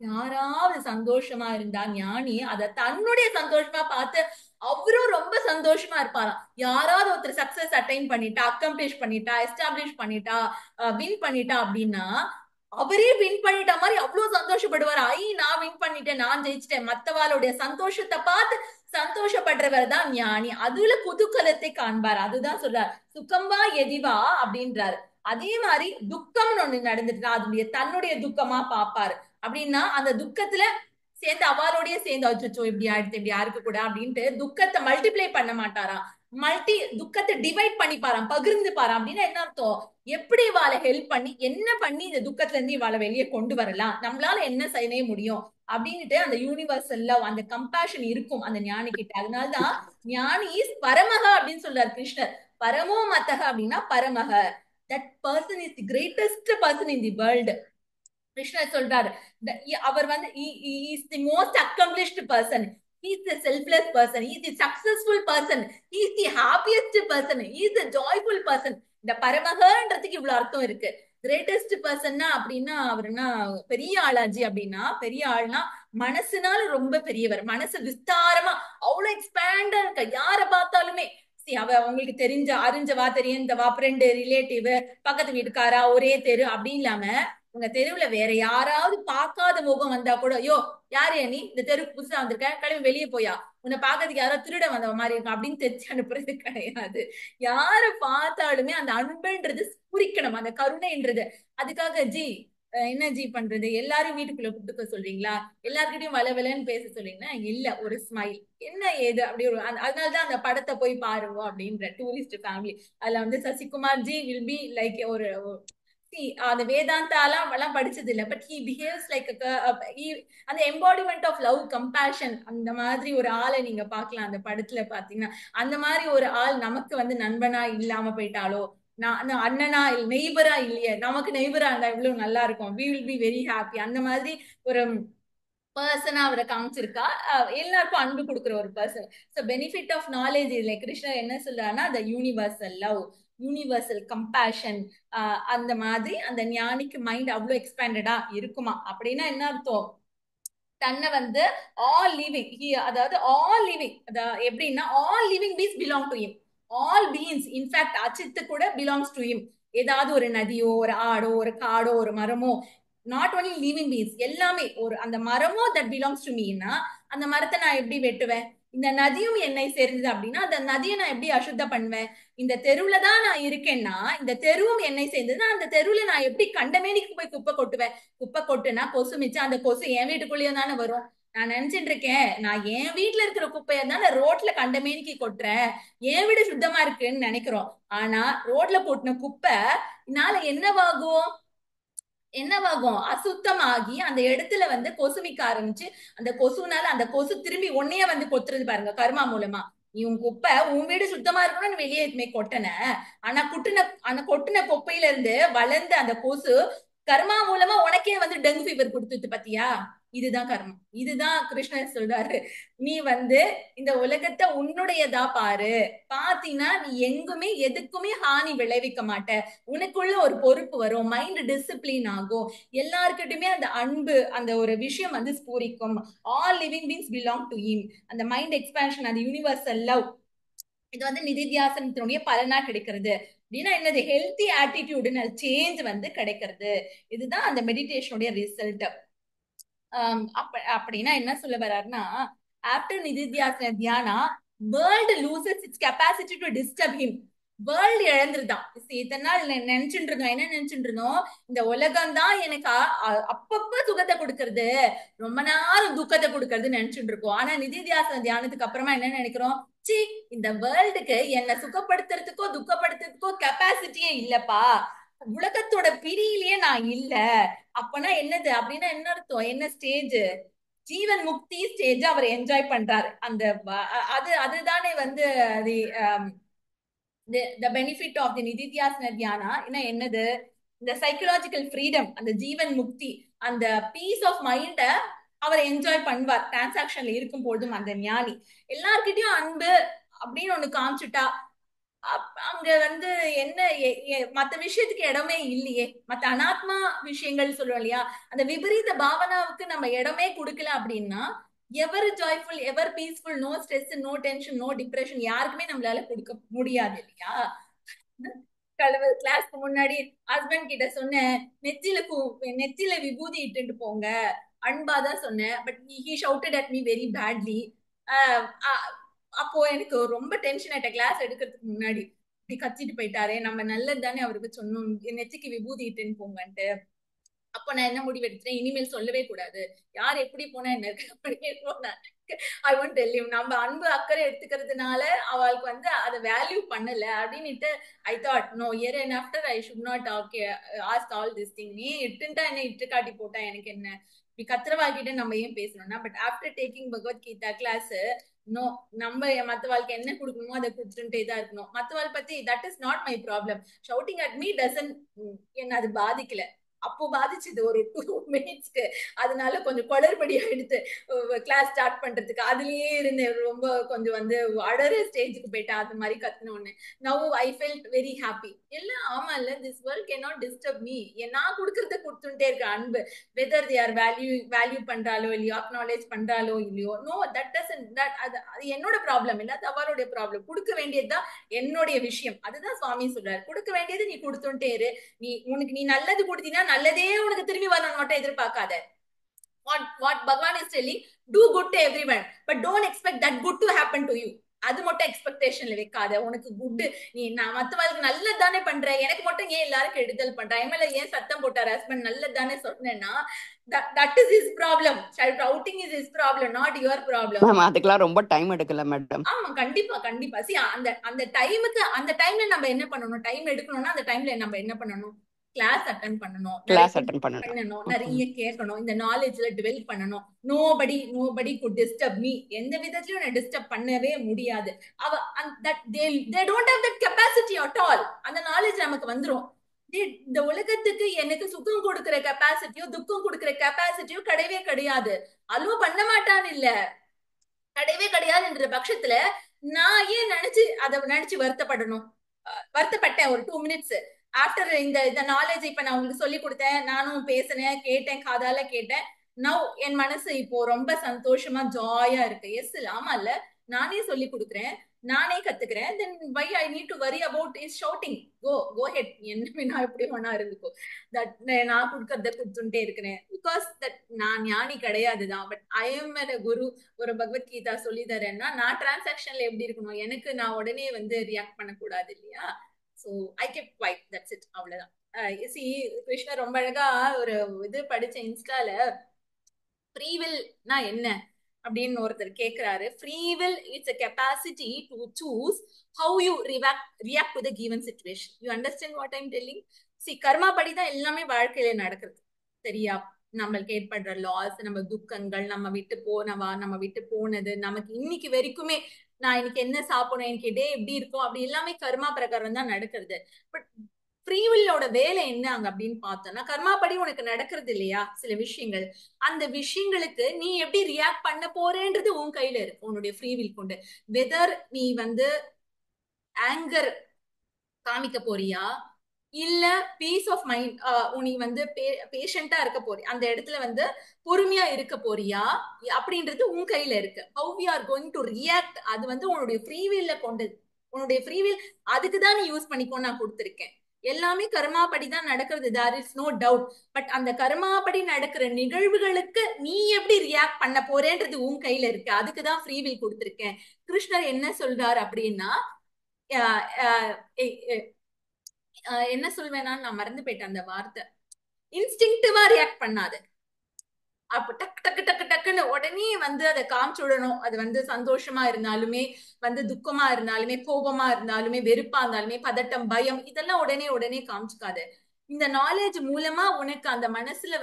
யாராவது சந்தோஷமா இருந்தா ஞானி அதை தன்னுடைய சந்தோஷமா பார்த்து அவரும் ரொம்ப சந்தோஷமா இருப்பாராம். யாராவது ஒருத்தர் சக்சஸ் அட்டைன் பண்ணிட்டா, அக்கம்ப்ளிஷ் பண்ணிட்டா, எஸ்டாப்ளிஷ் பண்ணிட்டா, வின் பண்ணிட்டா அப்படின்னா அவரே வின் பண்ணிட்ட மாதிரி அவ்வளவு சந்தோஷப்படுவார். நான் வின் பண்ணிட்டேன், நான் ஜெயிச்சிட்டேன். மத்தவாளுடைய சந்தோஷத்தை பார்த்து சந்தோஷப்படுறவர் தான் ஞானி. அதுல குதூகலத்தை காண்பார். அதுதான் சொல்றார் சுக்கம்பா எதிவா அப்படின்றாரு. அதே மாதிரி துக்கம்னு ஒண்ணு நடந்துட்டு அதனுடைய தன்னுடைய துக்கமா பாப்பாரு. அப்படின்னா அந்த துக்கத்துல சேர்ந்து அவளோடய சேர்ந்து அச்சோ இப்படி ஆயிடுச்சு, இப்படி யாருக்கு கூட அப்படின்ட்டு துக்கத்தை மல்டிப்ளை பண்ண மாட்டாராம், துக்கத்தை டிவைட் பண்ணிப்பாராம், பகிர்ந்து பாராம். அப்படின்னா என்ன அர்த்தம்? எப்படி இவாளை ஹெல்ப் பண்ணி என்ன பண்ணி இந்த துக்கத்துல இருந்து இவாளை வெளியே கொண்டு வரலாம், நம்மளால என்ன செய்ய முடியும் அப்படின்ட்டு அந்த யூனிவர்சல் லவ், அந்த கம்பேஷன் இருக்கும் அந்த ஞானி கிட்ட. அதனாலதான் ஞானி இஸ் பரமக அப்படின்னு சொல்றாரு கிருஷ்ணர். பரமோ மத்தக அப்படின்னா பரமக, that person is the greatest person in the world. கிருஷ்ணர் சொல்றாரு அவர் வந்து he is the most accomplished person, he is the selfless person, he is the successful person, he is the happiest person, he is the joyful person. இந்த பரமகன்றதுக்கு இவ்வளவு அர்த்தம் இருக்கு. கிரேட்டஸ்ட் பர்சன்னா அப்படின்னா அவருன்னா பெரிய ஆளாஜி. அப்படின்னா பெரிய ஆள்னா மனசுனால ரொம்ப பெரியவர், மனசு விஸ்தாரமா அவ்வளவு எக்ஸ்பேண்டா இருக்க. யார பார்த்தாலுமே அவங்களுக்கு அறிஞ்சவா தெரிஞ்சவா, ஃப்ரெண்டு, ரிலேட்டிவ், பக்கத்து வீட்டுக்காரா, ஒரே தெரு அப்படி இல்லாம உங்க தெருவுல வேற யாராவது பார்க்காத முகம் வந்தா கூட, ஐயோ யாரு நீ இந்த தெருவுக்கு புதுசா வந்திருக்க, கிளம்பி வெளியே போயா, உன்னை பாக்கிறதுக்கு யாராவது திருட வந்த மாதிரி இருக்கும் அப்படின்னு தெரிச்சு அனுப்புறது கிடையாது. யார பார்த்தாலுமே அந்த அன்புன்றது புரிக்கணும், அந்த கருணைன்றது. அதுக்காக ஜி என்ன ஜி பண்றது, எல்லாரும் வீட்டுக்குள்ள கூப்பிட்டுக்க சொல்றீங்களா, எல்லார்கிட்டயும் வளவலன்னு பேச சொல்றீங்கன்னா, இல்ல ஒரு ஸ்மைல் என்ன ஏது அப்படி ஒரு அதனாலதான் அந்த படத்தை போய் பாருங்க அப்படின்ற டூரிஸ்ட் ஃபேமிலி. அதுல வந்து Sasikumar G will be like ஒரு அந்த வேதாந்தாலாம் எல்லாம் படிச்சது இல்ல, பட் ஹி பிஹேவ்ஸ் லைக் அந்த எம்பாடிமெண்ட் ஆஃப் லவ் கம்பேஷன். அந்த மாதிரி ஒரு ஆளை நீங்க பாக்கலாம் அந்த படத்துல பாத்தீங்கன்னா. அந்த மாதிரி ஒரு ஆள் நமக்கு வந்து நண்பனா இல்லாம போயிட்டாலோ, நான் அண்ணனா நெய்பரா இல்லையே, நமக்கு நெய்பரா இருந்தா இவ்வளவு நல்லா இருக்கும், we will be very happy. அந்த மாதிரி ஒரு பர்சனா அவரை காமிச்சிருக்கா. எல்லாருக்கும் அன்பு கொடுக்குற ஒரு person. So benefit of knowledge இதுல கிருஷ்ணர் என்ன சொல்றாருன்னா, அந்த யூனிவர்சல் லவ், யூனிவர்சல் கம்பேஷன். அந்த மாதிரி அந்த ஞானிக்கு மைண்ட் அவ்வளவு எக்ஸ்பேண்டடா இருக்குமா. அப்படின்னா என்ன அர்த்தம், தன்னை வந்து ஆல் லிவிங், அதாவது ஆல் லிவிங், எப்படின்னா all living piece belong to him, all beings in fact அச்சித்து கூட பிலாங்ஸ் டு ஹிம். ஏதாவது ஒரு நதியோ, ஒரு ஆடோ, ஒரு காடோ, ஒரு மரமோ, நாட் ஒன்லி லிவிங் பீயிங்ஸ், எல்லாமே ஒரு அந்த மரமோ தட் பிலாங்ஸ் டு மீனா, அந்த மரத்தை நான் எப்படி வெட்டுவேன், இந்த நதியும் என்னை சேர்ந்தது அப்படின்னா அந்த நதியை நான் எப்படி அசுத்த பண்ணுவேன், இந்த தெருவுல தான் நான் இருக்கேன்னா இந்த தெருவும் என்னை சேர்ந்தது, அந்த தெருவுல நான் எப்படி கண்டமேனிக்கு போய் குப்பை கொட்டுவேன், குப்பை கொட்டுனா கொசு மிச்சம், அந்த கொசு என் வீட்டுக்குள்ளேயே தானே வரும். நான் நினைச்சிட்டு இருக்கேன், நான் என் வீட்டுல இருக்கிற குப்பையை தானே ரோட்ல கண்டமேனிக்கு கொட்டுறேன், என் வீடு சுத்தமா இருக்குன்னு நினைக்கிறோம். ஆனா ரோட்ல போட்டுன குப்பை என்னவாகும், அசுத்தமாகி அந்த இடத்துல வந்து கொசுமிக்க ஆரம்பிச்சு, அந்த கொசுனால அந்த கொசு திரும்பி ஒன்னையே வந்து கொத்துறது பாருங்க, கர்மா மூலமா. நீ உன் குப்பை உன் வீடு சுத்தமா இருக்கணும்னு வெளியே எதுவுமே கொட்டன, ஆனா கொட்டின குப்பையில இருந்து வளர்ந்த அந்த கொசு கர்மா மூலமா உனக்கே வந்து டெங்கு ஃபீவர் கொடுத்துட்டு பாத்தியா. இதுதான் கர்மம். இதுதான் கிருஷ்ணர் சொல்றாரு, நீ வந்து இந்த உலகத்தை உன்னுடையதா பாரு, பாத்தீங்கன்னா நீ எங்குமே எதுக்குமே ஹானி விளைவிக்க மாட்ட, உனக்குள்ள ஒரு பொறுப்பு வரும், மைண்ட் டிசிப்ளின் ஆகும், எல்லாருக்கிட்டுமே அந்த அன்பு அந்த ஒரு விஷயம் வந்து ஸ்பூரிக்கும். All living beings belong to him. அந்த மைண்ட் எக்ஸ்பான்ஷன், அந்த யூனிவர்சல் லவ், இது வந்து நிதித்தியாசனத்தினுடைய பலனா கிடைக்கிறது. அப்படின்னா என்னது, ஹெல்த்தி ஆட்டிடியூடுன்னு சேஞ்ச் வந்து கிடைக்கிறது. இதுதான் அந்த மெடிடேஷனுடைய ரிசல்ட். அப்படின்னா என்ன சொல்ல வர்றாருன்னா, ஆஃப்டர் நிதித்தியாசன தியானா world loses its capacity to disturb him. World இழந்துருதான். இத்தனை நாள் நினைச்சுட்டு இருந்தோம், என்ன நினைச்சுட்டு இருந்தோம், இந்த உலகம் தான் எனக்கு அப்பப்ப சுகத்தை கொடுக்கறது, ரொம்ப நேரம் துக்கத்தை கொடுக்கறது நினைச்சுட்டு இருக்கோம். ஆனா நிதித்தியாசன தியானத்துக்கு அப்புறமா என்ன நினைக்கிறோம், சி இந்த வேர்ல்டுக்கு என்ன சுகப்படுத்துறதுக்கோ துக்கப்படுத்துறதுக்கோ கெப்பாசிட்டியே இல்லப்பா, உலகத்தோட பிரியிலேயே நான் இல்ல. அப்பனா என்னது அப்படின்னா என்ன அர்த்தம், என்ன ஸ்டேஜ், ஜீவன் முக்தி ஸ்டேஜ் அவர் என்ஜாய் பண்றாரு. அந்த அதுதானே வந்து the benefit of the நிதித்தியாசன தியானா என்னது, இந்த சைக்கலாஜிக்கல் ஃப்ரீடம், அந்த ஜீவன் முக்தி, அந்த பீஸ் ஆஃப் மைண்ட அவர் என்ஜாய் பண்ணுவார் டிரான்சாக்ஷன்ல இருக்கும் போதும். அந்த ஞானி எல்லார்கிட்டயும் அன்பு அப்படின்னு ஒண்ணு காமிச்சுட்டா அங்க வந்து என்ன மத்த விஷயத்துக்கு இடமே இல்லையே, மத்த அனாத்மா விஷயங்கள் சொல்லுவோம் இல்லையா, அந்த விபரீத பாவனாவுக்கு நம்ம இடமே கொடுக்கல அப்படின்னா ever joyful, ever peaceful, no stress, no tension, no depression யாருக்குமே நம்மளால கொடுக்க முடியாது இல்லையா. கிளாஸ்க்கு முன்னாடி ஹஸ்பண்ட் கிட்ட சொன்னேன், நெத்தியில விபூதி இட்டுட்டு போங்க, அன்பாதான் சொன்னேன், but he shouted at me very badly. அப்போ எனக்கு ரொம்ப டென்ஷன் ஆயிட்ட, கிளாஸ் எடுக்கிறதுக்கு முன்னாடி இப்படி கத்திட்டு போயிட்டாரே, நம்ம நல்லது தானே அவருக்கு சொன்னோம், நெத்திக்கு விபூதி இட்டுன்னு போங்கன்ட்டு. அப்போ நான் என்ன முடிவு எடுத்தேன், இனிமேல் சொல்லவே கூடாது, யார் எப்படி போனா என்ன ஐ வாண்ட் டெல் யூ, நம்ம அன்பு அக்கறை எடுத்துக்கிறதுனால அவளுக்கு வந்து அதை வேல்யூ பண்ணல அப்படின்னுட்டு I thought no, year and after I should not ask all this thing. நீ இட்டுன்ட்டா என்ன, இட்டு காட்டி போட்டா எனக்கு என்ன, இப்படி கத்திரவாக்கிட்ட நம்ம ஏன் பேசணும்னா, but after taking Bhagavad Gita class no, நம்ம மத்த வாழ்க்கை என்ன கொடுக்கணுமோ அதை கொடுத்துட்டே தான் இருக்கணும். மத்த வாழ்க்கை பத்தி that is not my problem. Shouting at me doesn't என்ன அது பாதிக்கல. அப்போ பாதிச்சுது ஒரு 2 மினிட்ஸ்க்கு, அதனால கொஞ்சம் குளறுபடி ஆயிடுத்து கிளாஸ் ஸ்டார்ட் பண்றதுக்கு. அதுலயே இருந்து ரொம்ப கொஞ்சம் வந்து அடர ஸ்டேஜுக்கு போயிட்டேன், அது மாதிரி கத்துனோன்னு. Now I felt very happy. எல்லாம் ஆமா இல்ல, this world can not disturb me, நான் கொடுக்கறத கொடுத்துட்டே இருக்கேன் அன்பு, வெதர் தே ஆர் வேல்யூ பண்றாலோ இல்லையோ, அக்னாலேஜ் பண்றாலோ இல்லையோ, நோ தட் டசன்ட், அது என்னோட ப்ராப்ளம் இல்ல, அது அவருடைய ப்ராப்ளம். கொடுக்க வேண்டியதுதான் என்னுடைய விஷயம். அதுதான் சுவாமி சொல்றாரு, கொடுக்க வேண்டியது நீ கொடுத்துட்டே இரு, உனக்கு நீ நல்லது கொடுத்தீங்கன்னா நல்லதே உனக்கு திரும்பி வரணும்னு மட்டும் எதிர்பார்க்காத. What Bhagwan is telling, do good to everyone, but don't expect that good to happen to you. அது மட்டும் எக்ஸ்பெக்டேஷன்ல வைக்காத. உனக்கு குட், நீ நான் மத்தவங்களுக்கு நல்லது தானே பண்ற, எனக்கு மட்டும் ஏன் எல்லாரும் கெடுதல் பண்ற, எம்எல்ஏ ஏன் சத்தம் போட்டார் ஹஸ்பண்ட் நல்லது தானே சொன்னேன்னா, that is his problem. Shouting is his problem, not your problem. Ma'am அதுக்கெல்லாம் ரொம்ப டைம் எடுக்கல மேடம். ஆமா கண்டிப்பா கண்டிப்பா. சி அந்த டைமுக்கு அந்த டைம்ல நம்ம என்ன பண்ணணும், டைம் எடுக்கணும்னா அந்த டைம்ல நம்ம என்ன பண்ணணும், கிளாஸ் அட்டெண்ட் பண்ணணும், நிறைய கேட்கணும், இந்த நாலேஜ்ல டெவலப் பண்ணணும். Nobody could disturb me. எந்த விதத்திலயும் நான் டிஸ்டர்ப் பண்ணவே முடியாது. they don't have that capacity at all. அந்த நாலேஜ் நமக்கு வந்துரும். இந்த உலகத்துக்கு எனக்கு சுகம் கொடுக்கிற கெப்பாசிட்டியோ துக்கம் கொடுக்கிற கெப்பாசிட்டியோ கிடையவே கிடையாது. அலோ பண்ண மாட்டான்னு இல்ல, கிடையவே கிடையாதுன்ற பட்சத்துல நான் ஏன் அதை நினைச்சு வருத்தப்படணும்? வருத்தப்பட்டேன் ஒரு 2 minutes ஆஃப்டர் இந்த நாலேஜ் இப்ப நான் உங்களுக்கு சொல்லி கொடுத்தேன், நானும் பேசினேன், கேட்டேன், காதால கேட்டேன். நவ் என் மனசு இப்போ ரொம்ப சந்தோஷமா ஜாயா இருக்கு. எஸ் இல்ல, ஆமா இல்ல, நானே சொல்லி கொடுக்குறேன், நானே கத்துக்கிறேன். Then why I need to worry about is shouting. Go ahead, என்ன நான் எப்படி வேணா இருந்துக்கோ, தட் நான் கொடுக்கறத கொடுத்துட்டே இருக்கிறேன். பிகாஸ் தட் நான் ஞானி கிடையாதுதான், பட் ஐ எம் குரு. ஒரு பகவத்கீதா சொல்லி தரேன்னா நான் டிரான்சாக்ஷன்ல எப்படி இருக்கணும், எனக்கு நான் உடனே ரியாக்ட் பண்ணக்கூடாது இல்லையா? So I kept quiet, that's it, அவ்வளவுதான். see கிருஷ்ணா ரொம்ப அழகா ஒரு இது படிச்ச இன்ஸ்டால, ஃப்ரீ வில்னா என்ன அப்படின்னு ஒருத்தர் கேக்குறாரு. Free will it's a capacity to choose how you react to the given situation. You understand what I'm telling? see கர்மா படி தான் எல்லாமே வாழ்க்கையில நடக்கிறது, சரியா? நம்மளுக்கு ஏற்படுற லாஸ், நம்ம துக்கங்கள், நம்ம விட்டு போனவா, நம்ம விட்டு போனது, நமக்கு இன்னைக்கு வரைக்குமே நான் இன்னைக்கு என்ன சாப்பிடணும், எனக்கு டே எப்படி இருக்கும், அப்படி எல்லாமே கர்மா பிரகாரம் தான் நடக்கிறது. பட் ஃப்ரீவில்லோட வேலை என்ன அங்க அப்படின்னு பார்த்தோம்னா, கர்மாப்படி உனக்கு நடக்கிறது இல்லையா சில விஷயங்கள், அந்த விஷயங்களுக்கு நீ எப்படி ரியாக்ட் பண்ண போறேன்றது உன் கையில இருக்கு, உன்னுடைய ஃப்ரீவில் கொண்டு. வெதர் நீ ஆங்கர் காமிக்க போறியா, இல்ல பீஸ் ஆஃப் மைண்ட், நீ பேஷண்டா இருக்க போறியா, அந்த இடத்துல பொறுமையா இருக்க போறியா, அப்படின்றது உன் கையில இருக்கு. How we are going to react, அது உன்னுடைய ஃப்ரீவில்ல கொண்டு, உன்னுடைய ஃப்ரீவில் அதுக்குதான் நீ யூஸ் பண்ணிக்கோ நான் கொடுத்திருக்கேன். எல்லாமே கர்மாப்படி தான் நடக்கிறது, there is no doubt. But அந்த கர்மாப்படி நடக்கிற நிகழ்வுகளுக்கு நீ எப்படி ரியாக்ட் பண்ண போறேன்றது உன் கையில இருக்கு, அதுக்குதான் ஃப்ரீவில் கொடுத்திருக்கேன். கிருஷ்ணர் என்ன சொல்றாரு அப்படின்னா, என்ன சொல்வேனா, நான் மறந்து போயிட்டேன் அந்த வார்த்தை. இன்ஸ்டிங்டிவா ரியாக்ட் பண்ணாது, அப்ப டக்கு டக்கு டக்கு டக்குன்னு உடனே அதை காமிச்சு விடணும். அது சந்தோஷமா இருந்தாலுமே, துக்கமா இருந்தாலுமே, கோபமா இருந்தாலுமே, வெறுப்பா இருந்தாலுமே, பதட்டம், பயம், இதெல்லாம் உடனே காமிச்சுக்காது. இந்த நாலேஜ் மூலமா உனக்கு அந்த மனசுல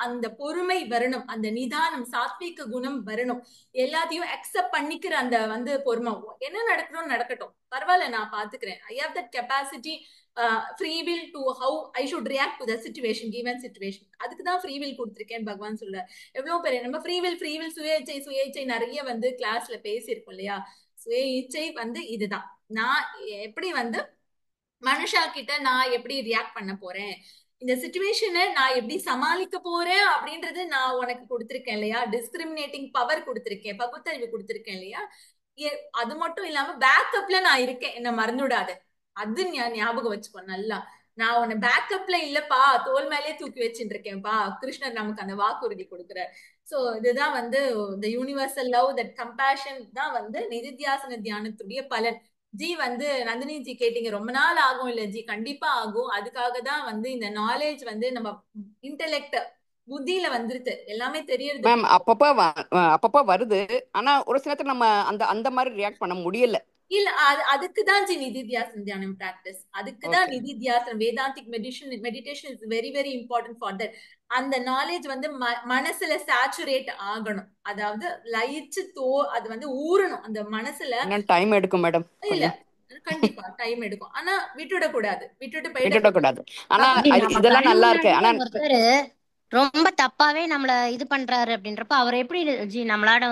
அந்த பொறுமை வரணும், அந்த நிதானம், சாத்வீக குணம் வரணும், எல்லாத்தையும் அக்செப்ட் பண்ணிக்கிற அந்த பொறுமை. என்ன நடக்கணும் நடக்கட்டும், பரவாயில்ல, நான் பாத்துக்கிறேன். I have that capacity, free will to how I should react to the situation, given situation. அதுக்குதான் free will கொடுத்திருக்கேன் பகவான் சொல்றார். எவ்வளவு பேர் நம்ம free will சுய இச்சை நிறைய கிளாஸ்ல பேசியிருக்கோம் இல்லையா? சுய இச்சை இதுதான். நான் எப்படி மனுஷா கிட்ட நான் எப்படி ரியாக்ட் பண்ண போறேன், இந்த சிச்சுவேஷனை நான் எப்படி சமாளிக்க போறேன் அப்படின்றது நான் உனக்கு கொடுத்திருக்கேன் இல்லையா? டிஸ்கிரிமினேட்டிங் பவர் கொடுத்திருக்கேன், பகுத்தறிவு கொடுத்திருக்கேன் இல்லையா? அது மட்டும் இல்லாம பேக்கப்ல நான் இருக்கேன், என்ன மறந்துடாது, அது ஞாபகம் வச்சுக்கோ நல்லா. நான் உன்னை பேக்கப்ல இல்லப்பா, தோல் மேலே தூக்கி வச்சுட்டு இருக்கேன்ப்பா. கிருஷ்ணர் நமக்கு அந்த வாக்குறுதி கொடுக்குறார். சோ இதுதான் the universal love, that compassion தான் நிதித்தியாசன தியானத்துடைய பலன். ஜி நந்தினி ஜி கேட்டீங்க, ரொம்ப நாள் ஆகும் இல்ல ஜி? கண்டிப்பா ஆகும். அதுக்காக தான் இந்த நாலேஜ் நம்ம இன்டெலெக்ட் புத்தியில வந்துருது, எல்லாமே தெரியுது மேம். அப்பப்ப வருது, ஆனா ஒரு சிலத்துல நம்ம அந்த மாதிரி ரியாக்ட் பண்ண முடியல. இல்ல, அதுக்குதான் ஜி நிதித்தியாசன தியானம் பிராக்டிஸ், அதுக்குதான் நிதித்தியாசனம். Vedantic meditation is very very important for that. அந்த நாலேஜ் மனசுல சேச்சுரேட் ஆகணும், அதாவது லயிச்சு அது ஊறணும் அந்த மனசுல. டைம் எடுக்கும் மேடம். இல்ல கண்டிப்பா டைம் எடுக்கும், ஆனா விட்டுடக்கூடாது, விட்டுடக்கூடாது. ஆனா இதெல்லாம் நல்லா இருக்கு. ஆனா ரொம்ப தப்பாவே நம்மள இது பண்றாரு அப்படின்றப்ப அவர் எப்படி ஜி நம்மளால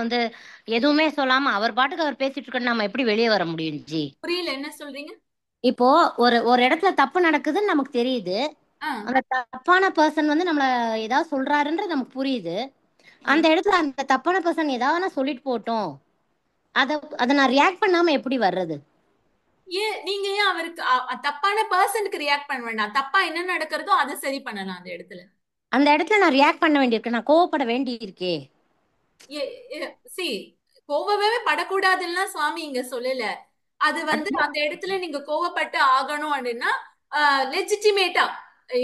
எதுவுமே சொல்லாம அவர் பாட்டுக்கு அவர் பேசிட்டு இருக்க நம்ம எப்படி வெளியே வர முடியும் ஜி? புரியல, என்ன சொல்றீங்க? இப்போ ஒரு இடத்துல தப்பு நடக்குதுன்னு நமக்கு தெரியுது, அந்த தப்பான பர்சன் நம்மள ஏதாவது சொல்றாருன்றது நமக்கு புரியுது. அந்த இடத்துல அந்த தப்பான பர்சன் ஏதாவது சொல்லிட்டு போட்டோம், அத நான் ரியாக்ட் பண்ணாம எப்படி வர்றது? நீங்க ஏன் அவருக்கு தப்பான பர்சனுக்கு ரியாக்ட் பண்ண வேண்டாம். தப்பா என்ன நடக்கிறதோ அதை சரி பண்ணலாம் அந்த இடத்துல. அந்த இடத்துல நான் ரியாக்ட் பண்ண வேண்டியிருக்கு, நான் கோவப்பட வேண்டி இருக்கே. சி கோவமே படக்கூடாதுன்னா சுவாமி இங்க சொல்லல. அது வந்து அந்த இடத்துல நீங்க கோவப்பட்டு ஆகணும் அப்படின்னா லெஜிட்டிமேட்டா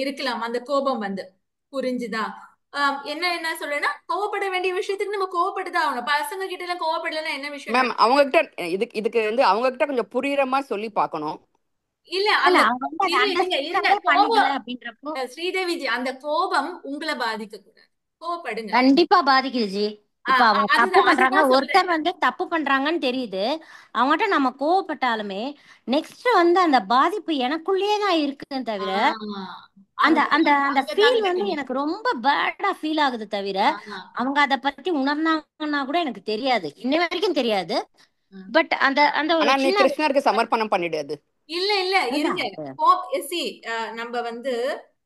இருக்கலாம் அந்த கோபம் வந்து. புரிஞ்சுதா? என்ன என்ன சொல்றேன்னா கோவப்பட வேண்டிய விஷயத்துக்கு நம்ம கோவப்பட்டுதான் ஆகணும். பசங்க கிட்ட எல்லாம் கோவப்படலன்னா என்ன விஷயம்? மேம் அவங்க கிட்ட இதுக்கு வந்து அவங்க கிட்ட கொஞ்சம் புரியுற மாதிரி சொல்லி பார்க்கணும். இல்ல ஸ்ரீதேவிஜி, அந்த கோபம் உங்களை பாதிக்க கூடாது. கோவப்படுங்க, கண்டிப்பா பாதிக்குது ஜி. இப்ப அவங்க தப்பு பண்றாங்க, ஒருத்தர் வந்து தப்பு பண்றாங்கன்னு தெரியுது, அவங்ககிட்ட நம்ம கோவப்பட்டாலுமே நெக்ஸ்ட் வந்து அந்த பாதிப்பு எனக்குள்ளேயே தான் இருக்குன்னு தவிர அந்த அந்த அந்த ஃபீல் வந்து எனக்கு ரொம்ப பேடா ஃபீல் ஆகுது தவிர அவங்க அத பத்தி உணர்ந்தாங்கன்னா கூட எனக்கு தெரியாது, இன்ன வரைக்கும் தெரியாது. பட் அந்த அந்த ஒரு சின்ன கிருஷ்ணருக்கு சமர்ப்பணம் பண்ணிடுது. இல்ல இருங்க. நம்ம வந்து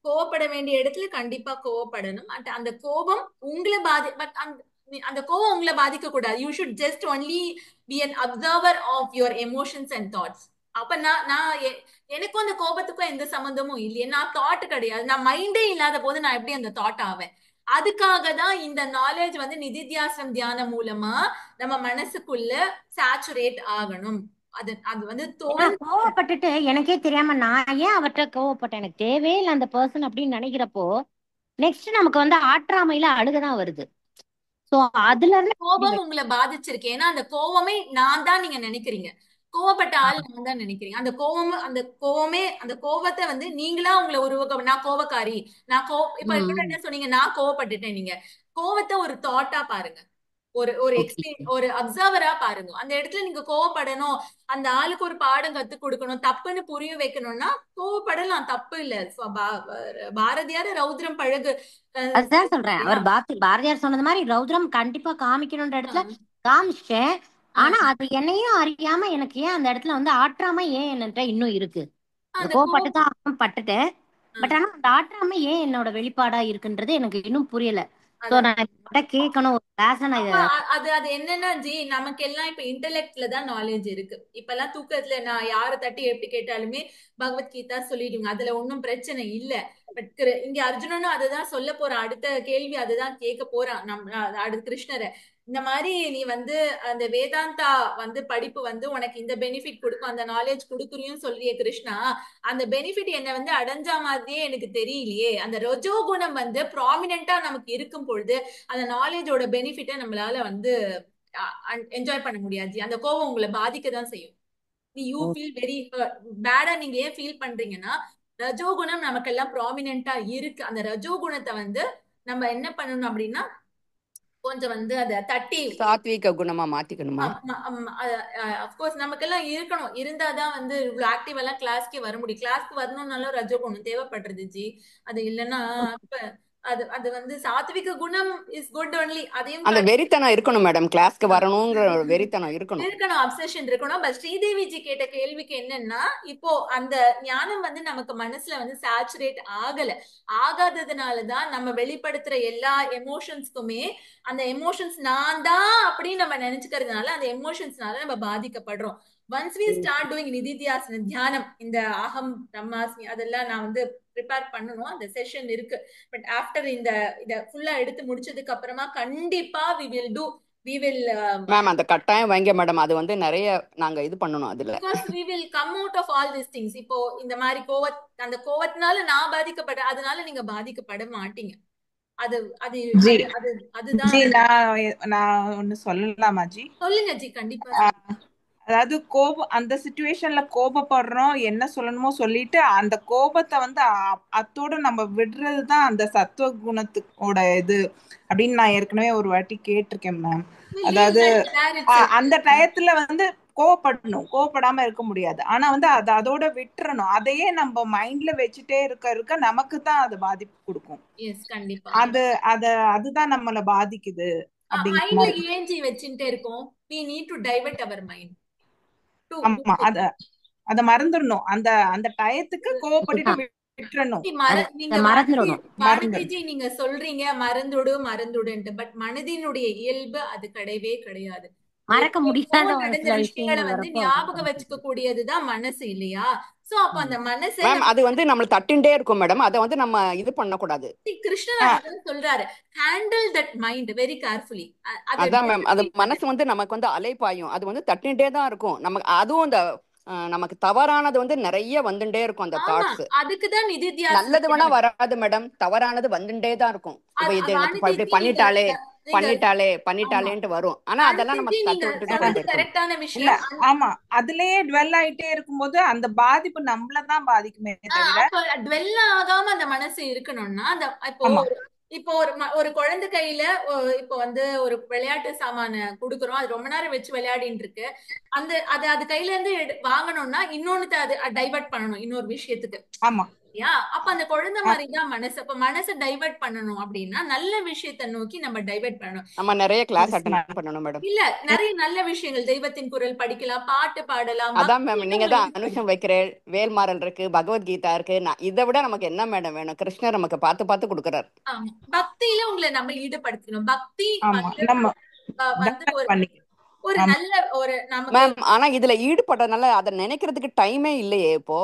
கோவப்பட வேண்டிய இடத்துல கண்டிப்பா கோவப்படணும். அந்த கோபம் உங்களை அந்த கோபம் உங்களை பாதிக்க கூடாது. You should just only be an observer of your emotions and thoughts. அப்ப நான் எனக்கும் அந்த கோபத்துக்கும் எந்த சம்பந்தமும் இல்லையே. நான் தாட் கிடையாது, நான் மைண்டே இல்லாத போது நான் எப்படி அந்த தாட் ஆவேன்? அதுக்காக தான் இந்த நாலேஜ் வந்து நிதித்தியாசனம் தியானம் மூலமா நம்ம மனசுக்குள்ள சேச்சுரேட் ஆகணும். அது வந்து கோவப்பட்டுட்டு எனக்கே தெரியாம நான் ஏன் அவர்கிட்ட கோவப்பட்டேன், எனக்கு தேவையில்லை அந்த பர்சன் அப்படின்னு நினைக்கிறப்போ நெக்ஸ்ட் நமக்கு வந்து ஆற்றாமையில அழுகதான் வருது. சோ அதுல இருந்து கோபம் உங்களை பாதிச்சிருக்கு. ஏன்னா அந்த கோவமே நான் தான் நீங்க நினைக்கிறீங்க. கோவப்பட்ட ஆள் நான் தான் நினைக்கிறீங்க. அந்த கோவமே அந்த கோவத்தை வந்து நீங்களா உங்களை உருவாக்க. நான் கோவக்காரி, நான் இப்ப என்ன சொன்னீங்க, நான் கோவப்பட்டுட்டேன். நீங்க கோவத்தை ஒரு தாட்டா பாருங்க, ஒரு அப்சர்வரா பாருங்க. அந்த இடத்துல நீங்க கோவப்படணும், அந்த ஆளுக்கு ஒரு பாடம் கத்து கொடுக்கணும், தப்புன்னு புரிய வைக்கணும்னா கோவப்படலாம், தப்பு இல்ல. பாரதியார் ரௌத்ரம் பழகு, அதுதான் சொல்றேன். அவர் பாரதியார் சொன்னது மாதிரி ரௌத்ரம் கண்டிப்பா காமிக்கணும்ன்ற இடத்துல காமிச்சிட்டேன். ஆனா அது என்னையும் அறியாம எனக்கு ஏன் அந்த இடத்துல வந்து ஆற்றாம ஏன் என்னன்ற இன்னும் இருக்கு. கோவப்பட்டுதான் பட்டுட்டேன். பட் ஆனா அந்த ஆற்றாம ஏன் என்னோட வெளிப்பாடா இருக்குன்றது எனக்கு இன்னும் புரியல. கேட்கணும். அது என்னன்னா ஜி, நமக்கு எல்லாம் இப்ப இன்டெலெக்ட்ல தான் நாலேஜ் இருக்கு. இப்ப எல்லாம் தூக்கத்துல நான் யாரை தட்டி எப்படி கேட்டாலுமே பகவத்கீதா சொல்லிடுங்க, அதுல ஒன்னும் பிரச்சனை இல்ல. பட் இங்க அர்ஜுனனும் அதுதான் சொல்ல போறான். அடுத்த கேள்வி அதுதான் கேட்க போறான் அடுத்து கிருஷ்ணரை. இந்த மாதிரி நீ வந்து அந்த வேதாந்தா வந்து படிப்பு வந்து உனக்கு இந்த பெனிஃபிட் கொடுக்கும், அந்த நாலேஜ் கொடுக்குறியும் சொல்லிய கிருஷ்ணா, அந்த பெனிஃபிட் என்ன வந்து அடைஞ்சா மாதிரியே எனக்கு தெரியலையே. அந்த ரஜோகுணம் வந்து ப்ராமினென்ட்டா நமக்கு இருக்கும் பொழுது அந்த நாலேஜோட பெனிஃபிட்டை நம்மளால வந்து என்ஜாய் பண்ண முடியாது. அந்த கோபம் உங்களை பாதிக்க தான் செய்யும். யூ ஃபீல் வெரி பேடா. நீங்க ஏன் ஃபீல் பண்றீங்கன்னா ரஜோகுணம் நமக்கெல்லாம் ப்ராமினென்ட்டா இருக்கு. அந்த ரஜோகுணத்தை வந்து நம்ம என்ன பண்ணணும் அப்படின்னா கொஞ்சம் வந்து அதை தட்டி சாத்விக குணமா மாத்திக்கணுமா? அப்கோர்ஸ் நமக்கெல்லாம் இருக்கணும், இருந்தாதான் வந்து இவ்வளவு ஆக்டிவ் எல்லாம் கிளாஸ்க்கு வர முடியும். கிளாஸ்க்கு வரணும்னாலும் ரஜோகுணம் தேவைப்படுறது ஜி. அது இல்லைன்னா அது வந்து சாத்விக குணம் இஸ் குட் ஒன்லி. அதையும் அந்த வெறித்தனம் இருக்கணும் மேடம், கிளாஸ்க்கு வரணும்ங்கிற வெறித்தனம் இருக்கணும், அப்சஷன் இருக்கணும். பட் ஸ்ரீதேவி ஜி கேட்ட கேள்விக்கு என்னன்னா, இப்போ அந்த ஞானம் வந்து நமக்கு மனசுல வந்து சேச்சுரேட் ஆகாததுனாலதான் நம்ம வெளிப்படுத்துற எல்லா எமோஷன்ஸ்க்குமே அந்த எமோஷன்ஸ் நான் தான் அப்படின்னு நம்ம நினைச்சுக்கிறதுனால அந்த எமோஷன்ஸ்னால நம்ம பாதிக்கப்படுறோம். ஒன்ஸ் வி ஸ்டார்ட் டூயிங் நிதித்தியாசன தியானம், இந்த அகம் பிரம்மாஸ்மி அதெல்லாம் நான் வந்து ப்ரிப்பேர் பண்ணணும், அந்த செஷன் இருக்கு. பட் ஆஃப்டர் இத ஃபுல்லா எடுத்து முடிச்சதுக்கு அப்புறமா கண்டிப்பா we will மேம் அந்த கட்டாயம் வைங்க மேடம். அது வந்து நிறைய நாங்க இது பண்ணணும் அதுல. because we will come out of all these things. இப்போ இந்த மாதிரி அந்த கோவத்தினால நான் பாதிக்கப்பட, அதனால நீங்க பாதிக்கப்பட மாட்டீங்க. அதுதான் நான் ஒண்ணு சொல்லலாமா ஜி? சொல்லுங்க ஜி, கண்டிப்பா. அதாவது கோபம், அந்த சிச்சுவேஷன்ல கோபப்படுறோம், என்ன சொல்லணுமோ சொல்லிட்டு அந்த கோபத்தை வந்து அத்தோட நம்ம விடுறதுதான் அந்த சத்துவ குணத்துக்கோட இது அப்படின்னு நான் ஏற்கனவே ஒரு வாட்டி கேட்டிருக்கேன் மேம். அதாவது அந்த டயத்துல வந்து கோவப்படணும், கோவப்படாம இருக்க முடியாது. ஆனா வந்து அதோட விட்டுறணும். அதையே நம்ம மைண்ட்ல வச்சுட்டே இருக்க நமக்கு தான் அது பாதிப்பு கொடுக்கும். அதுதான் நம்மள பாதிக்குது. ஆமா, அத மறந்துடணும். அந்த டயத்துக்கு கோவப்பட்டு விட்டுறணும். நீங்க சொல்றீங்க மறந்துடுன்ட்டு, பட் மனதினுடைய இயல்பு அது கிடையவே கிடையாது. மறக்க முடியாத ஒரு நடந்த சில விஷயங்களை விஷயங்கள் வந்து வரப்போ ஞாபகம் வச்சுக்க கூடியதுதான் மனசு இல்லையா? சோ அப்ப அந்த மனசை மேம் அது வந்து நம்மள தட்டின்டே இருக்கும் மேடம். அதை வந்து நம்ம இது பண்ணக்கூடாது. கிருஷ்ணர் அதுதான் சொல்றாரு, handle that mind very carefully. அதான் மேம், அது மனசு வந்து நமக்கு வந்து அலைப்பாயும், அது வந்து தட்டின்டே தான் இருக்கும் நமக்கு. அதுவும் அந்த நமக்கு தவறானது வந்து நிறைய வந்துட்டே இருக்கும் அந்த தாட்ஸ். அதுக்குதான் நிதித்தியாசனம். நல்லது வேணா வராது மேடம், தவறானது வந்துட்டே தான் இருக்கும். இப்ப இது எனக்கு இப்படி பண்ணிட்டாளேன்ட்டு வரும். ஆனா அதெல்லாம் நமக்கு தட்டு விட்டுட்டு கரெக்டான இல்ல. விஷயம். ஆமா, அதுலயே டுவெல் ஆயிட்டே இருக்கும்போது அந்த பாதிப்பு நம்மளதான் பாதிக்குமே தவிர டுவெல் ஆகாம அந்த மனசு இருக்கணும்னா அந்த இப்போ ஒரு குழந்தை கையில இப்போ வந்து ஒரு விளையாட்டு சாமான குடுக்குறோம், அது ரொம்ப நேரம் வச்சு விளையாடிட்டு இருக்கு. அது கையில இருந்து வாங்கணும்னா இன்னொன்னு அது டைவர்ட் பண்ணணும் இன்னொரு விஷயத்துக்கு. ஆமா, அப்ப அந்த குழந்தை மாதிரிதான் மனசு. அப்ப மனசை டைவர்ட் பண்ணணும் அப்படின்னா நல்ல விஷயத்தை நோக்கி நம்ம டைவர்ட் பண்ணணும். நம்ம நிறைய கிளாஸ் அட்டெண்ட் பண்ணணும் மேடம். இல்ல, நிறைய நல்ல விஷயங்கள், தெய்வத்தின் குரல் படிக்கலாம், பாட்டு பாடலாம். அதான் மேம், நீங்க தான் அனுஷம் வைக்கிறேன், வேல்மாறல் இருக்கு, பகவத்கீதா இருக்கு. இதை விட நமக்கு என்ன மேடம் வேணும்? கிருஷ்ணர் நமக்கு பார்த்து பார்த்து கொடுக்குறாரு. பக்தியில உங்களை நம்ம ஈடுபடுத்தணும். பக்தி நம்ம ஒரு நல்ல ஒரு மேம். ஆனா இதுல ஈடுபட்டதுனால அதை நினைக்கிறதுக்கு டைமே இல்லையே இப்போ.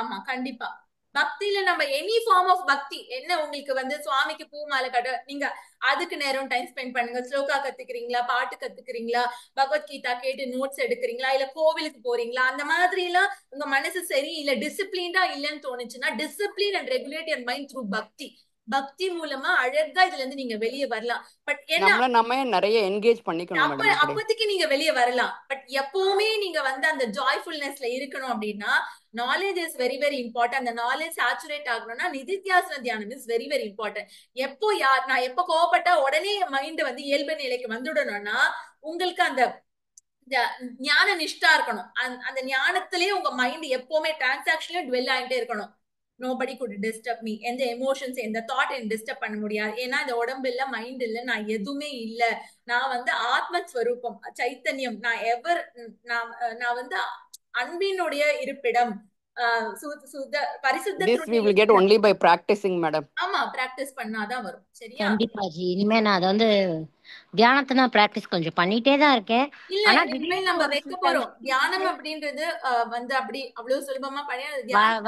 ஆமா கண்டிப்பா. பக்தியில நம்ம எனி ஃபார்ம் ஆஃப் பக்தி என்ன, உங்களுக்கு வந்து சுவாமிக்கு பூ மாலை கட்ட நீங்க அதுக்கு நேரம் டைம் ஸ்பெண்ட் பண்ணுங்க. ஸ்லோகா கத்துக்கிறீங்களா, பாட்டு கத்துக்கிறீங்களா, பகவத்கீதா கேட்டு நோட்ஸ் எடுக்கிறீங்களா, இல்ல கோவிலுக்கு போறீங்களா, அந்த மாதிரி எல்லாம் உங்க மனசு சரி இல்ல டிசிப்ளின்டா இல்லன்னு தோணுச்சுன்னா discipline and regulate your mind through பக்தி. பக்தி மூலமா அழகா இதுல இருந்து நீங்க வெளியே வரலாம். பட் நம்ம நிறைய என்கேஜ் பண்ணிக்கணும். அப்போதைக்கு நீங்க வெளியே வரலாம். பட் எப்பவுமே நீங்க வந்து அந்த ஜாய்ஃபுல்னஸ்ல இருக்கணும் அப்படின்னா knowledge is very very important. அந்த நாலேஜ் சேச்சுரேட் ஆகணும்னா நிதித்தியாசன தியானம் இஸ் வெரி வெரி இம்பார்ட்டன்ட். நான் எப்போ கோவப்பட்டா உடனே மைண்ட் வந்து இயல்பு நிலைக்கு வந்துடணும்னா உங்களுக்கு அந்த ஞான நிஷ்டா இருக்கணும். அந்த ஞானத்திலேயே உங்க மைண்ட் எப்பவுமே டிரான்சாக்ஷன்லயும் டுவெல் ஆகிட்டே இருக்கணும். Nobody good disturb me. எந்த எமோஷன்ஸ் எந்த தாட் என்ன டிஸ்டர்ப் பண்ண முடியாது. ஏன்னா இந்த உடம்பு இல்ல, மைண்ட் இல்ல, நான் எதுவுமே இல்ல. நான் வந்து ஆத்மஸ்வரூபம், சைத்தன்யம். நான் வந்து அன்பினுடைய இருப்பிடம், ஆமா, பிராக்டிஸ் பண்ணாதான் வரும். சரியா? கண்டிப்பா ஜி. இனிமே நான் அதை வந்து தியானத்தை நான் பிராக்டிஸ் கொஞ்சம் பண்ணிட்டே தான் இருக்கேன். ஆனா நம்ம வைக்க போறோம் தியானம் அப்படின்றது வந்து அப்படி அவ்வளவு சுலபமா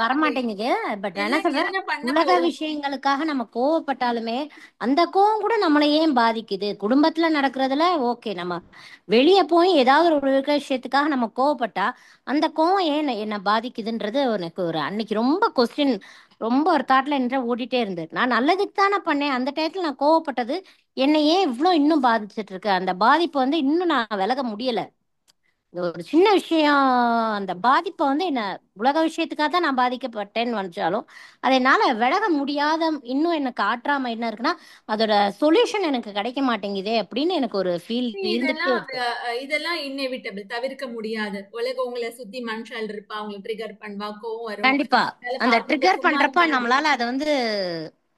வரமாட்டேங்குது. பட் என்ன சொல்றேன், உலக விஷயங்களுக்காக நம்ம கோவப்பட்டாலுமே அந்த கோவம் கூட நம்மளை ஏன் பாதிக்குது? குடும்பத்துல நடக்கிறதுல ஓகே, நம்ம வெளியே போய் ஏதாவது ஒரு விஷயத்துக்காக நம்ம கோவப்பட்டா அந்த கோவம் ஏன் என்ன பாதிக்குதுன்றது எனக்கு ஒரு அன்னைக்கு ரொம்ப கொஸ்டின், ரொம்ப ஒரு தாட்ல என்ற ஓடிட்டே இருந்தது. நான் நல்லதுக்கு தானே பண்ணேன், அந்த டயத்துல நான் கோவப்பட்டது என்னை ஏன் இவ்வளவு இன்னும் பாதிச்சுட்டு இருக்கு? அந்த பாதிப்பு வந்து இன்னும் நான் விலக முடியல. ஒரு சின்ன விஷயம், அந்த பாதிப்பை வந்து என்ன உலக விஷயத்துக்காக தான் நான் பாதிக்கப்பட்டேன்னு நினைச்சாலும் அதனால விலக முடியாத இன்னும் எனக்கு ஆற்றாம என்ன இருக்குன்னா அதோட சொல்யூஷன் எனக்கு கிடைக்க மாட்டேங்குதே அப்படின்னு எனக்கு ஒரு ஃபீல் இருந்துட்டு. இதெல்லாம் இன்னெவிட்டபிள், தவிர்க்க முடியாது. உலகம் உங்களை சுத்தி மனுஷால் இருப்பா, அவங்களை ட்ரிகர் பண்ணுவா, கோவம் வரும். கண்டிப்பா அந்த ட்ரிகர் பண்றப்ப நம்மளால அதை வந்து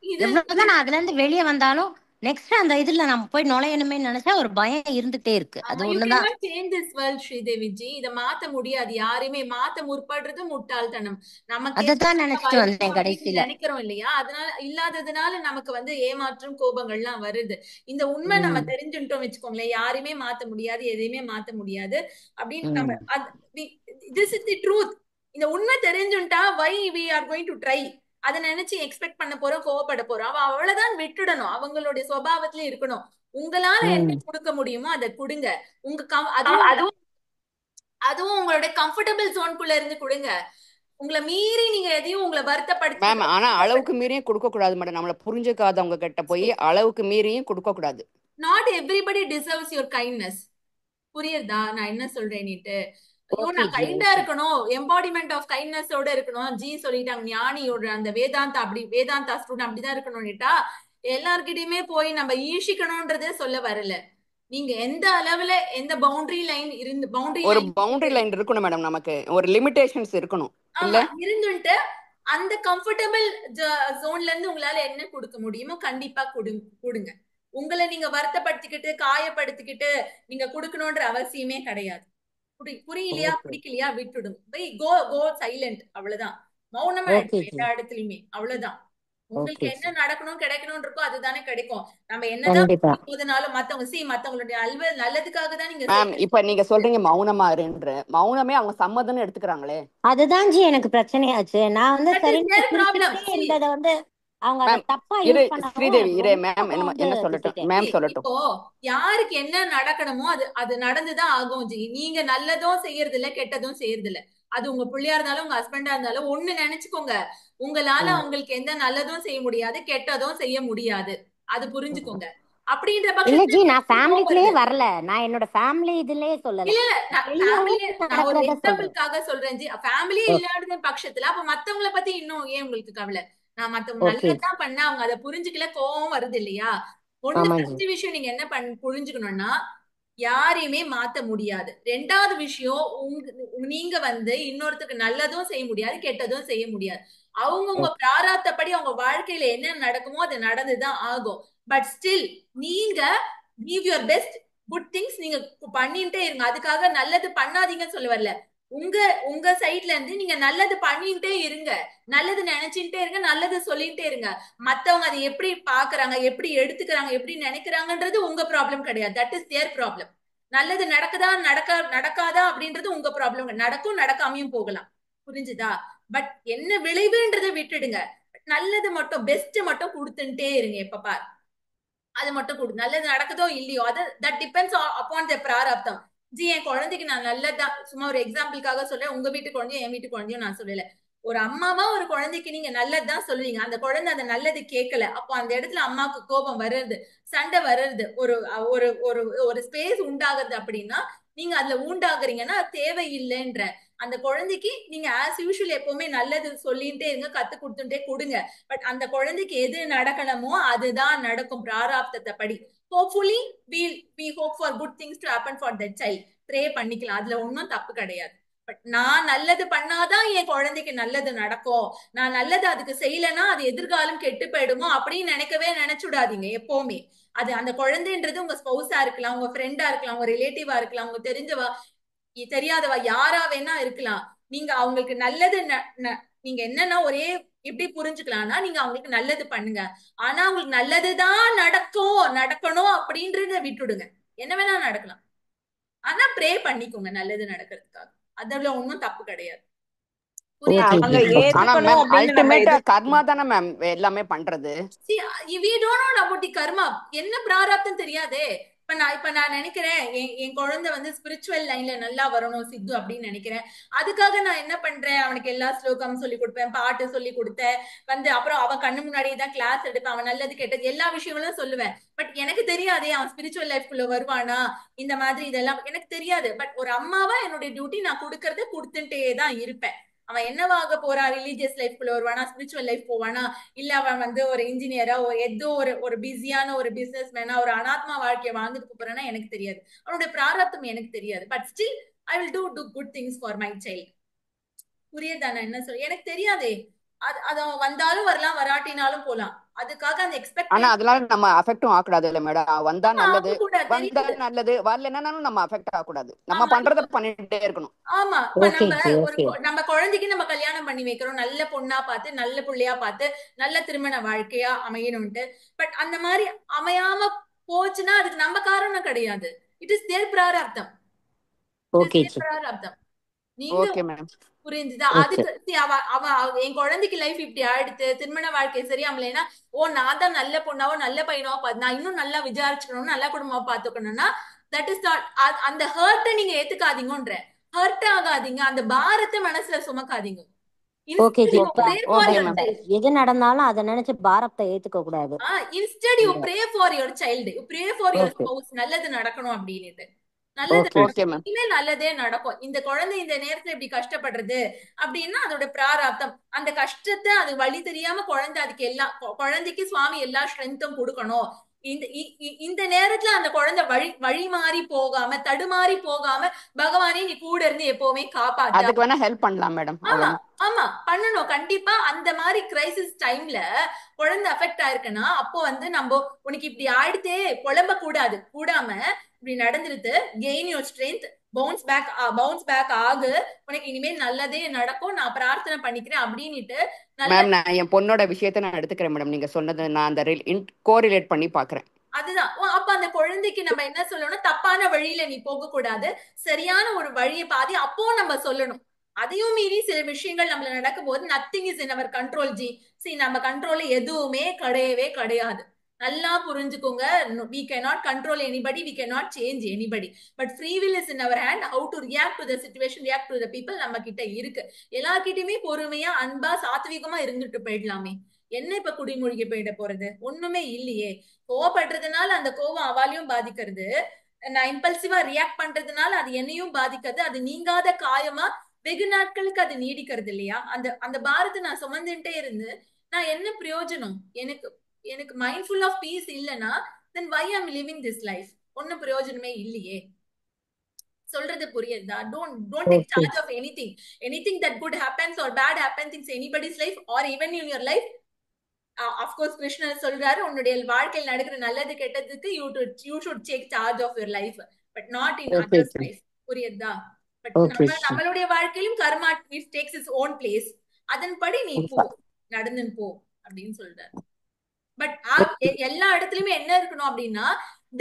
எவ்வளவுதான் நான் அதுல இருந்து வெளியே வந்தாலும் நெக்ஸ்ட் அந்த இதுல நம்ம போய் நுழையணுமே நினைச்சா ஒரு பயம் இருந்துட்டே இருக்கு. அது ஒண்ணுதான். இத மாத்த முடியாது. யாரையுமே மாத்த முற்படுறது முட்டாள்தனம். நமக்கு அதான் நினைச்சிட்டு வந்தேன் கடைசியில. நினைக்கிறோம் இல்லையா? அதனால இல்லாததுனால நமக்கு வந்து ஏமாற்றம் கோபங்கள்லாம் வருது. இந்த உண்மை நம்ம தெரிஞ்சுட்டோம் வச்சுக்கோங்களேன், யாரையுமே மாத்த முடியாது, எதையுமே மாத்த முடியாது அப்படின்னு நம்ம திஸ் இஸ் தி ட்ரூத். இந்த உண்மை தெரிஞ்சுட்டா why we are going to try? அதை நினைச்சு எக்ஸ்பெக்ட் பண்ண போறோம், கோவப்பட போறோம். அவ்வளவுதான் விட்டுடணும். அவங்களுடைய சுபாவத்துல இருக்கணும். உங்களால என்ன கொடுக்க முடியுமோ அதை கொடுங்க. அதுவும் உங்களுடைய கம்ஃபர்டபிள் ஜோன்குள்ள இருந்து கொடுங்க. உங்களை மீறி நீங்க எதையும் உங்களை வருத்தப்படுத்த மேம். ஆனா அளவுக்கு மீறியும் கொடுக்க கூடாது மேடம். நம்மள புரிஞ்சுக்காதவங்க கிட்ட போய் அளவுக்கு மீறியும் கொடுக்க கூடாது. Not everybody deserves your kindness. புரியுதா நான் என்ன சொல்றேன்னுட்டு? நான் கைண்டா இருக்கணும், எம்பாடிமெண்ட் ஆஃப் கைண்ட்னஸோட இருக்கணும். ஜி சொல்லிட்டாங்க, ஞானியோட அந்த வேதாந்தா ஸ்டூடெண்ட் அப்படிதான் இருக்கணும்னுட்டா எல்லார்கிட்டயுமே போய் நம்ம ஈஷிக்கணும்ன்றதே சொல்ல வரல. நீங்க எந்த அளவுல எந்த பவுண்டரி லைன் ஒரு பவுண்டரி லைன் இருக்கணும் மேடம். நமக்கு ஒரு லிமிடேஷன்ஸ் இருக்கணும். இல்ல இருந்துட்டு அந்த கம்ஃபர்டபிள் ஜோன்ல இருந்து உங்களால என்ன கொடுக்க முடியுமோ கண்டிப்பா கொடுங்க. உங்களை நீங்க வருத்தப்படுத்திக்கிட்டு காயப்படுத்திக்கிட்டு நீங்க கொடுக்கணும்ன்ற அவசியமே கிடையாது. புரியலையா, பிடிக்கலையா விட்டுடும். கோ சைலண்ட். அவ்வளவுதான். மௌனமா எல்லா இடத்துலயுமே. அவ்வளவுதான். உங்களுக்கு ஓகே என்ன நடக்கணும் கிடைக்கணும் இருக்கோ அதுதானே கிடைக்கும். நம்ம என்னதான் கண்டிப்பா போதுனாலும் மத்தவங்களுடைய நல்லதுக்காக தான் நீங்க மேம் செய்யணும். இப்ப நீங்க சொல்றீங்க மௌனமா இருன்ற, மௌனமே அவங்க சம்மதம்னு எடுத்துக்கிறாங்களே. அதுதான் ஜி எனக்கு பிரச்சனையாச்சு. நான் வந்து That is சரின்னு their problem. சிரிச்சுக்கிட்டே See, இருந்ததை வந்து அவங்க அதை மேம் தப்பா இரு யூஸ் பண்ணவும் ஸ்ரீதேவி எனக்கு இரு ரொம்ப மேம், கோவம் வந்து என்ன சொல்லட்டும் விட்டுட்டேன். மேம் சொல்லட்டும். இப்போ யாருக்கு என்ன நடக்கணுமோ அது நடந்துதான் ஆகும் ஜி. நீங்க நல்லதும் செய்யறது இல்ல கெட்டதும் செய்யறது இல்ல. அது உங்க பிள்ளையா இருந்தாலும் உங்க ஹஸ்பண்டா இருந்தாலும் ஒண்ணு நினைச்சுக்கோங்க, உங்களால அவங்களுக்கு எந்த நல்லதும் செய்ய முடியாது கெட்டதும் செய்ய முடியாது. அது புரிஞ்சுக்கோங்க. அப்படின்ற இல்ல பட்சத்துல ஜி, நான் உங்களுக்கு கோவம் ஃபேமிலிக்குள்ளேயே வருது. வரல. நான் என்னோட ஃபேமிலி இதுலயே சொல்லல. இல்ல நான் ஃபேமிலி வெளியவும் நான் ஒரு நடக்கிறத சொல்றேன். எக்ஸாம்பிளுக்காக சொல்றேன் ஜி. ஃபேமிலியே ஓகே இல்லாத பட்சத்துல அப்ப மத்தவங்கள பத்தி இன்னும் ஏன் உங்களுக்கு கவலை? நான் மத்தவங்க ஓகே நல்லதுதான் பண்ண அவங்க அதை புரிஞ்சுக்கல கோவம் வருது இல்லையா? ஒண்ணு ஆமா ஜி. ஃபர்ஸ்ட் விஷயம் நீங்க என்ன புரிஞ்சுக்கணும்னா யாரையுமே மாத்த முடியாது. ரெண்டாவது விஷயம் நீங்க வந்து இன்னொருத்தருக்கு நல்லதும் செய்ய முடியாது கெட்டதும் செய்ய முடியாது. அவங்க உங்க பிராராத்தப்படி அவங்க வாழ்க்கையில என்ன நடக்குமோ அது நடந்துதான் ஆகும். பட் ஸ்டில் நீங்க give your best good things நீங்க பண்ணிட்டே இருங்க. அதுக்காக நல்லது பண்ணாதீங்கன்னு சொல்ல வரல. உங்க உங்க சைட்ல இருந்து நீங்க நல்லது பண்ணிட்டே இருங்க, நல்லது நினைச்சுட்டே இருங்க, நல்லது சொல்லிட்டே இருங்க. மத்தவங்க அதை எப்படி பாக்குறாங்க எப்படி எடுத்துக்கிறாங்க எப்படி நினைக்கிறாங்கன்றது உங்க ப்ராப்ளம் கிடையாது. That is there problem. நல்லது நடக்குதா நடக்காதா அப்படின்றது உங்க ப்ராப்ளம். நடக்கும் நடக்காமையும் போகலாம். புரிஞ்சுதா? பட் என்ன விளைவுன்றதை விட்டுடுங்க. நல்லது மட்டும் பெஸ்ட் மட்டும் கொடுத்துட்டே இருங்க. எப்ப பார் அது மட்டும் கொடு. நல்லது நடக்குதோ இல்லையோ அது தட் டிபெண்ட்ஸ் அப்பான் த பிராரப்தம். ஜி என் குழந்தைக்கு நான் நல்லதா சும்மா ஒரு எக்ஸாம்பிளுக்காக சொல்றேன். உங்க வீட்டு குழந்தையும் என் வீட்டு குழந்தையும் நான் சொல்லல. ஒரு அம்மாவா ஒரு குழந்தைக்கு நீங்க நல்லதுதான் சொல்லுவீங்க. அந்த குழந்தை அந்த நல்லது கேட்கல. அப்போ அந்த இடத்துல அம்மாவுக்கு கோபம் வர்றது, சண்டை வர்றது, ஒரு ஒரு ஒரு ஒரு ஸ்பேஸ் உண்டாகுது அப்படின்னா நீங்க அதுல உண்டாகுறீங்கன்னா தேவையில்லைன்ற அந்த குழந்தைக்கு நீங்க ஆஸ் யூஷுவல் எப்பவுமே நல்லது சொல்லிட்டே இருங்க, கத்து கொடுத்துட்டே கொடுங்க. பட் அந்த குழந்தைக்கு எது நடக்கணுமோ அதுதான் நடக்கும் பிராராப்தத்தை படி. Hopefully we hope for good things to happen for that child. Pray பண்ணிக்கலாம், அதுல ஒன்றும் தப்பு கிடையாது. பட் நான் நல்லது பண்ணாதான் என் குழந்தைக்கு நல்லது நடக்கும், நான் நல்லது அதுக்கு செய்யலன்னா அது எதிர்காலம் கெட்டு போயிடுமோ அப்படின்னு நினைச்சுடாதீங்க எப்பவுமே. அது அந்த குழந்தைன்றது உங்க ஸ்பௌஸா இருக்கலாம், உங்க ஃப்ரெண்டா இருக்கலாம், உங்க ரிலேட்டிவா இருக்கலாம், உங்க தெரிஞ்சவா தெரியாதவா யாரா வேணா இருக்கலாம். நீங்க அவங்களுக்கு நல்லது நீங்க என்னன்னா ஒரே எப்படி புரிஞ்சுக்கலாம்னா நீங்க அவங்களுக்கு நல்லது பண்ணுங்க. ஆனா அவங்களுக்கு நல்லதுதான் நடக்கணும் அப்படின்றத விட்டுடுங்க. என்ன வேணா நடக்கலாம். ஆனா ப்ரே பண்ணிக்கோங்க நல்லது நடக்கிறதுக்காக. அதுல ஒன்றும் தப்பு கிடையாது. அவங்க ஏத்துக்கணும் அப்படின்னு நம்ம கர்மா தானே மேம் எல்லாமே பண்றது. we don't know about the karma. என்ன பிராரப்தம் தெரியாதே. இப்ப நான் நினைக்கிறேன் என் குழந்தை வந்து ஸ்பிரிச்சுவல் லைன்ல நல்லா வரணும் சித்து அப்படின்னு நினைக்கிறேன். அதுக்காக நான் என்ன பண்றேன், அவனுக்கு எல்லா ஸ்லோகம் சொல்லி கொடுப்பேன், பாட்டு சொல்லி கொடுத்தேன், வந்து அப்புறம் அவன் கண்ணு முன்னாடியே தான் கிளாஸ் எடுப்பேன், அவன் நல்லது கெட்டது எல்லா விஷயங்களும் சொல்லுவேன். பட் எனக்கு தெரியாதே அவன் ஸ்பிரிச்சுவல் லைஃப்குள்ள வருவானா இந்த மாதிரி இதெல்லாம் எனக்கு தெரியாது. பட் ஒரு அம்மாவா என்னுடைய டியூட்டி நான் கொடுக்கறத கொடுத்துட்டே தான் இருப்பேன். அவன் என்னவாக போறான், ரிலீஜியஸ் லைஃப்குள்ள வருவானா, ஸ்பிரிச்சுவல் லைஃப் போவானா, இல்ல அவன் வந்து ஒரு இன்ஜினியரா ஏதோ ஒரு பிஸியான ஒரு பிசினஸ் மேனா ஒரு அனாத்மா வாழ்க்கையை வாழ்ந்துட்டு போறானா எனக்கு தெரியாது. அவனுடைய பிராரப்தம் எனக்கு தெரியாது. But still I will do good things for my child. புரியுதா நான் என்ன சொல்ல? எனக்கு தெரியாதே அது அவன் வந்தாலும் வரலாம் வராட்டினாலும் போலாம். அதுக்காக அந்த எக்ஸ்பெக்ட் ஆனா அதனால நம்ம அஃபெக்டும் ஆகக்கூடாது இல்ல மேடம். வந்தா நல்லது நல்லது, வரலன்னாலும் நம்ம அஃபெக்ட் ஆகக்கூடாது. நம்ம பண்றத பண்ணிட்டே இருக்கணும். ஆமா. நம்ம குழந்தைக்கு நம்ம கல்யாணம் பண்ணி வைக்கிறோம், நல்ல பொண்ணா பார்த்து நல்ல பிள்ளையா பார்த்து நல்ல திருமண வாழ்க்கையா அமையணும்ட்டு. பட் அந்த மாதிரி அமையாம போச்சுன்னா அதுக்கு நம்ம காரணம் கிடையாது. இட் இஸ் தேர் பிராரப்தம். நீங்க புரிஞ்சுதா? அதுக்கு அவ என் குழந்தைக்கு லைஃப் இப்படி ஆயிடுத்து, திருமண வாழ்க்கை சரியாமலைன்னா நான் தான் நல்ல பொண்ணாவோ நல்ல பையனாவோ பார்த்து நான் இன்னும் நல்லா விசாரிச்சுக்கணும், நல்ல குடும்பமா பாத்துக்கணும்னா தட் இஸ் நாட். அந்த ஹர்ட்டை நீங்க ஏத்துக்காதீங்கன்ற, ஹர்ட் ஆகாதீங்க, அந்த பாரத்தை மனசுல சுமக்காதீங்க. எது நடந்தாலும் அதை நினைச்சு பாரத்தை ஏத்துக்க கூடாது. Instead you pray for your child, you pray for your spouse, நல்லது நடக்கணும் அப்படின்னு. நல்லதே நடக்கும். இந்த குழந்தை இந்த நேரத்துல இப்படி கஷ்டப்படுறது அப்படின்னா அதோட பிராராப்தம். அந்த கஷ்டத்தை அது வழி தெரியாம குழந்தை அதுக்கு குழந்தைக்கு சுவாமி எல்லா ஸ்ட்ரென்த்தும் கொடுக்கணும். இந்த நேரத்துல அந்த குழந்தை வழி மாறி போகாம தடுமாறி போகாம பகவானே நீ கூட இருந்து எப்பவுமே காப்பாத்து. ஹெல்ப் பண்ணலாம் மேடம். ஆமா பண்ணணும் கண்டிப்பா. அந்த மாதிரி கிரைசிஸ் டைம்ல குழந்தை அஃபெக்ட் ஆயிருக்குன்னா அப்போ வந்து நம்ம உனக்கு இப்படி ஆயிடுத்தே புலம்ப கூடாது, கூடாம இப்படி நடந்துருது, gain your strength, bounce back ஆகு, உனக்கு இனிமேல் நல்லதே நடக்கும், நான் பிரார்த்தனை பண்ணிக்கிறேன் அப்படின்னுட்டு மேம் நான் என் பொண்ணோட விஷயத்த நான் எடுத்துக்கிறேன் மேடம். நீங்க சொன்னது நான் அந்த கோரிலேட் பண்ணி பாக்குறேன். அதுதான். அப்ப அந்த குழந்தைக்கு நம்ம என்ன சொல்லணும், தப்பான வழியில நீ போக கூடாது, சரியான ஒரு வழியை பாதி அப்போ நம்ம சொல்லணும். அதையும் மீறி சில விஷயங்கள் நம்மள நடக்கும் போது nothing is in our control ji. சரி, நம்ம கண்ட்ரோல் எதுவுமே கிடையவே கிடையாது. நல்லா புரிஞ்சுக்கோங்க. we cannot control anybody, we cannot change anybody, but free will is in our hand. How to react to the situation, react to the people நம்ம கிட்ட இருக்கு. எல்லார்கிட்டயுமே பொறுமையா அன்பா சாத்வீகமா இருந்துட்டு போயிடலாமே. என்ன இப்ப குடிமூழ்கி போயிட போறது? ஒண்ணுமே இல்லையே. கோவப்படுறதுனால அந்த கோவம் அவாலையும் பாதிக்கிறது, நான் இம்பல்சிவா ரியாக்ட் பண்றதுனால அது என்னையும் பாதிக்கிறது. அது நீங்காத காயமா வெகு நாட்களுக்கு அது நீடிக்கிறது இல்லையா? அந்த அந்த பாரத்தை நான் சுமந்துட்டே இருந்து நான் என்ன பிரயோஜனம்? எனக்கு எனக்கு மைண்ட்ஃபுல் ஆஃப் பீஸ் இல்லைன்னா then why I'm living this life? ஒன்னும் பிரயோஜனமே இல்லையே. சொல்றது புரியுதா? don't take charge of anything that good happens or bad happens in anybody's life or even in your life. of course கிருஷ்ணர் சொல்றாரு, உன்னுடைய வாழ்க்கையில் நடக்கிற நல்லது கெட்டதுக்கு you should take charge of your life, but not in others' life. புரியுதா? பட் நம்மளுடைய வாழ்க்கையிலும் கர்மா takes its own place. அதன்படி நீ போ, நடந்து போ அப்படின்னு சொல்றாரு. பட் எல்லா இடத்துலயுமே என்ன இருக்கணும் அப்படின்னா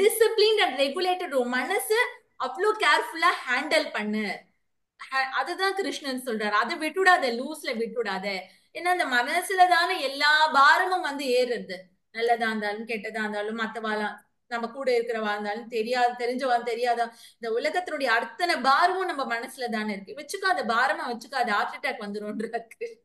டிசிப்ளின் அண்ட் ரெகுலேட்டட். மனசு அவ்வளவு கேர்ஃபுல்லா ஹேண்டில் பண்ணு, அதுதான் கிருஷ்ணன் சொல்றாரு. அதை விட்டுடாத, லூஸ்ல விட்டுடாத. ஏன்னா அந்த மனசுல தானே எல்லா பாரமும் வந்து ஏறுறது. நல்லதா இருந்தாலும் கெட்டதா இருந்தாலும் மத்தவாளா நம்ம கூட இருக்கிறவா இருந்தாலும் தெரிஞ்சவா தெரியாதா, இந்த உலகத்தினுடைய அத்தனை பாரமும் நம்ம மனசுல தானே இருக்கு. வச்சுக்காத, பாரமா வச்சுக்காத, ஹார்ட் அட்டாக் வந்துரும்ன்றாரு,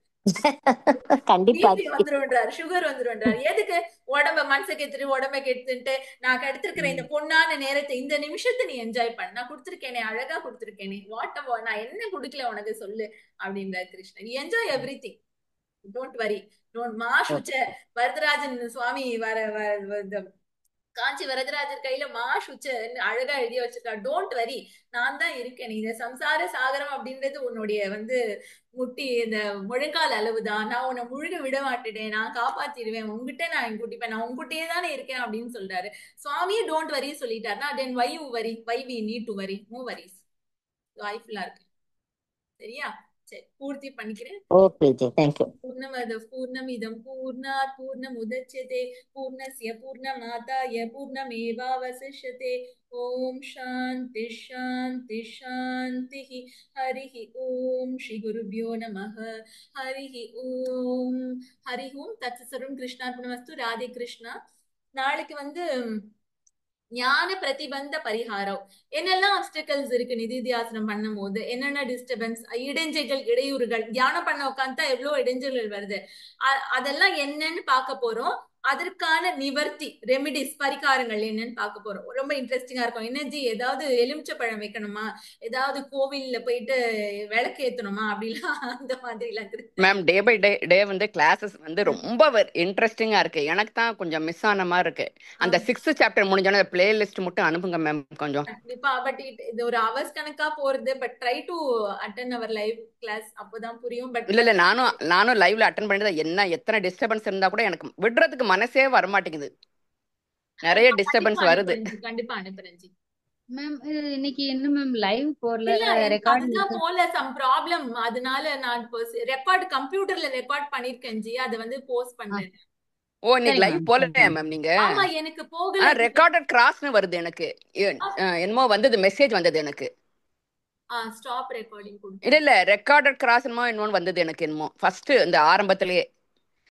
வந்துருன்றாரு, சுகர் வந்துருன்றாரு. எதுக்கு உடம்ப மனசை கெடுத்துட்டு உடம்ப கெடுத்துட்டு நான் கெடுத்திருக்கிற இந்த பொண்ணான நேரத்தை, இந்த நிமிஷத்தை நீ என்ஜாய் பண்ண, நான் கொடுத்திருக்கேனே, அழகா கொடுத்திருக்கேனே, நான் என்ன குடுக்கல உனக்கு சொல்லு அப்படின்றாரு Krishnan. Enjoy every thing, don't worry, don't மாஷுச்ச. வரதராஜன் சுவாமி காஞ்சி வரதராஜர் கையில மாஷுச்ச அழகா எழுதி வச்சிருக்கா. டோன்ட் வரி, நான் தான் இருக்கேன். இந்த சம்சார சாகரம் அப்படின்றது உன்னுடைய முட்டி இந்த முழங்கால் அளவுதான். நான் உன்னை முழுக விட மாட்டேன், நான் காப்பாத்திடுவேன், உங்ககிட்ட நான் கூட்டிப்பேன், நான் உங்ககிட்டயே தானே இருக்கேன் அப்படின்னு சொல்றாரு சுவாமியே. டோன்ட் வரி சொல்லிட்டாருன்னா தென் why you worry, why we need to worry, no worries, வாய்ஃபுல்லா இருக்கு. சரியா? சரி, பூர்த்தி பண்ணிக்கிறேன். Okay ji, thank you. பூர்ணமத பூர்ணமிதம் பூர்ணாத் பூர்ணமுதச்யதே பூர்ணஸ்ய பூர்ணமாதாய பூர்ணமேவாவசிஷ்யதே. ஓம் சாந்தி சாந்தி சாந்தி. ஹரிஹி ஓம். ஸ்ரீ குருப்யோ நமஹ. ஹரிஹி ஓம். ஹரி ஓம். தத்சர்வம் கிருஷ்ணார்ப்பணமஸ்து. ராதே கிருஷ்ணா. நாளைக்கு ஞான பிரதிபந்த பரிகாரம். என்னெல்லாம் ஆப்ஸ்டிகல்ஸ் இருக்கு நிதித்தியாசனம் பண்ணும் போது, என்னென்ன டிஸ்டர்பன்ஸ், இடைஞ்சல்கள், இடையூறுகள், தியானம் பண்ண உட்காந்தா எவ்வளவு இடைஞ்சல்கள் வருது, அதெல்லாம் என்னன்னு பார்க்க போறோம். அதற்கான நிவர்த்தி, ரெமிடிஸ், பரிகாரங்கள் என்னன்னு பார்க்க போறோம். ரொம்ப இன்ட்ரெஸ்டிங்கா இருக்கும். எனர்ஜி ஏதாவது எலுமிச்சை பழம் வைக்கணுமா, ஏதாவது கோவில்ல போயிட்டு விளக்கு ஏத்தணுமா அப்படிலாம் அந்த மாதிரி எல்லாம் இருக்கு. Ma'am day by day classes ரொம்ப இன்ட்ரெஸ்டிங்கா இருக்கு. எனக்கு தான் கொஞ்சம் மிஸ் ஆன மாதிரி இருக்கு. அந்த 6th சாப்டர் முடிஞ்சோட பிளேலிஸ்ட் மட்டும் அனுப்புங்க மேம் கொஞ்சம். கண்டிப்பா. பட் இது ஒரு ஹவர்ஸ் கணக்கா போறது. But try to attend our live class, அப்பதான் புரியும். பட் இல்ல நானும் லைவ்ல அட்டெண்ட் பண்ணிட்டு என்ன எத்தனை டிஸ்டர்பன்ஸ் இருந்தா கூட எனக்கு விடுறதுக்கு மனசே வர மாட்டேங்குது. நிறைய டிஸ்டர்பன்ஸ் வருது. கண்டிப்பா அனுப்புறேன் ஜி. மேம் இன்னைக்கு என்ன மேம் லைவ் போடல, ரெக்கார்ட் போல சம் ப்ராப்ளம், அதனால நான் ரெக்கார்ட் கம்ப்யூட்டர்ல ரெக்கார்ட் பண்ணிருக்கேன் ஜி, அதை போஸ்ட் பண்றேன். ஓ, இன்னைக்கு லைவ் போலயா மேம் நீங்க? ஆமா, எனக்கு போகல. ரெக்கார்டட் கிராஸ்னு வருது எனக்கு. என்னமோ மெசேஜ் வந்தது எனக்கு. ஸ்டாப் ரெக்கார்டிங் இல்ல ரெக்கார்டட் கிராஸ் என்னமோ வந்தது எனக்கு. என்னமோ ஃபர்ஸ்ட் இந்த ஆரம்பத்திலேயே